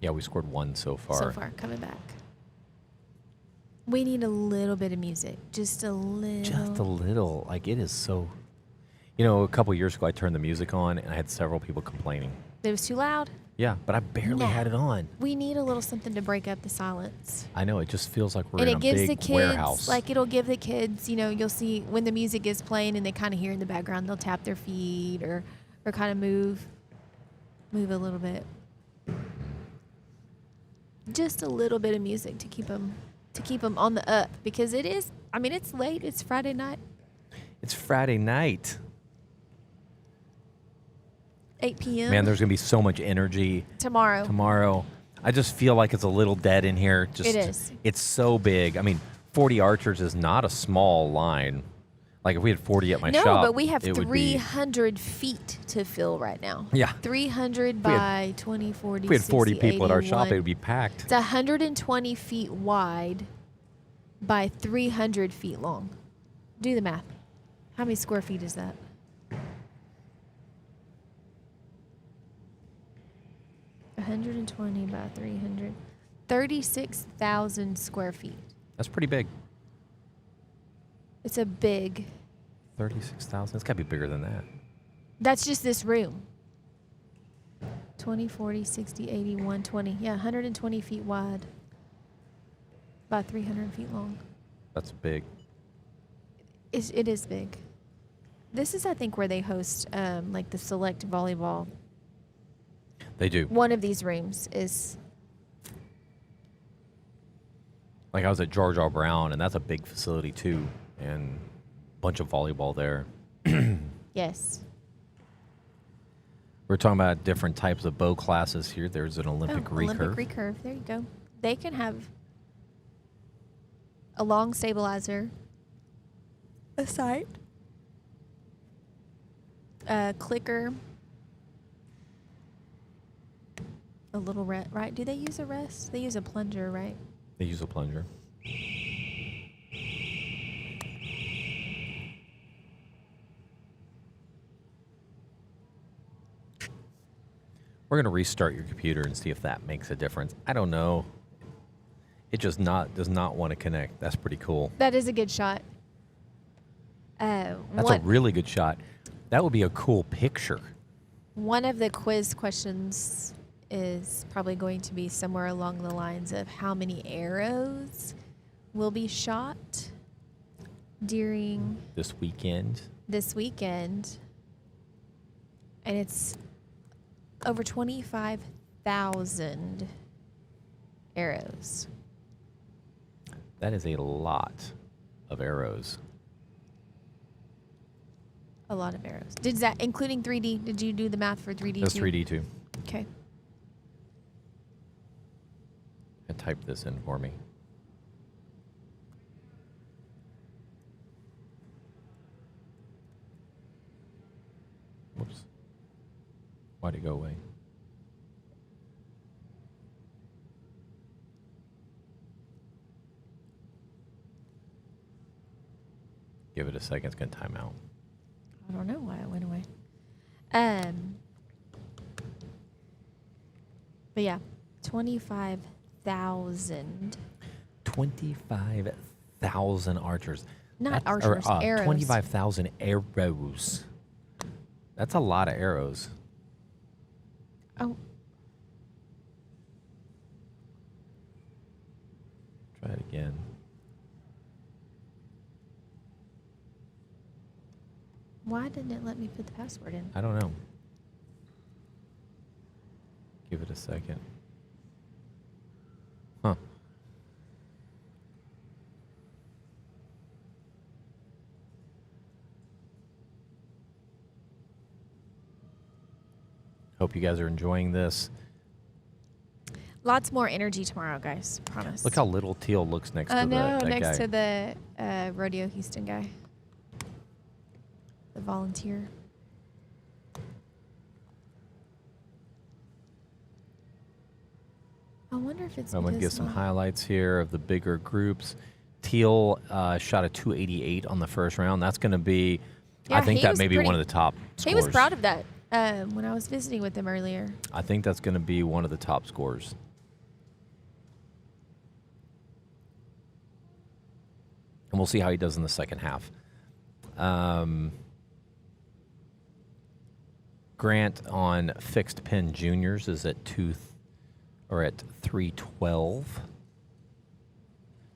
Yeah, we scored 1 so far. so far. Coming back. We need a little bit of music. Just a little. Just a little. Like, it is so... You know, a couple years ago, I turned the music on, and I had several people complaining. It was too loud? Yeah, but I barely No. had it on. We need a little something to break up the silence. I know. It just feels like we're And in it a gives big the kids, warehouse. like it'll give the kids, you know, you'll see when the music is playing and they kind of hear in the background, they'll tap their feet or or kind of move a little bit. Just a little bit of music to keep them on the up, because it is. I mean, it's late. It's Friday night. It's Friday night. 8 p.m. Man, there's gonna be so much energy tomorrow. I just feel like it's a little dead in here. It is. It's so big. I mean, 40 archers is not a small line. Like if we had 40 at my shop, No, but we have it would be- 300 feet to fill right now. Yeah. 300 we by had- 20, 40, If we had 40 60, people at our shop, 81. it would be packed. It's 120 feet wide by 300 feet long. Do the math. How many square feet is that? $120 by 300. 36,000 square feet. That's pretty big. It's a big. 36,000. It's got to be bigger than that. That's just this room. 20, 40, 60, 80, 120. Yeah, 120 feet wide by 300 feet long. That's big. It is big. This is, I think, where they host like the select volleyball. They do. One of these rooms is. Like I was at George R. Brown, and that's a big facility too, and a bunch of volleyball there. Yes. We're talking about different types of bow classes here. There's an Olympic recurve. Olympic recurve. There you go. They can have a long stabilizer, a sight, a clicker, a little rest. Right? Do they use a rest? They use a plunger, right? They use a plunger. We're going to restart your computer and see if that makes a difference. I don't know. It just does not want to connect. That's pretty cool. That is a good shot. That's a really good shot. That would be a cool picture. One of the quiz questions is probably going to be somewhere along the lines of how many arrows will be shot during This weekend. this weekend. And it's over 25,000 arrows. That is a lot of arrows. A lot of arrows. Did that, including 3D? Did you do the math for 3D? That's too? 3D too. Okay. And type this in for me. Whoops. Why'd it go away? Give it a second. It's going to time out. I don't know why it went away. But yeah, 25,000. 25,000 archers. Not archers, arrows. 25,000 arrows. That's a lot of arrows. Oh, Try it again. why didn't it let me put the password in? I don't know. Give it a second. Huh. Hope you guys are enjoying this. Lots more energy tomorrow, guys. Promise. Look how little Teal looks next to no, that next guy. to the Rodeo Houston guy. The volunteer. I wonder if it's I'm going to because get some my- highlights here of the bigger groups. Teal shot a 288 on the first round. That's going to be, I Yeah, think he that was may be one pretty- of the top scores. He was proud of that when I was visiting with him earlier. I think that's going to be one of the top scores. And we'll see how he does in the second half. Grant on fixed pin juniors is at 312.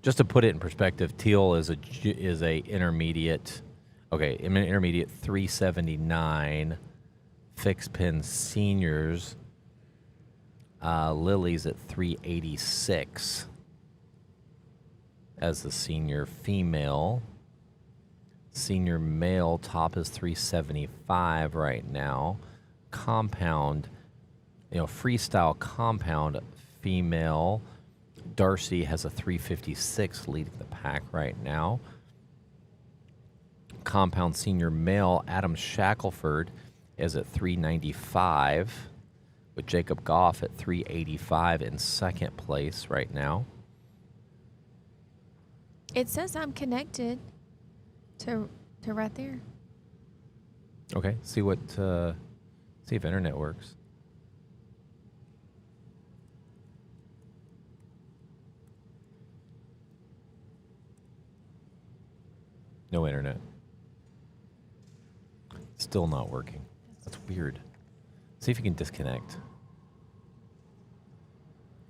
Just to put it in perspective, Teal is a intermediate. Okay, intermediate 379. fixed pin seniors, Lily's at 386 as the senior female. Senior male top is 375 right now. Compound, freestyle compound female, Darcy has a 356 leading the pack right now. Compound senior male, Adam Shackelford is at 395, with Jacob Goff at 385 in second place right now. It says I'm connected to right there. Okay, see if internet works. No internet. Still not working. That's weird. See if you can disconnect.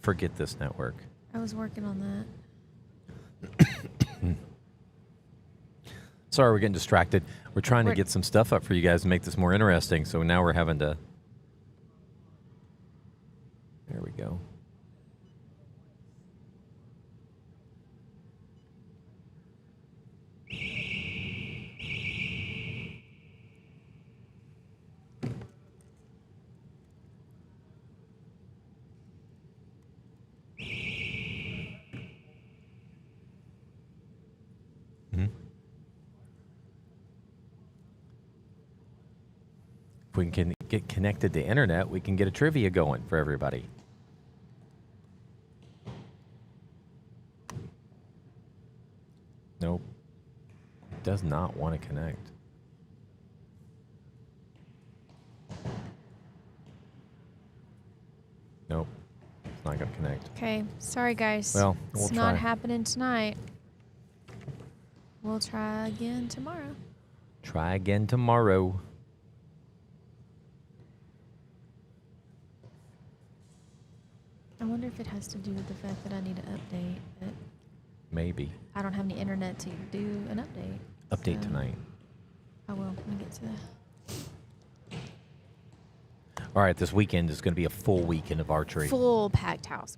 Forget this network. I was working on that. Sorry, we're getting distracted. We're trying to get some stuff up for you guys to make this more interesting, so now we're having to... There we go. If we can get connected to internet, we can get a trivia going for everybody. Nope. It does not want to connect. Nope. It's not going to connect. Okay, sorry guys. Well, we'll it's try. not happening tonight. We'll try again tomorrow. Try again tomorrow. I wonder if it has to do with the fact that I need to update it. Maybe. I don't have any internet to do an update. Update so tonight. I will when I get to All right, this weekend is going to be a full weekend of archery. full packed house.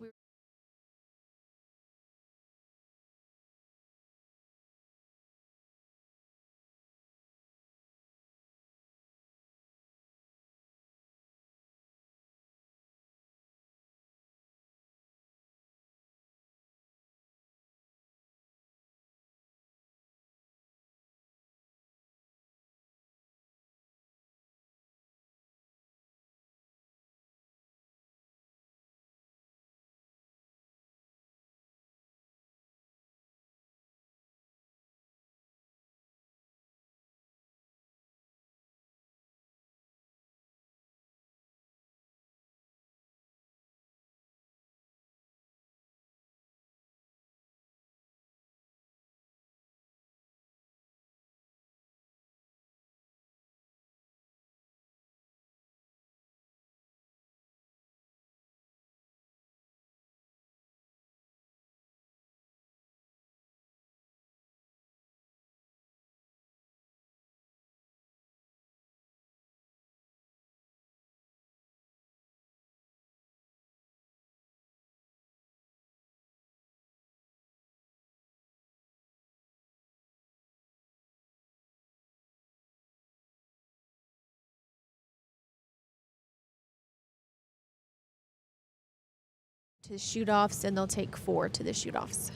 To shoot-offs, and they'll take 4 to the shoot-offs.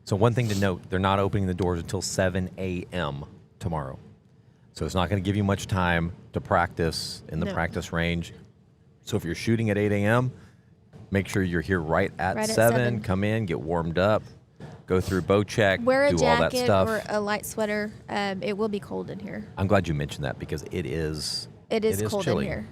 So one thing to note, they're not opening the doors until 7 a.m. tomorrow. So it's not going to give you much time to practice in the No. practice range. So if you're shooting at 8 a.m., make sure you're here right at Right at 7. 7. Come in, get warmed up, go through bow check, Wear a do all that jacket stuff. or a light sweater. It will be cold in here. I'm glad you mentioned that because it is Cold chilly. in here.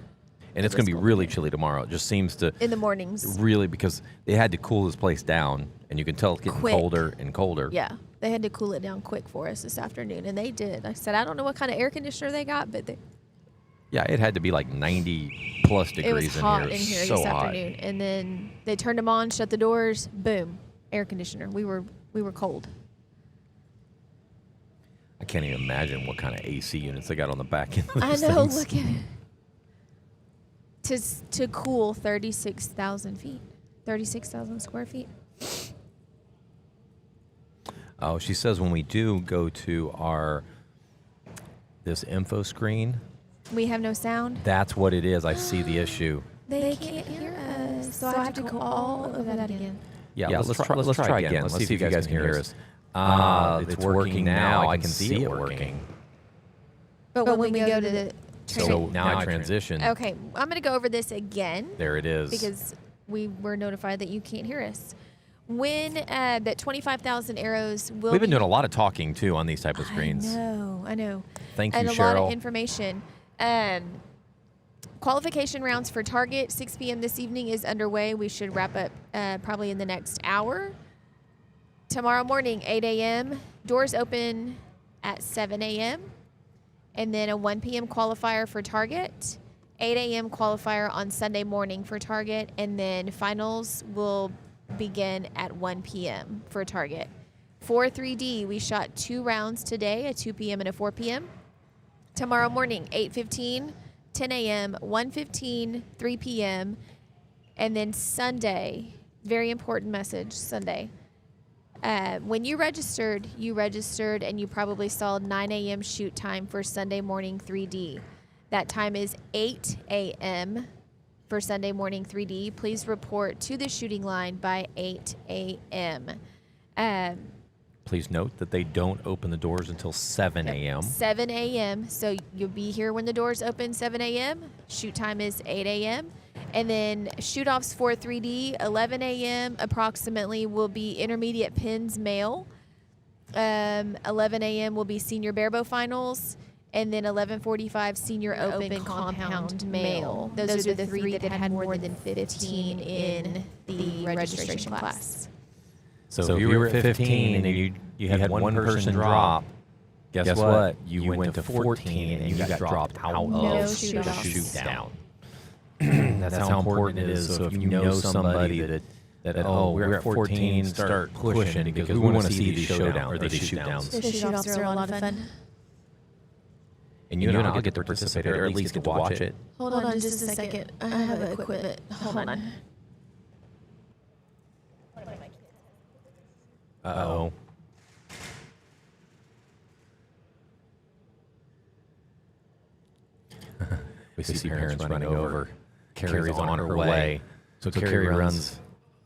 And it's It going is to be cold really in here. chilly tomorrow. It just seems to In the mornings. really, because they had to cool this place down, and you can tell it's getting Quick. colder and colder. Yeah, they had to cool it down quick for us this afternoon, and they did. I said, I don't know what kind of air conditioner they got, but Yeah, it had to be like 90 plus degrees it was hot in here so this hot. afternoon. And then they turned them on, shut the doors, boom, air conditioner. We were cold. I can't even imagine what kind of AC units they got on the back end of I those know. things. Look at it. to cool 36,000 feet, 36,000 square feet. Oh, she says when we do go to this info screen, We have no sound. that's what it is. I see the issue. They can't hear us, so I have to go all over that again. Yeah, let's try again. Let's see if you guys can hear us. It's working now. I can see it working. But when we go to the So now I transition. Okay, I'm going to go over this again. There it is. Because we were notified that you can't hear us. When that 25,000 arrows will We've been be- doing a lot of talking, too, on these type of screens. I know. Thank you, and Cheryl. a lot of information. Qualification rounds for Target, 6 p.m. this evening is underway. We should wrap up probably in the next hour. Tomorrow morning, 8 a.m. Doors open at 7 a.m. And then a 1 p.m. qualifier for Target. 8 a.m. qualifier on Sunday morning for Target. And then finals will begin at 1 p.m. for Target. For 3D, we shot 2 rounds today, a 2 p.m. and a 4 p.m. Tomorrow morning, 8:15, 10 a.m., 1:15, 3 p.m. And then Sunday, very important message, Sunday. When you registered and you probably saw 9 a.m. shoot time for Sunday morning 3D. That time is 8 a.m. for Sunday morning 3D. Please report to the shooting line by 8 a.m. Please note that they don't open the doors until 7 a.m. 7 a.m. So you'll be here when the doors open, 7 a.m. Shoot time is 8 a.m. And then shoot-offs for 3D, 11 a.m. approximately will be intermediate pins male. 11 a.m. will be senior barebow finals. And then 11:45 senior open compound male. Those are the 3 that had more than 15 in the registration class. So if you were at 15 and you had one person drop, guess what? You went to 14 and you got dropped out of No the shoot-offs. shoot down. That's how important it is. So if you know somebody that we're at 14, start pushing because we want to see these showdowns or these shoot downs. The shoot-offs are a lot of fun. And you and I'll get to participate or at least get to watch it. Hold on just a second. I have equipment. Hold on. Uh-oh. We see parents running over. Carrie's on her way. So Carrie runs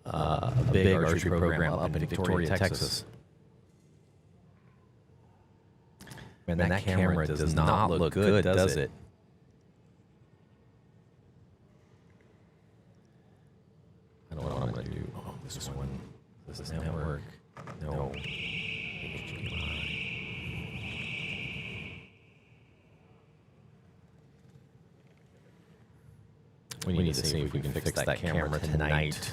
a big archery program up in Victoria, Texas. Man, that camera does not look good, does it? I don't know what I'm going to do. Oh, this one. This network. No. We need to see if we can fix that camera tonight.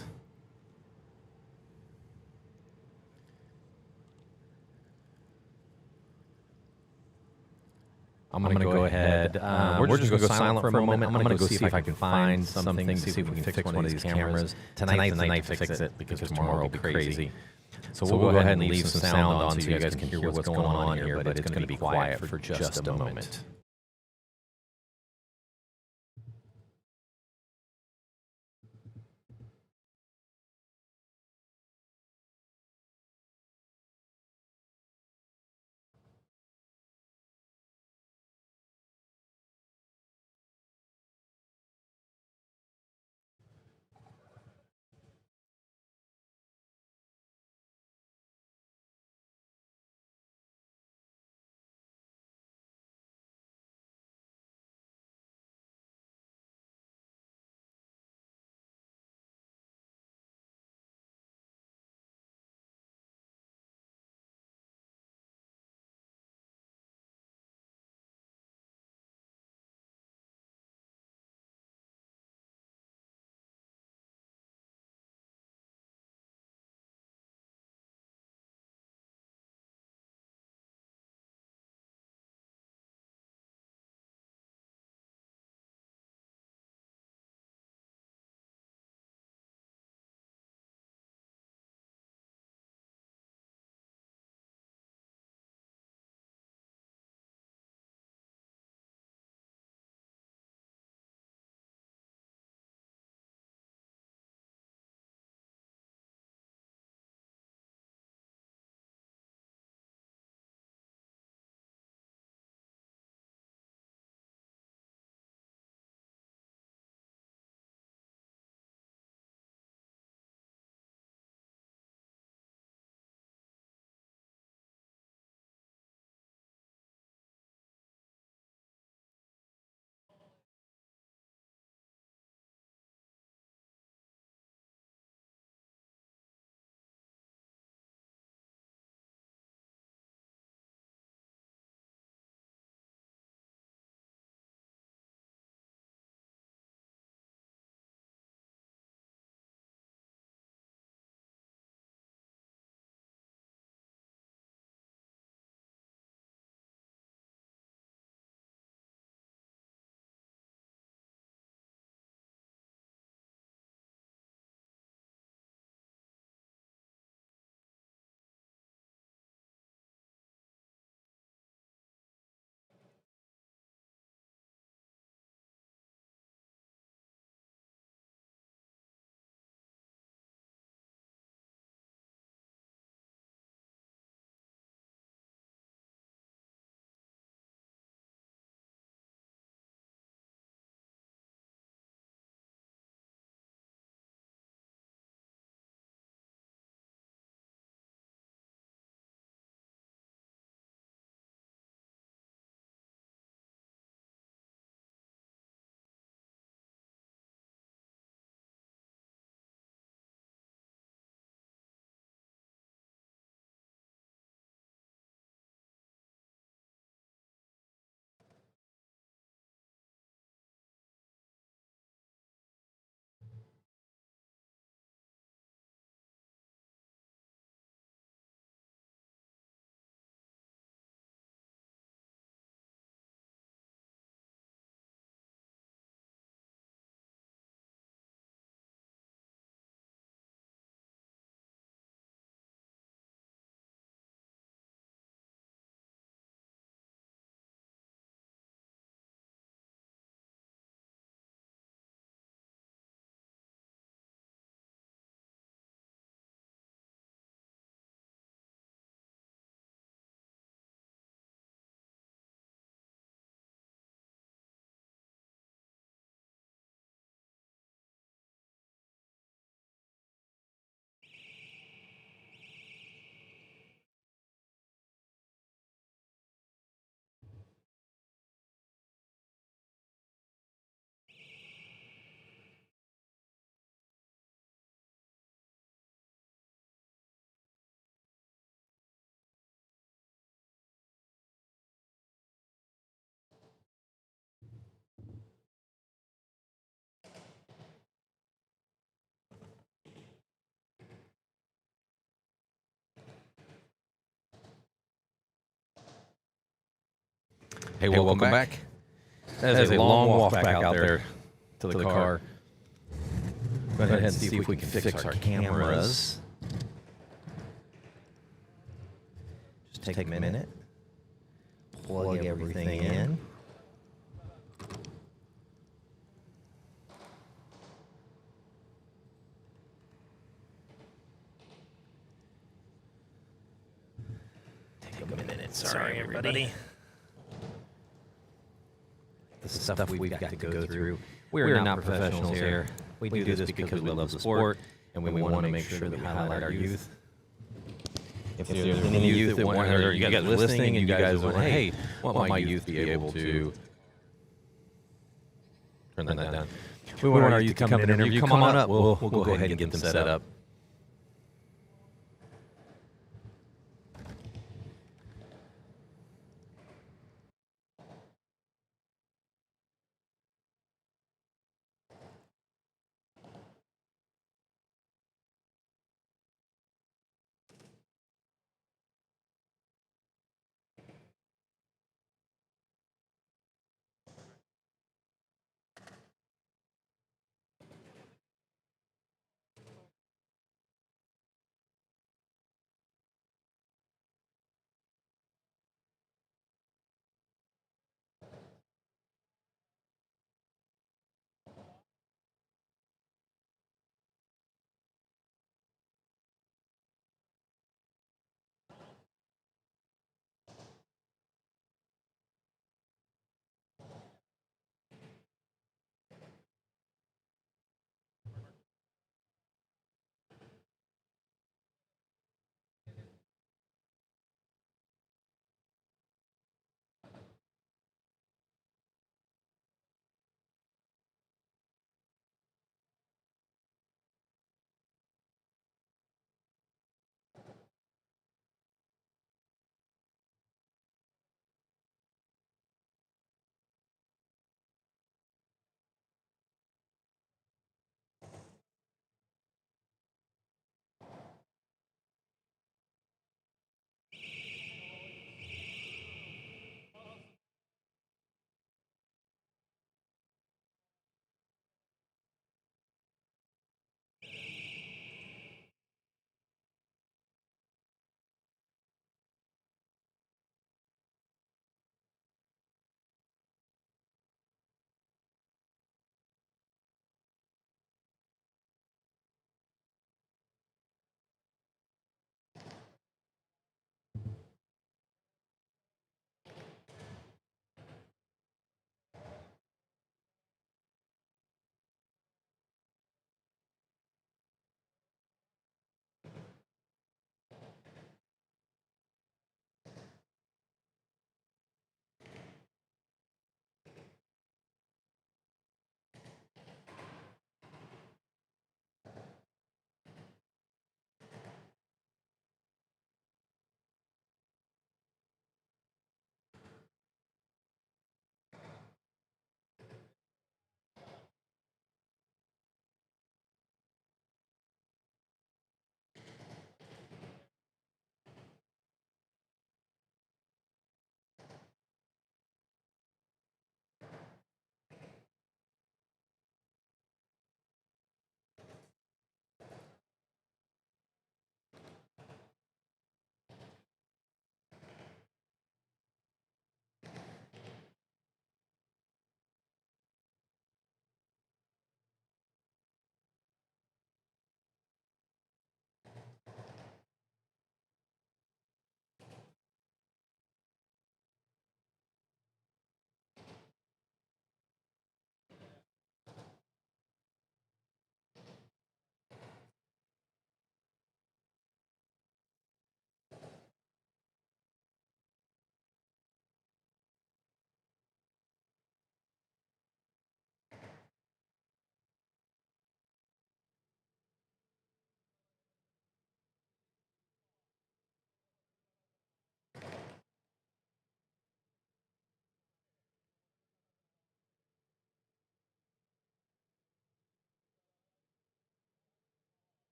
I'm going to go ahead. We're just going to go silent for a moment. I'm going to go see if I can find something to see if we can fix one of these cameras. Tonight's the night to fix it because tomorrow will be crazy. So we'll go ahead and leave some sound on so you guys can hear what's going on here, but it's going to be quiet for just a moment. Hey, welcome back. That is a long walk back out there to the car. Go ahead and see if we can fix our cameras. Just take a minute. Plug everything in. Take a minute. Sorry, everybody. The stuff we've got to go through. We're not professionals here. We do this because we love the sport, and we want to make sure that we highlight our youth. If there's any youth that want, or you guys are listening and you guys want, hey, want my youth to be able to turn that down. We want our youth to come and interview. Come on up. We'll go ahead and get them set up.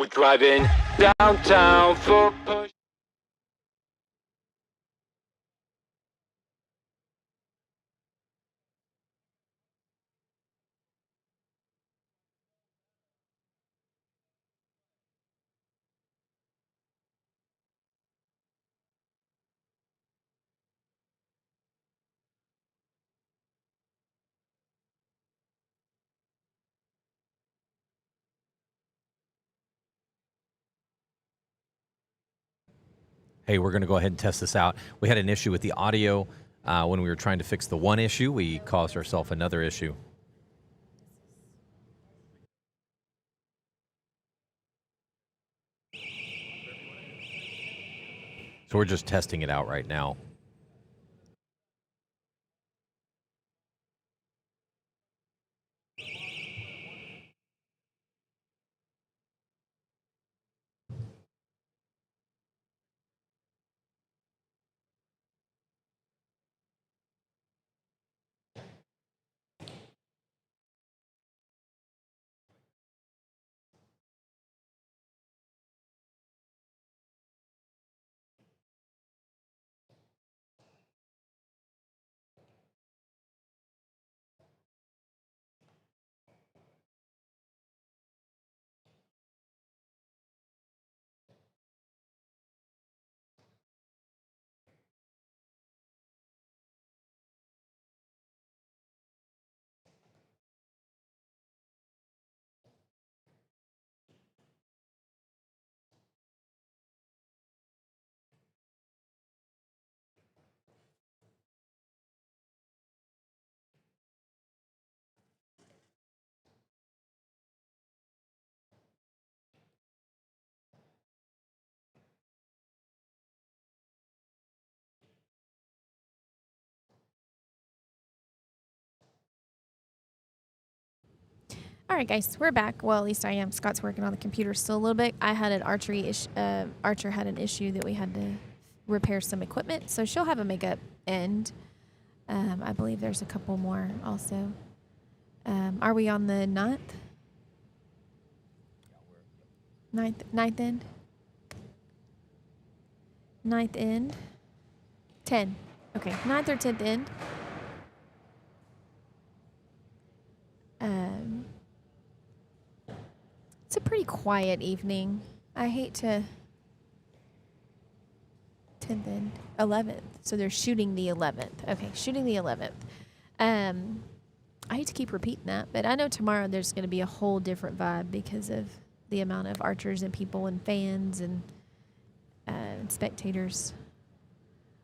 We're driving downtown for push. Hey, we're going to go ahead and test this out. We had an issue with the audio when we were trying to fix the one issue. We caused ourselves another issue. So we're just testing it out right now. All right, guys, we're back. Well, at least I am. Scott's working on the computer still a little bit. I had an Archer had an issue that we had to repair some equipment, so she'll have a makeup end. I believe there's a couple more also. Are we on the 9th? Ninth end? 9th end? 10. Okay, 9th or 10th end. It's a pretty quiet evening. I hate to... 10th and 11th. So they're shooting the 11th. Okay, shooting the 11th. I hate to keep repeating that, but I know tomorrow there's going to be a whole different vibe because of the amount of archers and people and fans and spectators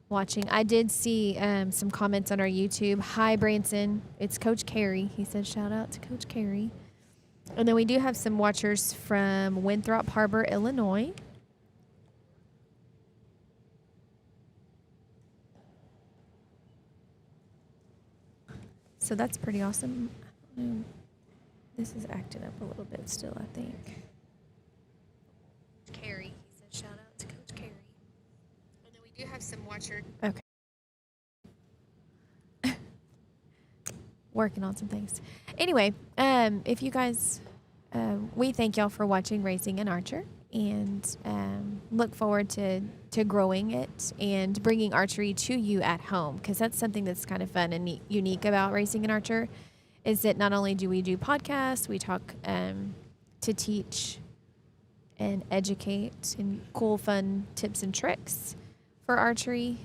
watching. I did see some comments on our YouTube. Hi, Branson. It's Coach Carey. He said shout out to Coach Carey. And then we do have some watchers from Winthrop Harbor, Illinois. So that's pretty awesome. This is acting up a little bit still, I think. Carey. He said shout out to Coach Carey. And then we do have some watchers. Okay. Working on some things. Anyway, if you guys, we thank y'all for watching Raising an Archer, and look forward to growing it and bringing archery to you at home, because that's something that's kind of fun and unique about Raising an Archer, is that not only do we do podcasts, we talk to teach and educate and cool, fun tips and tricks for archery.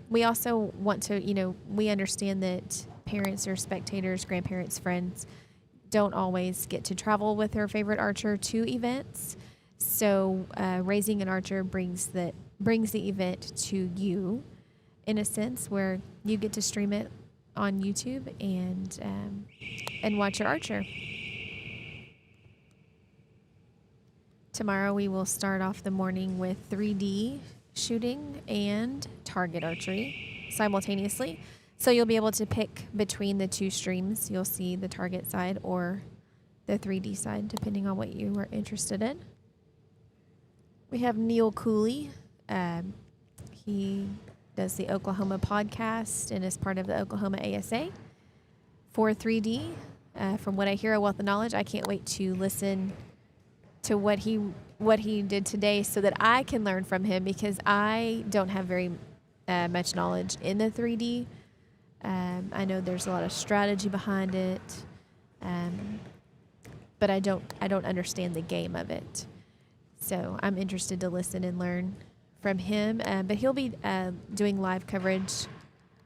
We also want to, we understand that parents or spectators, grandparents, friends don't always get to travel with their favorite archer to events. So Raising an Archer brings the event to you, in a sense, where you get to stream it on YouTube and watch your archer. Tomorrow we will start off the morning with 3D shooting and target archery simultaneously. So you'll be able to pick between the two streams. You'll see the target side or the 3D side, depending on what you are interested in. We have Neil Cooley. He does the Oklahoma podcast and is part of the Oklahoma ASA for 3D. From what I hear, a wealth of knowledge. I can't wait to listen to what he did today so that I can learn from him, because I don't have very much knowledge in the 3D. I know there's a lot of strategy behind it, but I don't understand the game of it. So I'm interested to listen and learn from him. But he'll be doing live coverage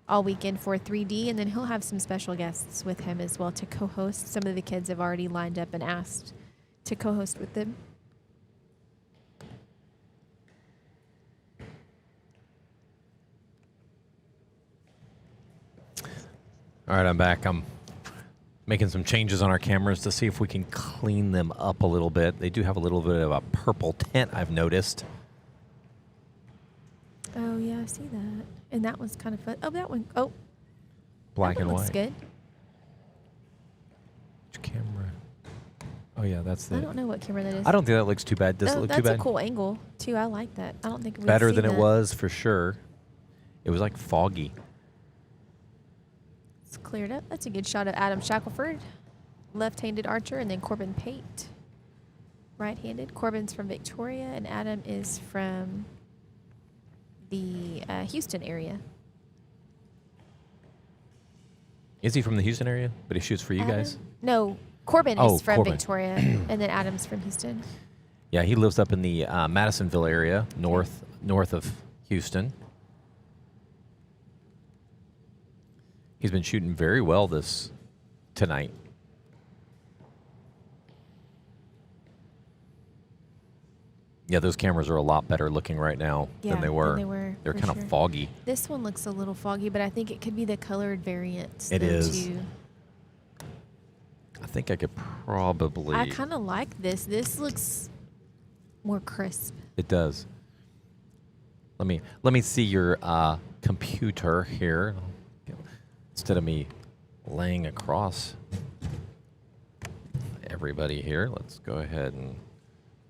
all weekend for 3D, and then he'll have some special guests with him as well to co-host. Some of the kids have already lined up and asked to co-host with them. All right, I'm back. I'm making some changes on our cameras to see if we can clean them up a little bit. They do have a little bit of a purple tint, I've noticed. Oh, yeah, I see that. And that one's kind of fun. Oh, that one. Oh. Black that and one looks white. good. Which camera? Oh, yeah, that's the... I don't know what camera that is. I don't think that looks too bad. Does it look too bad? That's a cool angle, too. I like that. I don't think we've Better seen than it that. was, for sure. It was like foggy. It's cleared up. That's a good shot of Adam Shackelford, left-handed archer, and then Corbin Pate, right-handed. Corbin's from Victoria, and Adam is from the Houston area. Is he from the Houston area? But he shoots for you guys? No, Corbin Oh, is from Corbin. Victoria, and then Adam's from Houston. Yeah, he lives up in the Madisonville area, north of Houston. He's been shooting very well tonight. Yeah, those cameras are a lot better looking right now than they were. They're for kind of sure. foggy. This one looks a little foggy, but I think it could be the colored variant. It is. Too. I think I could probably... I kind of like this. This looks more crisp. It does. Let me see your computer here. Instead of me laying across everybody here, let's go ahead and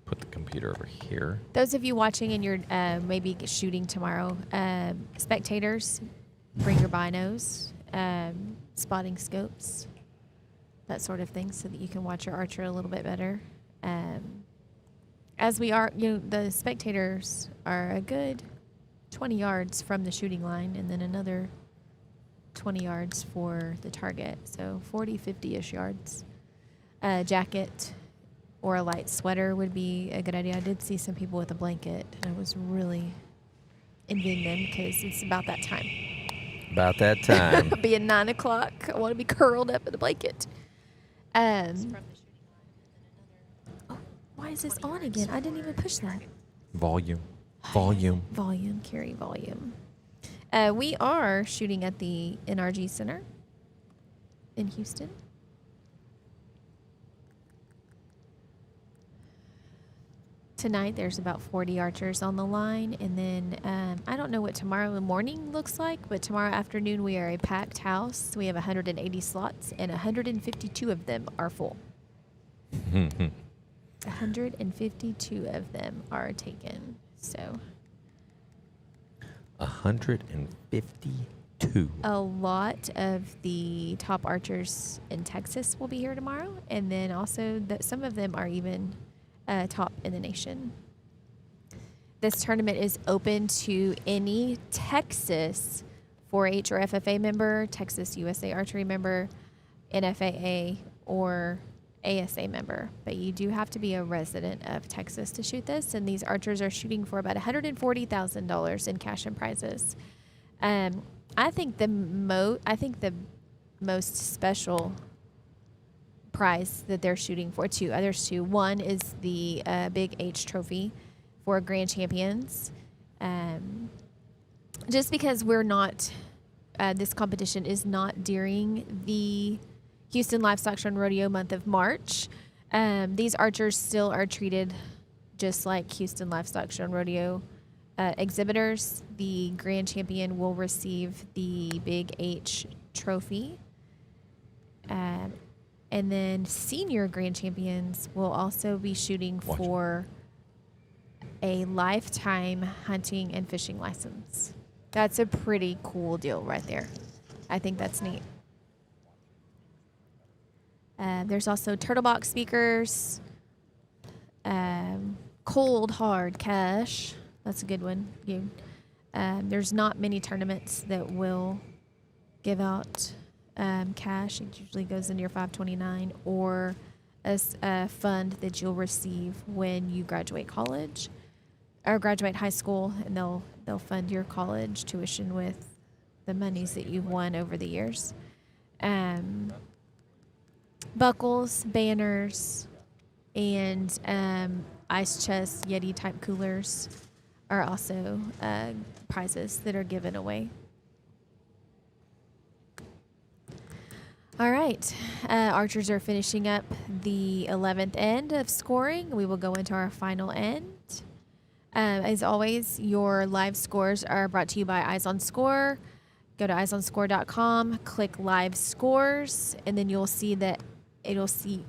put the computer over here. Those of you watching and you're maybe shooting tomorrow, spectators, bring your binos, spotting scopes, that sort of thing, so that you can watch your archer a little bit better. As we are, the spectators are a good 20 yards from the shooting line, and then another 20 yards for the target, so 40, 50-ish yards. Jacket or a light sweater would be a good idea. I did see some people with a blanket, and I was really envying them because it's about that time. About that time. Being 9 o'clock, I want to be curled up in a blanket. Oh, why is this on again? I didn't even push that. Volume. Carry volume. We are shooting at the NRG Center in Houston. Tonight there's about 40 archers on the line, and then I don't know what tomorrow morning looks like, but tomorrow afternoon we are a packed house. We have 180 slots, and 152 of them are full. 152 of them are taken, so... 152. A lot of the top archers in Texas will be here tomorrow, and then also some of them are even top in the nation. This tournament is open to any Texas 4-H or FFA member, Texas USA Archery member, NFAA, or ASA member, but you do have to be a resident of Texas to shoot this, and these archers are shooting for about $140,000 in cash and prizes. I think the most special prize that they're shooting for there's two. One is the Big H Trophy for Grand Champions. Just because we're not, this competition is not during the Houston Livestock Show and Rodeo month of March. These archers still are treated just like Houston Livestock Show and Rodeo exhibitors. The grand champion will receive the Big H trophy. And then senior grand champions will also be shooting for a lifetime hunting and fishing license. That's a pretty cool deal right there. I think that's neat. There's also turtle box speakers, Cold hard cash. That's a good one. There's not many tournaments that will give out cash. It usually goes into your 529 or a fund that you'll receive when you graduate college or graduate high school, and they'll fund your college tuition with the monies that you've won over the years. Buckles, banners, and ice chest, Yeti type coolers are also prizes that are given away. All right, archers are finishing up the 11th end of scoring. We will go into our final end. As always, your live scores are brought to you by Eyes on Score. Go to eyesonscore.com, click live scores, and then you'll see that you'll see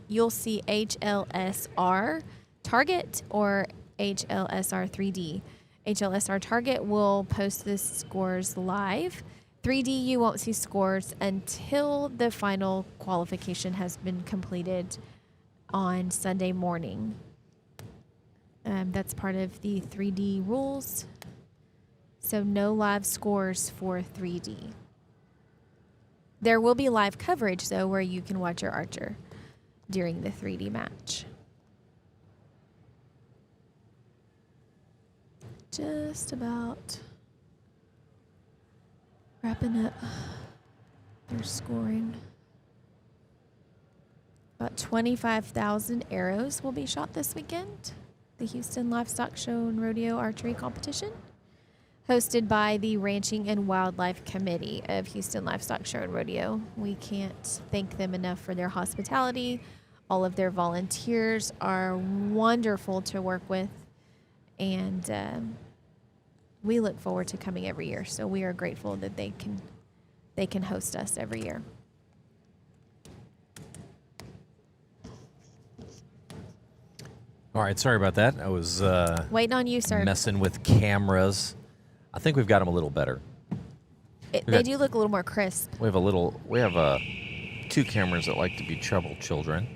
HLSR Target or HLSR 3D. HLSR Target will post the scores live. 3D, you won't see scores until the final qualification has been completed on Sunday morning. That's part of the 3D rules. So no live scores for 3D. There will be live coverage, though, where you can watch your archer during the 3D match. Just about wrapping up their scoring. About 25,000 arrows will be shot this weekend. The Houston Livestock Show and Rodeo Archery Competition, hosted by the Ranching and Wildlife Committee of Houston Livestock Show and Rodeo. We can't thank them enough for their hospitality. All of their volunteers are wonderful to work with, and we look forward to coming every year. So we are grateful that they can host us every year. All right, sorry about that. I was Waiting on you, sir. messing with cameras. I think we've got them a little better. They do look a little more crisp. We have two cameras that like to be troubled children.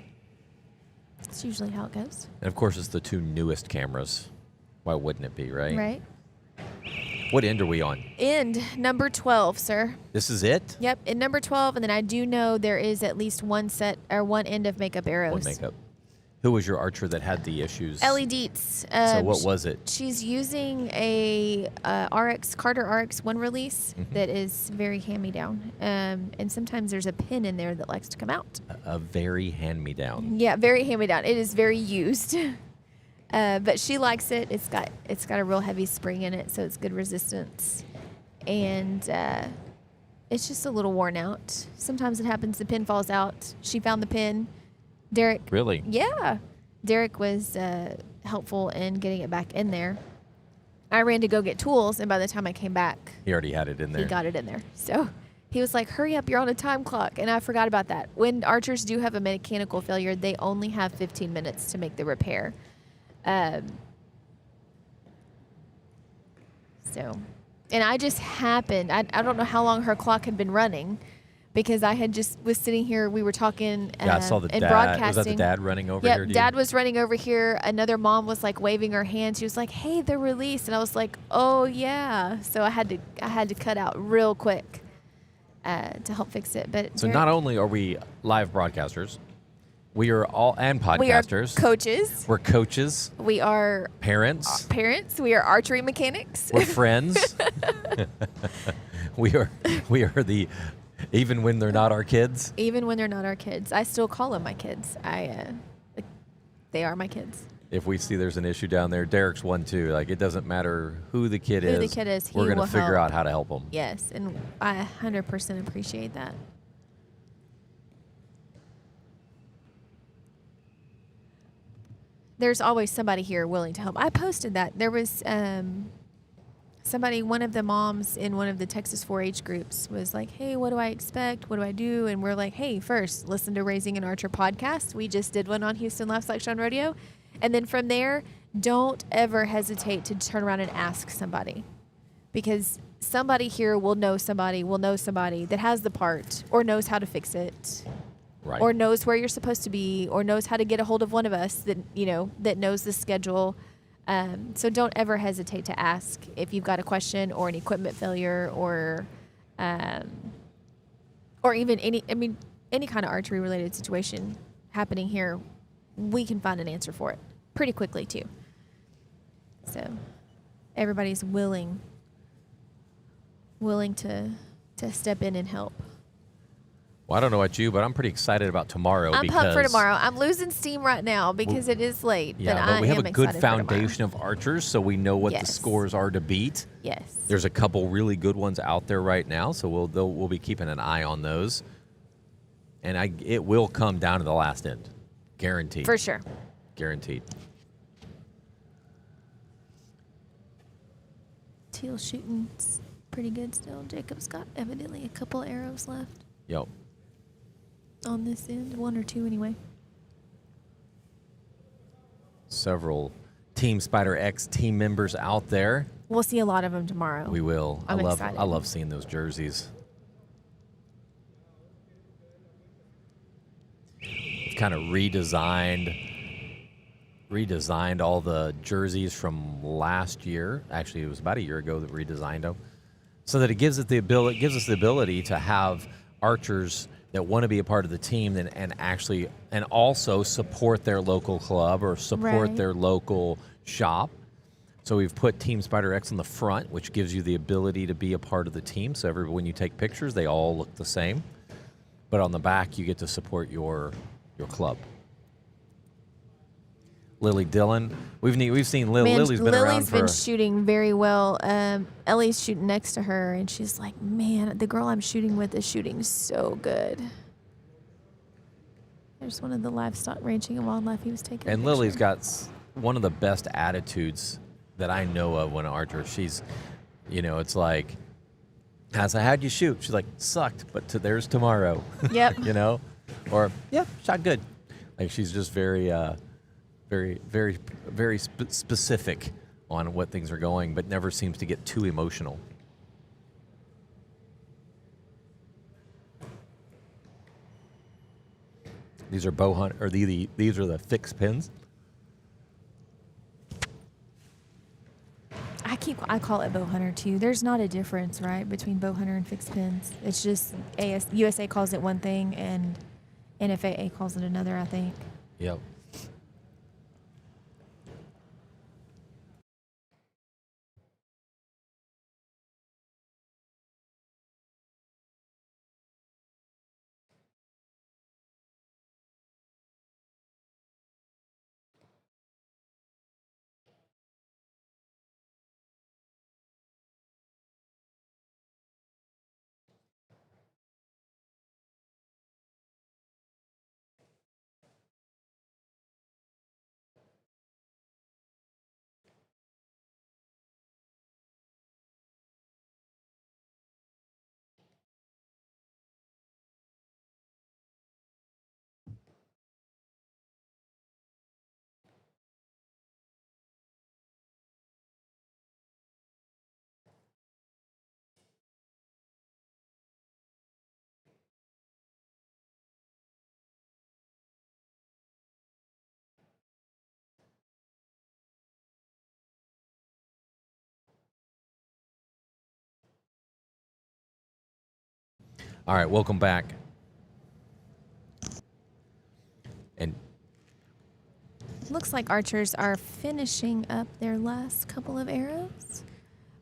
That's usually how it goes. And of course, it's the two newest cameras. Why wouldn't it be, right? Right. What end are we on? End number 12, sir. This is it? Yep, in number 12, and then I do know there is at least one end of makeup arrows. One makeup. Who was your archer that had the issues? Ellie Dietz. So what was it? She's using a Carter RX 1 release that is very hand-me-down. And sometimes there's a pin in there that likes to come out. A very hand-me-down. Yeah, very hand-me-down. It is very used. But she likes it. It's got a real heavy spring in it, so it's good resistance. And it's just a little worn out. Sometimes it happens, the pin falls out. She found the pin. Derek. Really? Yeah. Derek was helpful in getting it back in there. I ran to go get tools, and by the time I came back, He already had it in there. he got it in there. So he was like, hurry up, you're on a time clock. And I forgot about that. When archers do have a mechanical failure, they only have 15 minutes to make the repair. And I just happened, I don't know how long her clock had been running, because I had just was sitting here, we were talking Yeah, I saw the and dad. broadcasting. Was that the dad running over Yep, here? Dad was running over here. Another mom was like waving her hand. She was like, hey, they're released. And I was like, oh yeah. So I had to cut out real quick to help fix it. But So not only are we live broadcasters, we are all, and podcasters. we are coaches. We're coaches, We are parents, parents. We are archery mechanics. we're friends. we are the, even when they're not our kids. Even when they're not our kids, I still call them my kids. They are my kids. If we see there's an issue down there, Derek's one too. Like, it doesn't matter who the kid is. Who the kid is, he we're going will to figure help. out how to help them. Yes, and I 100% appreciate that. There's always somebody here willing to help. I posted that. There was somebody, one of the moms in one of the Texas 4-H groups was like, hey, what do I expect? What do I do? And we're like, hey, first, listen to Raising an Archer podcast. We just did one on Houston Livestock Show and Rodeo. And then from there, don't ever hesitate to turn around and ask somebody. Because somebody here will know somebody that has the part or knows how to fix it. Right. or knows where you're supposed to be, or knows how to get a hold of one of us that that knows the schedule. So don't ever hesitate to ask if you've got a question or an equipment failure or even any kind of archery related situation happening here. We can find an answer for it pretty quickly too. So everybody's willing to step in and help. Well, I don't know about you, but I'm pretty excited about tomorrow. I'm because, pumped for tomorrow. I'm losing steam right now because it is late. Yeah, but we have am a good excited for tomorrow. foundation of archers, so we know what the Yes. scores are to beat. Yes. There's a couple really good ones out there right now, so we'll be keeping an eye on those. And it will come down to the last end, guaranteed. For sure. Guaranteed. Teal shooting's pretty good still. Jacob's got evidently a couple arrows left Yep. on this end, 1 or 2 anyway. Several Team Spider X team members out there. We'll see a lot of them tomorrow. We will. I'm I excited. love seeing those jerseys. It's kind of redesigned all the jerseys from last year. Actually, it was about a year ago that we redesigned them, so that it gives us the ability to have archers that want to be a part of the team and also support their local club or support Right. their local shop. So we've put Team Spider X on the front, which gives you the ability to be a part of the team. So when you take pictures, they all look the same. But on the back, you get to support your club. Lily Dillon, we've seen Lily's been around Lily's for. been shooting very well. Ellie's shooting next to her, and she's like, "Man, the girl I'm shooting with is shooting so good." There's one of the livestock ranching and wildlife he was taking. And Lily's got one of the best attitudes that I know of when an archer. She's, it's like, I said, "How'd you shoot?" She's like, "Sucked, but there's tomorrow." Yep. Or "Yep, shot good." Like she's just very, very, very specific on what things are going, but never seems to get too emotional. These are bow hunt, or these are the fixed pins. I call it bow hunter too. There's not a difference, right, between bow hunter and fixed pins. It's just USA calls it one thing and NFAA calls it another, I think. Yep. All right, welcome back. And Looks like archers are finishing up their last couple of arrows.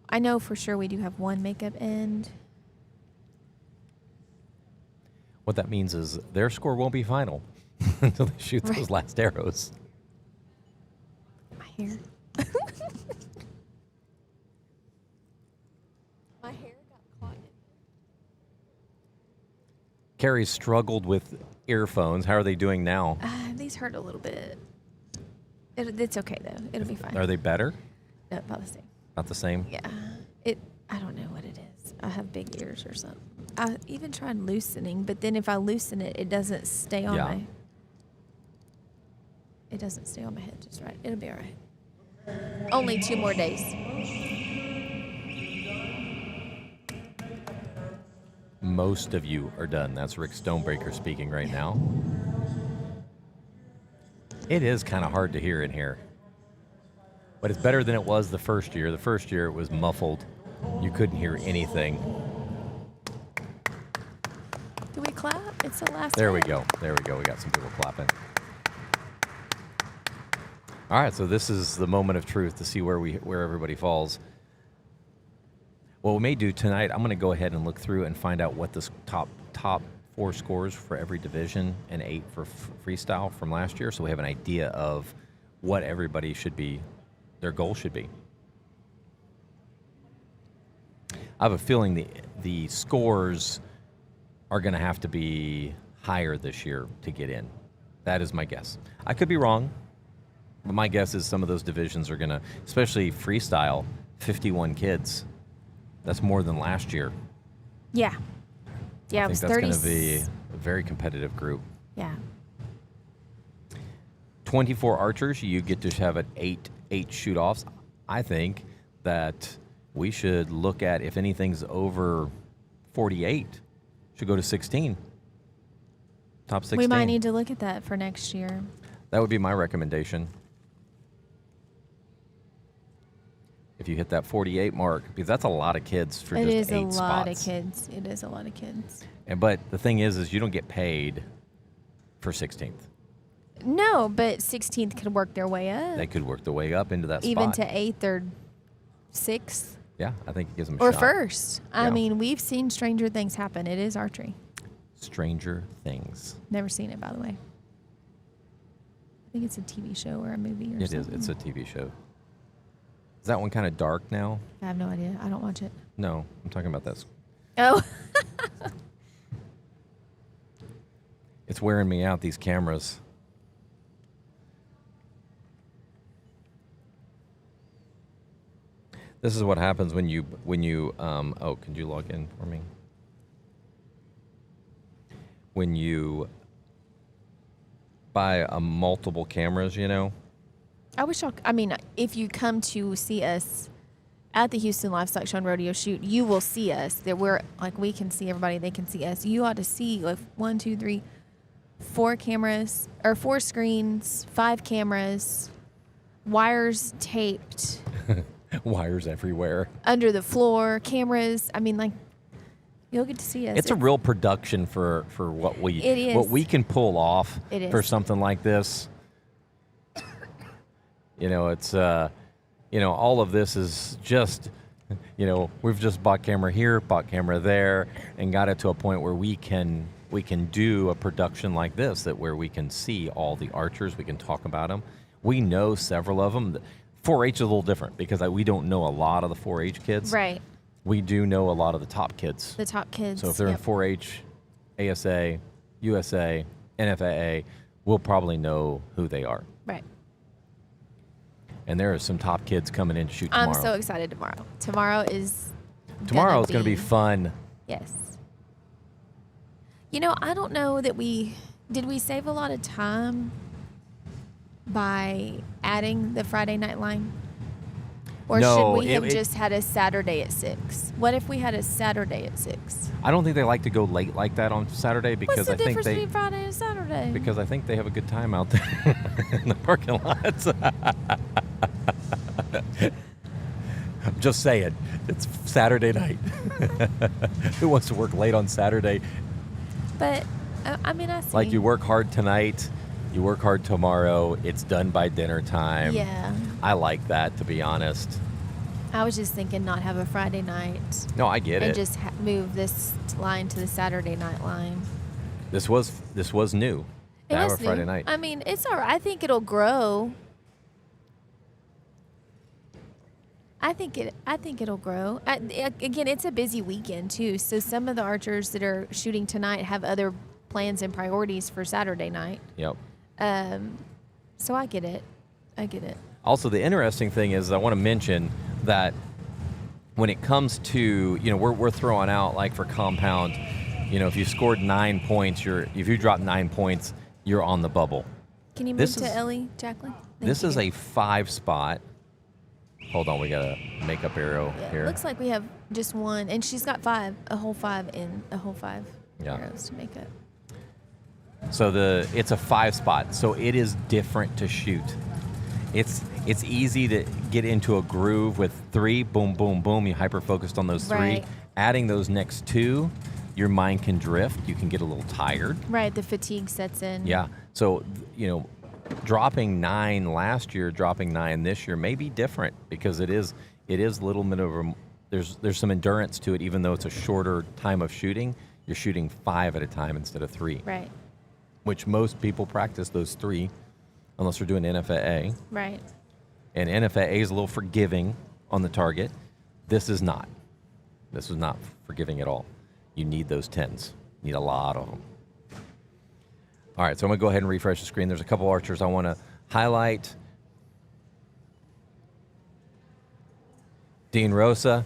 I know for sure we do have one makeup end. what that means is their score won't be final until they shoot those Right. last arrows. My hair. My hair got caught. Carrie struggled with earphones. How are they doing now? These hurt a little bit. It's okay though. It'll be fine. Are they better? No, about the same. Not the same? Yeah. I don't know what it is. I have big ears or something. I even tried loosening, but then if I loosen it, it doesn't stay on Yeah. It doesn't stay on my head just right. It'll be all right. Only 2 more days. most of you are done. That's Rick Stonebreaker speaking right now. It is kind of hard to hear in here, but it's better than it was the first year. The first year it was muffled. You couldn't hear anything. Do we clap? It's the last There we one. go. There we go. We got some people clapping. All right, so this is the moment of truth to see where everybody falls. What we may do tonight, I'm going to go ahead and look through and find out what the top 4 scores for every division and 8 for freestyle from last year, so we have an idea of what everybody should be, their goal should be. I have a feeling the scores are going to have to be higher this year to get in. That is my guess. I could be wrong, but my guess is some of those divisions are going to, especially freestyle, 51 kids. That's more than last year. Yeah. Yeah, I it was think that's 30. going to be a very competitive group. Yeah. 24 archers, you get to have 8 shoot-offs. I think that we should look at, if anything's over 48, should go to 16. Top 16. We might need to look at that for next year. That would be my recommendation. If you hit that 48 mark, because that's a lot of kids for It just is 8 a lot spots. of kids. It is a lot of kids. But the thing is you don't get paid for 16th. No, but 16th could work their way up. They could work their way up into that Even spot. to 8th or 6th. Yeah, I think it gives them a Or shot. first. I Yeah. mean, we've seen stranger things happen. It is archery. Stranger Things. Never seen it, by the way. I think it's a TV show or a movie or It is. something. It's a TV show. Is that one kind of dark now? I have no idea. I don't watch it. No, I'm talking about this. Oh. It's wearing me out, these cameras. This is what happens when you oh, could you log in for me? When you buy multiple cameras, you know, I wish I mean, if you come to see us at the Houston Livestock Show and Rodeo Shoot, you will see us. That we're like, we can see everybody, they can see us. You ought to see like 1, 2, 3, 4 cameras or 4 screens, 5 cameras, wires taped wires everywhere. under the floor, cameras. I mean, like, you'll get to see us. It's a real production for what we It is. what we can pull off It for is. something like this. You know, it's you know, all of this is just, you know, we've just bought camera here, bought camera there, and got it to a point where we can do a production like this, that where we can see all the archers, we can talk about them. We know several of them. 4-H is a little different because we don't know a lot of the 4-H kids. Right. We do know a lot of the top kids. The top kids. So if they're in 4-H, ASA, USA, NFAA, we'll probably know who they are. Right. And there are some top kids coming in to shoot tomorrow. I'm so excited tomorrow. Tomorrow is Tomorrow is going to be fun. Yes. You know, I don't know that did we save a lot of time by adding the Friday night line? Or No, should we have it- just had a Saturday at 6? What if we had a Saturday at 6? I don't think they like to go late like that on Saturday because What's the I think difference they between Friday and Saturday? because I think they have a good time out there in the parking lots. I'm just saying, it's Saturday night. Who wants to work late on Saturday? But I mean, I see. Like, you work hard tonight, you work hard tomorrow, it's done by dinner time. Yeah. I like that, to be honest. I was just thinking not have a Friday night No, I get and it. just move this line to the Saturday night line. This was new. To It have is a Friday new. night. I mean, it's all right. I think it'll grow. I think it'll grow. Again, it's a busy weekend too. So some of the archers that are shooting tonight have other plans and priorities for Saturday night. Yep. So I get it. Also, the interesting thing is I want to mention that when it comes to, you know, we're throwing out, like, for compound, you know, if you scored 9 points, if you drop 9 points, you're on the bubble. Can you move This to is- Ellie, Jacqueline? This is a 5 spot. Hold on, we got a makeup arrow Yeah, here. looks like we have just one, and she's got a whole five Yeah. arrows to make it. So it's a 5 spot, so it is different to shoot. It's easy to get into a groove with 3, boom, boom, boom. You hyper focused on those 3. Right. Adding those next 2, your mind can drift. You can get a little tired. Right, the fatigue sets in. Yeah. So dropping 9 last year, dropping 9 this year may be different because it is a little bit of a, there's some endurance to it, even though it's a shorter time of shooting. You're shooting 5 at a time instead of 3. Right. Which most people practice those 3 unless they're doing NFAA. Right. And NFAA is a little forgiving on the target. This is not. This is not forgiving at all. You need those 10s. You need a lot of them. All right, so I'm going to go ahead and refresh the screen. There's a couple archers I want to highlight. Dean Rosa,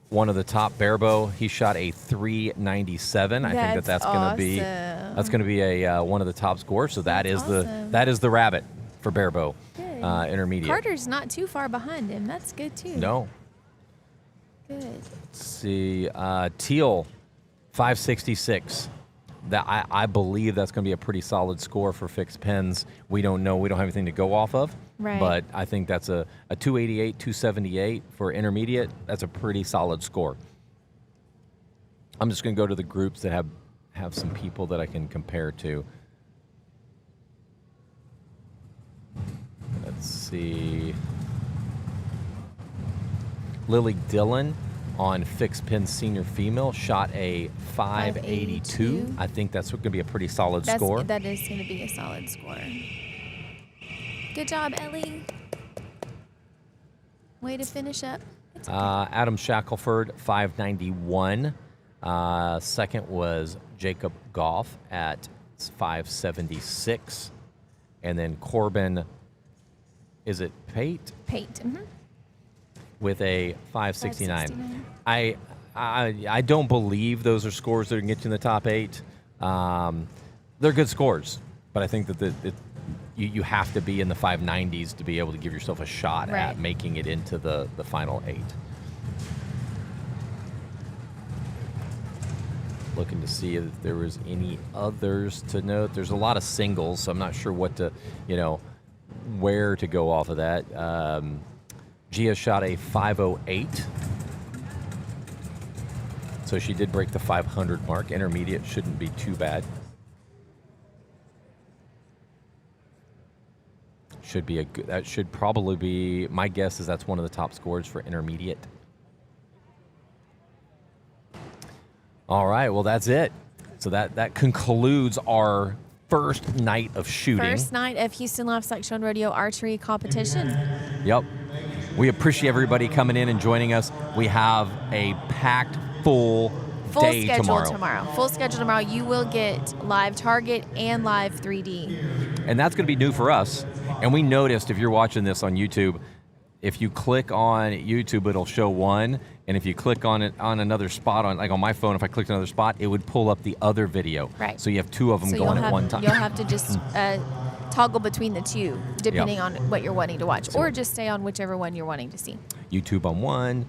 one of the top barebow. He shot a 397. I think that's going to be a one of the top scores. So that is the rabbit for barebow intermediate. Carter's not too far behind him. That's good too. No. Good. Let's see, Teal, 566. That I believe that's going to be a pretty solid score for fixed pins. We don't know. We don't have anything to go off of. Right. But I think that's a 288, 278 for intermediate. That's a pretty solid score. I'm just going to go to the groups that have some people that I can compare to. Let's see. Lily Dillon on fixed pin senior female shot a 582. I think that's going to be a pretty solid score. That is going to be a solid score. Good job, Ellie. Way to finish up. It's okay. Adam Shackelford, 591. Second was Jacob Goff at 576. And then Corbin, is it Pate? Pate. Mm-hmm. With a 569. I don't believe those are scores that can get you in the top 8. They're good scores, but I think that you have to be in the 590s to be able to give yourself a shot at making it into the final 8. Looking to see if there was any others to note. There's a lot of singles, so I'm not sure what to, where to go off of that. Gia shot a 508. So she did break the 500 mark. Intermediate shouldn't be too bad. Should be that should probably be, my guess is that's one of the top scores for intermediate. All right, well, that's it. So that concludes our first night of shooting. First night of Houston Livestock Show and Rodeo Archery Competition. Yep. We appreciate everybody coming in and joining us. We have a packed full day tomorrow. Full schedule tomorrow. You will get live target and live 3D. And that's going to be new for us. And we noticed, if you're watching this on YouTube, if you click on YouTube, it'll show one. And if you click on it on another spot, on my phone, if I clicked on another spot, it would pull up the other video. Right. So you have 2 of them going at one time. You'll have to just toggle between the 2, depending on what you're wanting to watch, or just stay on whichever one you're wanting to see. YouTube on one,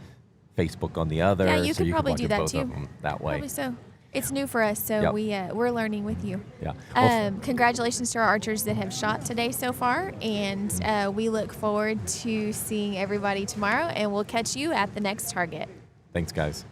Facebook on the other. Yeah, you so could probably watch do that both too. of them that way. Probably so. It's new for us, so we're learning with you. Yeah. Congratulations to our archers that have shot today so far, and we look forward to seeing everybody tomorrow, and we'll catch you at the next target. Thanks, guys.